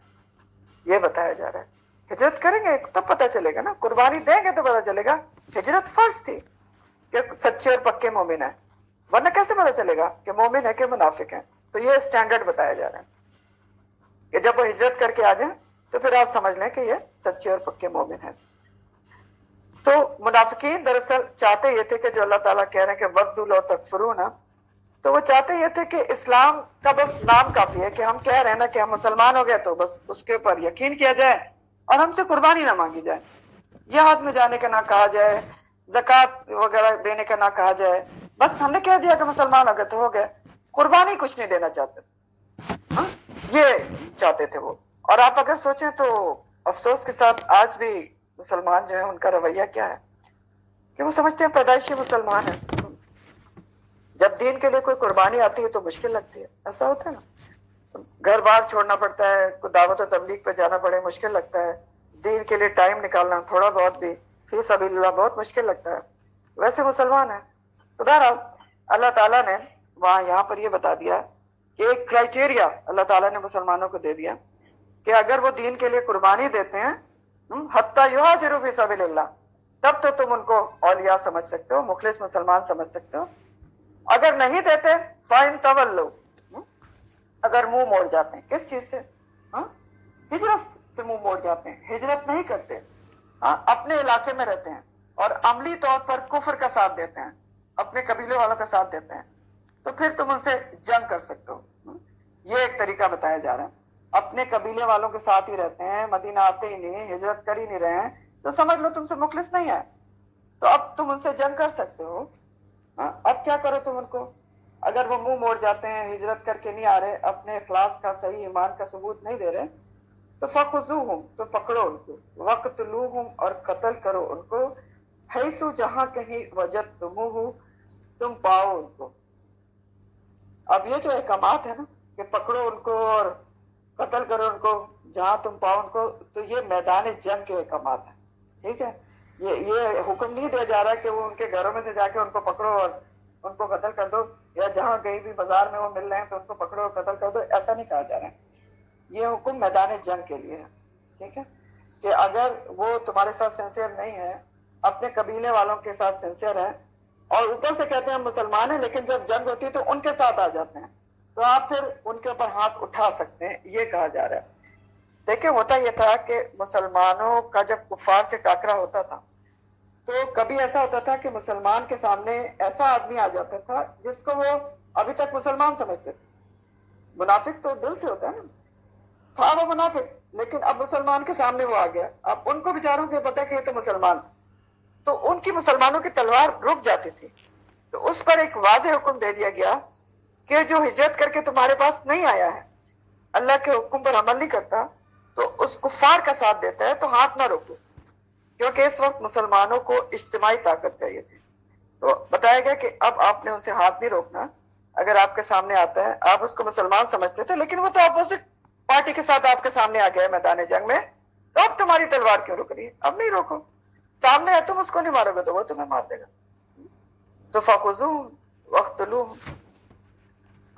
یہ بتایا جا رہا ہے. ہجرت کریں گے تو پتہ چلے گا نا، قربانی دیں گے تو پتہ چلے گا. ہجرت فرض تھی کہ سچے اور پکے مومن ہیں، ورنہ کیسے پتہ چلے گا کہ مومن ہے کہ منافق ہیں. تو یہ اسٹینڈرڈ بتایا جا رہا ہے کہ جب وہ ہجرت کر کے آ جائیں تو پھر آپ سمجھ لیں کہ یہ سچے اور پکے مومن ہیں. تو منافقین دراصل چاہتے یہ تھے کہ جو اللہ تعالیٰ کہہ رہے ہیں کہ وَدُّوا لَوْ تَكْفُرُونَ، تو وہ چاہتے یہ تھے کہ اسلام کا بس نام کافی ہے کہ ہم کہہ رہے ہیں نا کہ ہم مسلمان ہو گئے تو بس اس کے اوپر یقین کیا جائے اور ہم سے قربانی نہ مانگی جائے، جہاد میں جانے کا نہ کہا جائے، زکوٰۃ وغیرہ دینے کا نہ کہا جائے، بس ہم نے کہہ دیا کہ مسلمان ہو گئے تو ہو گئے، قربانی کچھ نہیں دینا چاہتے. یہ چاہتے تھے وہ. اور آپ اگر سوچیں تو افسوس کے ساتھ آج بھی مسلمان جو ہیں ان کا رویہ کیا ہے کہ وہ سمجھتے ہیں پیدائشی مسلمان ہیں، جب دین کے لیے کوئی قربانی آتی ہے تو مشکل لگتی ہے. ایسا ہوتا ہے نا، گھر بار چھوڑنا پڑتا ہے، کوئی دعوت و تبلیغ پہ جانا پڑے مشکل لگتا ہے، دین کے لیے ٹائم نکالنا تھوڑا بہت بھی فی سبیل اللہ بہت مشکل لگتا ہے. ویسے مسلمان ہیں. تو بہرحال اللہ تعالیٰ نے وہاں یہاں پر یہ بتا دیا کہ ایک کرائٹیریا اللہ تعالیٰ نے مسلمانوں کو دے دیا کہ اگر وہ دین کے لیے قربانی دیتے ہیں حتی یہاجروا فی سبیل اللہ، تب تو تم ان کو اولیاء سمجھ سکتے ہو، مخلص مسلمان سمجھ سکتے ہو۔ اگر نہیں دیتے فَإِن تَوَلَّوْا، اگر منہ موڑ جاتے ہیں کس چیز سے؟ ہجرت سے منہ موڑ جاتے ہیں، ہجرت نہیں کرتے، اپنے علاقے میں رہتے ہیں اور عملی طور پر کفر کا ساتھ دیتے ہیں، اپنے قبیلے والوں کا ساتھ دیتے ہیں، تو پھر تم ان سے جنگ کر سکتے ہو۔ یہ ایک طریقہ بتایا جا رہا ہے۔ اپنے قبیلے والوں کے ساتھ ہی رہتے ہیں، مدینہ آتے ہی نہیں، ہجرت کر ہی نہیں رہے ہیں، تو سمجھ لو تم سے مخلص نہیں ہے، تو اب تم ان سے جنگ کر سکتے ہو۔ اب کیا کرو تم ان کو؟ اگر وہ منہ موڑ جاتے ہیں، ہجرت کر کے نہیں آ رہے، اپنے اخلاص کا صحیح ایمان کا ثبوت نہیں دے رہے، تو فخذوہم، تو پکڑو ان کو، وقتلوہم، اور قتل کرو ان کو، حیث، جہاں کہیں، وجدتموہ، تم پاؤ ان کو۔ اب یہ جو احکامات ہے نا کہ پکڑو ان کو اور قتل کرو ان کو جہاں تم پاؤ ان کو، تو یہ میدان جنگ کے احکامات ہیں، ٹھیک ہے؟ یہ حکم نہیں دیا جا رہا کہ وہ ان کے گھروں میں سے جا کے ان کو پکڑو اور ان کو قتل کر دو، یا جہاں کہیں بھی بازار میں وہ مل رہے ہیں تو ان کو پکڑو اور قتل کر دو، ایسا نہیں کہا جا رہا ہے۔ یہ حکم میدان جنگ کے لیے ہے، ٹھیک ہے؟ کہ اگر وہ تمہارے ساتھ سنسیئر نہیں ہے، اپنے قبیلے والوں کے ساتھ سنسیئر ہے، اور اوپر سے کہتے ہیں مسلمان ہیں، لیکن جب جنگ ہوتی ہے تو ان کے ساتھ آ جاتے ہیں، تو آپ پھر ان کے اوپر ہاتھ اٹھا سکتے ہیں، یہ کہا جا رہا ہے۔ دیکھیں ہوتا یہ تھا کہ مسلمانوں کا جب کفار سے ٹاکرا ہوتا تھا تو کبھی ایسا ہوتا تھا کہ مسلمان کے سامنے ایسا آدمی آ جاتا تھا جس کو وہ ابھی تک مسلمان سمجھتے تھے۔ منافق تو دل سے ہوتا ہے نا، تھا وہ منافق، لیکن اب مسلمان کے سامنے وہ آ گیا، اب ان کو بیچاروں کو پتا کہ یہ تو مسلمان، تو ان کی مسلمانوں کی تلوار رک جاتی تھی، تو اس پر ایک واضح حکم دے دیا گیا کہ جو ہجرت کر کے تمہارے پاس نہیں آیا ہے، اللہ کے حکم پر عمل نہیں کرتا، تو اس کفار کا ساتھ دیتا ہے، تو ہاتھ نہ روکو، کیونکہ اس وقت مسلمانوں کو اجتماعی طاقت چاہیے تھی۔ تو بتایا گیا کہ اب آپ نے اسے ہاتھ نہیں روکنا، اگر آپ کے سامنے آتا ہے، آپ اس کو مسلمان سمجھتے تھے لیکن وہ تو اپوزٹ پارٹی کے ساتھ آپ کے سامنے آ گیا ہے میدان جنگ میں، تو اب تمہاری تلوار کیوں رک رہی ہے؟ اب نہیں روکو، سامنے ہے، تم اس کو نہیں مارو گے تو وہ تمہیں مار دے گا۔ تو فخذوہم وقتلوہم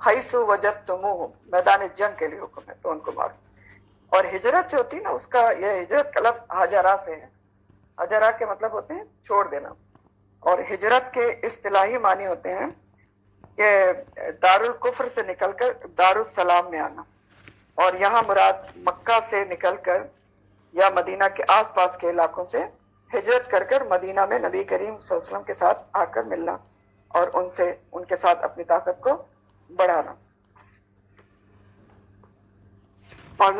حیث وجدتموہم، میدان جنگ کے لیے حکم ہے، تو ان کو مارو۔ اور ہجرت جو ہوتی ہے نا، اس کا یہ ہجرت کا لفظ ہجرا سے ہے، ہجرا کے مطلب ہوتے ہیں چھوڑ دینا، اور ہجرت کے اصطلاحی معنی ہوتے ہیں کہ دارالکفر سے نکل کر دارالسلام میں آنا، اور یہاں مراد مکہ سے نکل کر یا مدینہ کے آس پاس کے علاقوں سے ہجرت کر کر مدینہ میں نبی کریم صلی اللہ علیہ وسلم کے ساتھ آ کر ملنا اور ان کے ساتھ اپنی طاقت کو بڑھانا۔ اور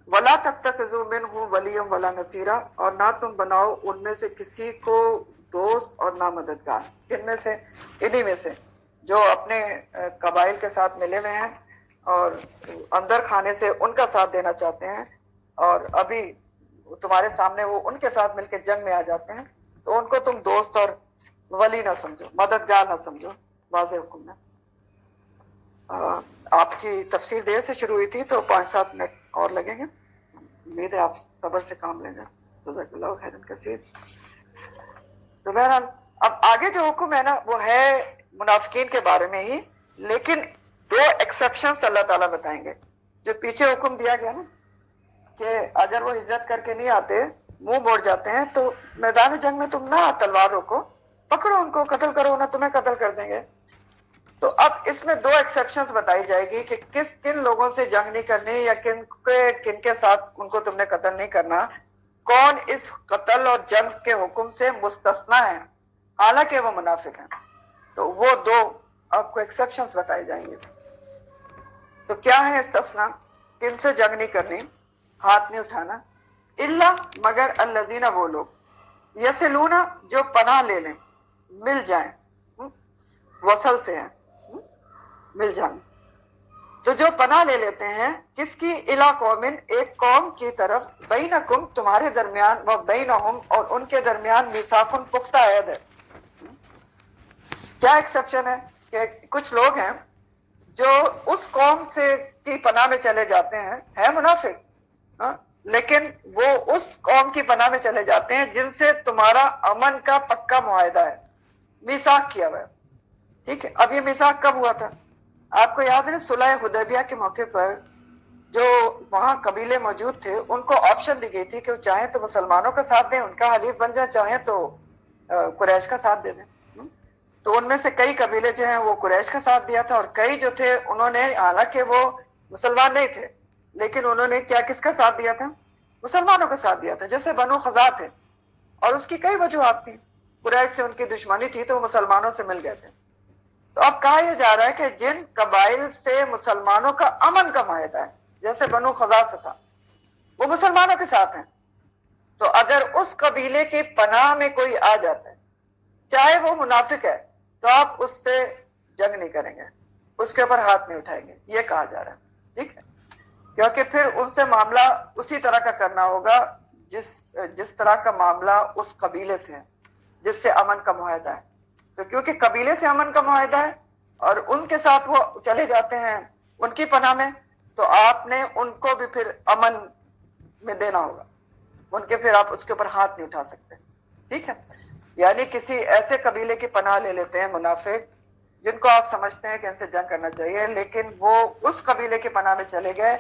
وَلَا تَتَّخِذُوا مِنْهُ وَلِيًّا وَلَا نَصِيرًا، اور نہ تم بناؤ ان میں سے کسی کو دوست اور نہ مددگار۔ کن میں سے؟ انہی میں سے جو اپنے قبائل کے ساتھ ملے ہوئے ہیں اور اندر کھانے سے ان کا ساتھ دینا چاہتے ہیں، اور ابھی تمہارے سامنے وہ ان کے ساتھ مل کے جنگ میں آ جاتے ہیں، تو ان کو تم دوست اور ولی نہ سمجھو، مددگار نہ سمجھو، واضح حکم ہے۔ آپ کی تفسیر دیر سے شروع ہوئی تھی تو 5-7 منٹ اور لگیں گے، امید ہے آپ صبر سے کام لیں گے۔ جزاک اللہ خیرا کثیر۔ تو بہرحال اب آگے جو حکم ہے نا وہ ہے منافقین کے بارے میں ہی، لیکن 2 ایکسیپشنز اللہ تعالیٰ بتائیں گے۔ جو پیچھے حکم دیا گیا نا کہ اگر وہ ہجرت کر کے نہیں آتے، منہ موڑ جاتے ہیں، تو میدان جنگ میں تم نہ تلوار روکو، پکڑو ان کو، قتل کرو، نہ تمہیں قتل کر دیں گے۔ تو اب اس میں 2 ایکسیپشنز بتائی جائے گی کہ کن لوگوں سے جنگ نہیں کرنی، یا کن کے ساتھ ان کو تم نے قتل نہیں کرنا، کون اس قتل اور جنگ کے حکم سے مستثنا ہے حالانکہ وہ منافق ہیں۔ تو وہ 2 آپ کو ایکسیپشنز بتائی جائیں گے۔ تو کیا ہے استثنا؟ کن سے جنگ نہیں کرنی، ہاتھ نہیں اٹھانا، الا مگر الذین، وہ لوگ، یصلون، جو پناہ لے لیں، مل جائیں، وصل سے ہیں، مل جائیں، تو جو پناہ لے لیتے ہیں کس کی؟ الی قوم، ایک قوم کی طرف، بینکم، تمہارے درمیان، و بینہم، اور ان کے درمیان، میثاق، پختہ عہد ہے۔ کیا ایکسیپشن ہے؟ کہ کچھ لوگ ہیں جو اس قوم سے کی پناہ میں چلے جاتے ہیں، ہے منافق، لیکن وہ اس قوم کی پناہ میں چلے جاتے ہیں جن سے تمہارا امن کا پکا معاہدہ ہے، میثاق کیا ہوا ہے، ٹھیک ہے؟ اب یہ میثاق کب ہوا تھا؟ آپ کو یاد ہے صلح حدیبیہ کے موقع پر جو وہاں قبیلے موجود تھے ان کو آپشن دی گئی تھی کہ وہ چاہیں تو مسلمانوں کا ساتھ دیں، ان کا حلیف بن جائیں، چاہیں تو قریش کا ساتھ دے دیں۔ تو ان میں سے کئی قبیلے جو ہیں وہ قریش کا ساتھ دیا تھا، اور کئی جو تھے انہوں نے، حالانکہ وہ مسلمان نہیں تھے لیکن انہوں نے کیا کس کا ساتھ دیا تھا؟ مسلمانوں کا ساتھ دیا تھا، جیسے بنو خزاع تھے، اور اس کی کئی وجوہات تھیں، قریش سے ان کی دشمنی تھی تو وہ مسلمانوں سے مل گئے تھے۔ تو اب کہا یہ جا رہا ہے کہ جن قبائل سے مسلمانوں کا امن کا معاہدہ ہے، جیسے بنو خزاع سے تھا، وہ مسلمانوں کے ساتھ ہیں، تو اگر اس قبیلے کی پناہ میں کوئی آ جاتا ہے، چاہے وہ منافق ہے، تو آپ اس سے جنگ نہیں کریں گے، اس کے اوپر ہاتھ نہیں اٹھائیں گے، یہ کہا جا رہا ہے، ٹھیک ہے؟ کیونکہ پھر ان سے معاملہ اسی طرح کا کرنا ہوگا جس طرح کا معاملہ اس قبیلے سے ہے جس سے امن کا معاہدہ ہے۔ تو کیونکہ قبیلے سے امن کا معاہدہ ہے اور ان کے ساتھ وہ چلے جاتے ہیں ان کی پناہ میں، تو آپ نے ان کو بھی پھر امن میں دینا ہوگا، ان کے پھر آپ اس کے اوپر ہاتھ نہیں اٹھا سکتے، ٹھیک ہے؟ یعنی کسی ایسے قبیلے کی پناہ لے لیتے ہیں منافق جن کو آپ سمجھتے ہیں کہ ان سے جنگ کرنا چاہیے، لیکن وہ اس قبیلے کی پناہ میں چلے گئے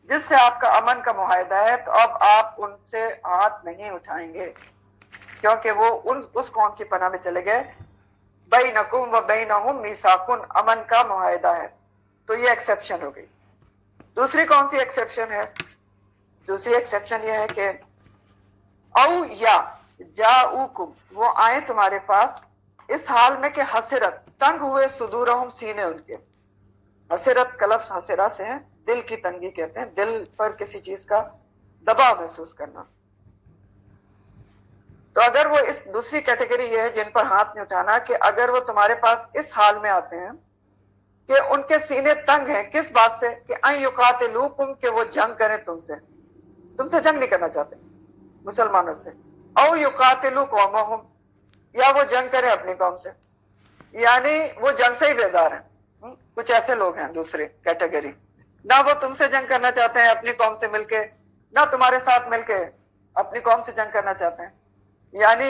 جس سے آپ کا امن کا معاہدہ ہے، تو اب آپ ان سے ہاتھ نہیں اٹھائیں گے، کیونکہ وہ اس قوم کی پناہ میں چلے گئے۔ بینکم و بینہم میثاق، امن کا معاہدہ ہے، تو یہ ایکسیپشن ہو گئی۔ دوسری کون سی ایکسیپشن ہے؟ دوسری ایکسیپشن یہ ہے کہ او یا جاؤکم، وہ آئیں تمہارے پاس اس حال میں کہ حسرت، تنگ ہوئے، صدورہم، سینے ان کے۔ حسرت کا لفظ حسرہ سے ہے، دل کی تنگی کہتے ہیں، دل پر کسی چیز کا دباؤ محسوس کرنا۔ تو اگر وہ اس دوسری کیٹیگری یہ ہے جن پر ہاتھ نہیں اٹھانا، کہ اگر وہ تمہارے پاس اس حال میں آتے ہیں کہ ان کے سینے تنگ ہیں، کس بات سے؟ کہ ان یقاتلوکم، کہ وہ جنگ کریں تم سے جنگ نہیں کرنا چاہتے مسلمانوں سے، او یقاتلو قومہم، یا وہ جنگ کریں اپنی قوم سے، یعنی وہ جنگ سے ہی بیزار ہیں۔ کچھ ایسے لوگ ہیں دوسری کیٹیگری، نہ وہ تم سے جنگ کرنا چاہتے ہیں اپنی قوم سے مل کے، نہ تمہارے ساتھ مل کے اپنی قوم سے جنگ کرنا چاہتے ہیں، یعنی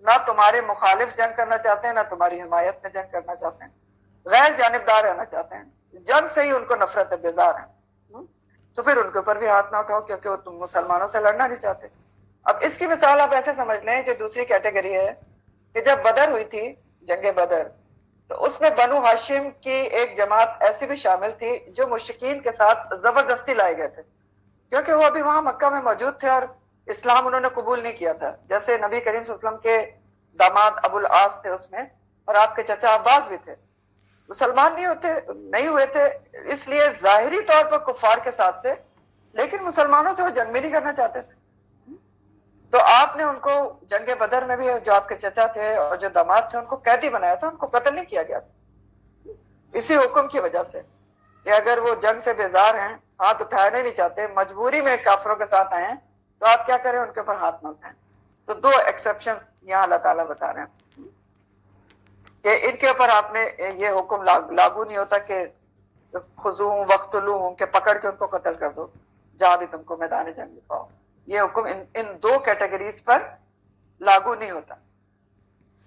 نہ تمہارے مخالف جنگ کرنا چاہتے ہیں، نہ تمہاری حمایت میں جنگ کرنا چاہتے ہیں، غیر جانبدار رہنا چاہتے ہیں، جنگ سے ہی ان کو نفرت ہے، بیزار ہیں۔ تو پھر ان کے اوپر بھی ہاتھ نہ اٹھاؤ، کیونکہ وہ تم مسلمانوں سے لڑنا نہیں چاہتے۔ اب اس کی مثال آپ ایسے سمجھ لیں کہ دوسری کیٹیگری ہے کہ جب بدر ہوئی تھی، جنگ بدر، تو اس میں بنو ہاشم کی ایک جماعت ایسی بھی شامل تھی جو مشرکین کے ساتھ زبردستی لائے گئے تھے، کیونکہ وہ ابھی وہاں مکہ میں موجود تھے اور اسلام انہوں نے قبول نہیں کیا تھا۔ جیسے نبی کریم صلی اللہ علیہ وسلم کے داماد ابو العاص تھے اس میں، اور آپ کے چچا عباس بھی تھے، مسلمان نہیں ہوئے تھے، اس لیے ظاہری طور پر کفار کے ساتھ تھے، لیکن مسلمانوں سے وہ جنگ بھی نہیں کرنا چاہتے تھے۔ تو آپ نے ان کو جنگ بدر میں بھی، جو آپ کے چچا تھے اور جو داماد تھے، ان کو قیدی بنایا تھا، ان کو قتل نہیں کیا گیا تھا، اسی حکم کی وجہ سے کہ اگر وہ جنگ سے بیزار ہیں، ہاتھ اٹھانا نہیں چاہتے، مجبوری میں کافروں کے ساتھ آئے ہیں، تو آپ کیا کریں؟ ان کے اوپر ہاتھ نہ اٹھائیں۔ تو دو ایکسیپشن یہاں اللہ تعالیٰ بتا رہے ہیں کہ ان کے اوپر آپ نے یہ حکم لاگو نہیں ہوتا کہ خذوہم وقتلوہم، کہ پکڑ کے ان کو قتل کر دو، جہاں بھی تم کو میدان جنگ دکھاؤ۔ یہ حکم ان دو کیٹیگریز پر لاگو نہیں ہوتا۔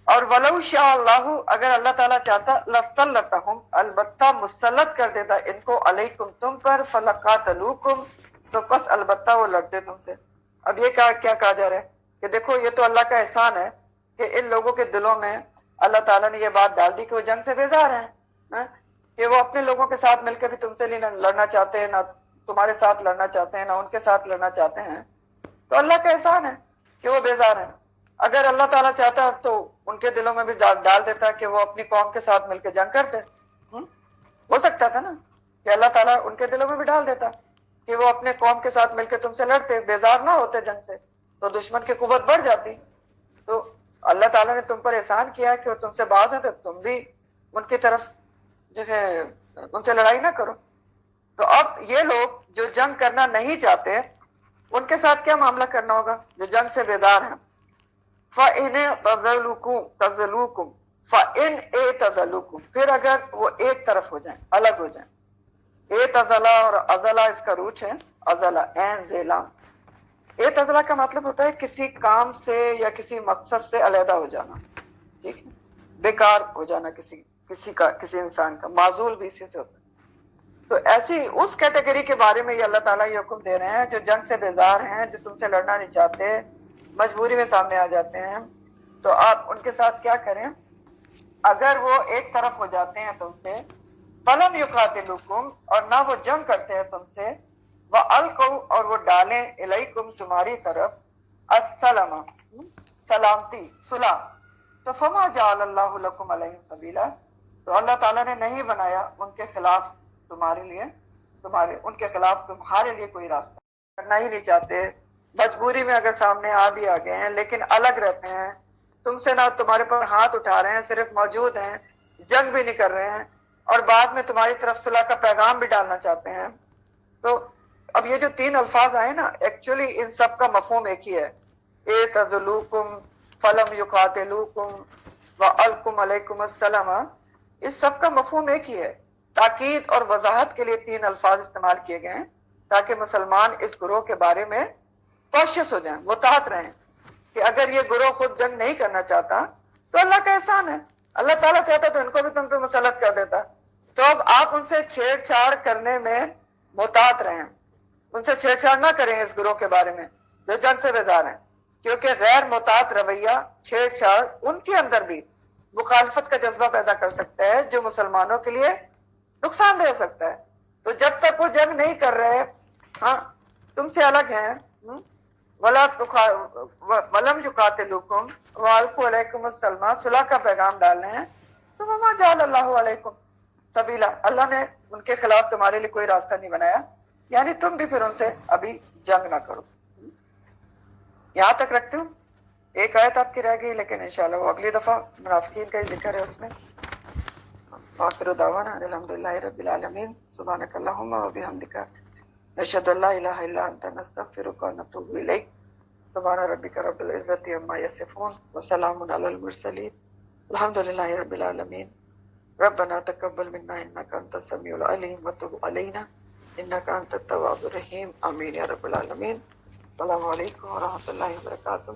اور وَلَوْ شَاءَ اللَّهُ، اگر اللہ تعالیٰ چاہتا، لَسَلَّطَهُمْ، البتہ مسلط کر دیتا ان کو، علیکم، تم پر، فَلَقَاتَلُوكُمْ، تو پس البتہ وہ لڑتے تم سے۔ اب یہ کیا کہا جا رہا ہے کہ دیکھو یہ تو اللہ کا احسان ہے کہ ان لوگوں کے دلوں میں اللہ تعالیٰ نے یہ بات ڈال دی کہ وہ جنگ سے بیزار ہیں، کہ وہ اپنے لوگوں کے ساتھ مل کے بھی تم سے نہیں لڑنا چاہتے، نہ تمہارے ساتھ لڑنا چاہتے ہیں، نہ ان کے ساتھ لڑنا چاہتے ہیں۔ تو اللہ کا احسان ہے کہ وہ بیزار ہیں۔ اگر اللہ تعالیٰ چاہتا تو ان کے دلوں میں بھی ڈال دیتا کہ وہ اپنی قوم کے ساتھ مل کے جنگ کرتے، ہو سکتا تھا نا کہ اللہ تعالیٰ ان کے دلوں میں بھی ڈال دیتا کہ وہ اپنے قوم کے ساتھ مل کے تم سے لڑتے، بیزار نہ ہوتے جنگ سے، تو دشمن کی قوت بڑھ جاتی۔ تو اللہ تعالیٰ نے تم پر احسان کیا کہ وہ تم سے باز ہیں، تو تم بھی ان کی طرف جو ہے ان سے لڑائی نہ کرو۔ تو اب یہ لوگ جو جنگ کرنا نہیں چاہتے، ان کے ساتھ کیا معاملہ کرنا ہوگا؟ جو جنگ سے بیزار ہیں، فَإِنِ تَزَلُوكُمْ فَإِنْ اعْتَزَلُوكُمْ، پھر اگر وہ ایک طرف ہو جائیں، الگ ہو جائیں۔ اعتزلہ اور ازلہ اس کا روٹ ہے، ازلہ عین زیلام۔ اعتزلہ کا مطلب ہوتا ہے کسی کام سے یا کسی مقصد سے علیحدہ ہو جانا، ٹھیک ہے، بیکار ہو جانا کسی انسان کا، معزول بھی اسی سے ہوتا ہے۔ تو ایسی اس کیٹیگری کے بارے میں یہ اللہ تعالیٰ یہ حکم دے رہے ہیں جو جنگ سے بیزار ہیں، جو تم سے لڑنا نہیں چاہتے، مجبوری میں سامنے آ جاتے ہیں، تو آپ ان کے ساتھ کیا کریں؟ اگر وہ ایک طرف ہو جاتے ہیں تم سے، فلم یقاتلوکم، اور نہ وہ جنگ کرتے ہیں تم سے، وَأَلْقَوْا، اور وہ ڈالیں الیکم تمہاری طرف، السلام، سلامتی، صلح، تو فما جعل اللہ لکم علیہم سبیلا، تو اللہ تعالیٰ نے نہیں بنایا ان کے خلاف تمہارے لیے، ان کے خلاف تمہارے لیے کوئی راستہ، کرنا ہی نہیں چاہتے، مجبوری میں اگر سامنے آ بھی آ گئے ہیں لیکن الگ رہتے ہیں، تم سے نہ تمہارے پر ہاتھ اٹھا رہے ہیں، صرف موجود ہیں، جنگ بھی نہیں کر رہے ہیں، اور بعد میں تمہاری طرف صلح کا پیغام بھی ڈالنا چاہتے ہیں۔ تو اب یہ جو 3 الفاظ آئے نا، ایکچولی ان سب کا مفہوم ایک ہی ہے، اعتزلوکم فلم یقاتلوکم وَأَلْقُمْ عَلَيْكُمُ السَّلَامَ، اس سب کا مفہوم ایک ہی ہے، تاکید اور وضاحت کے لیے 3 الفاظ استعمال کیے گئے ہیں تاکہ مسلمان اس گروہ کے بارے میں کوشش ہو جائیں، متحد رہیں کہ اگر یہ گروہ خود جنگ نہیں کرنا چاہتا تو اللہ کا احسان ہے، اللہ تعالیٰ چاہتا تو ان کو بھی تم پہ مسلط کر دیتا۔ تو اب آپ ان سے چھیڑ چھاڑ کرنے میں محتاط رہیں، ان سے چھیڑ چھاڑ نہ کریں اس گروہ کے بارے میں جو جنگ سے بیزار ہیں، کیونکہ غیر محتاط رویہ، چھیڑ چھاڑ ان کے اندر بھی مخالفت کا جذبہ پیدا کر سکتا ہے جو مسلمانوں کے لیے نقصان دہ ہو سکتا ہے۔ تو جب تک وہ جنگ نہیں کر رہے، ہاں تم سے الگ ہیں، وَلَمْ يُقَاتِلُوكُمْ وَأَلْقُوا عَلَيْكُمُ السَّلْمَ، صلح کا پیغام ڈالنے ہیں، تو وَمَا جَعَلَ اللَّهُ عَلَيْكُمْ سَبِيلًا، اللہ نے ان کے خلاف تمہارے لیے کوئی راستہ نہیں بنایا، یعنی تم بھی پھر ان سے ابھی جنگ نہ کرو۔ یہاں تک رکھتے ہوں، ایک آیت آپ کی رہ گئی لیکن انشاءاللہ وہ اگلی دفعہ منافقین کا ہی ذکر ہے اس میں۔ آخر دعوانا الحمدللہ رب العالمین، سبحانک اللہم و بحمدک، نشہد ان لا الہ الا انت، نستغفرک و نتوب الیک، سبحان ربک رب العزت عما یصفون وسلام علی المرسلین، الحمدللہ رب العالمین۔ ربنا تقبل منا انک انت السمیع العلیم وتب علینا انک انت التواب الرحیم، آمین یا رب العالمین۔ السلام علیکم ورحمۃ اللہ وبرکاتہ۔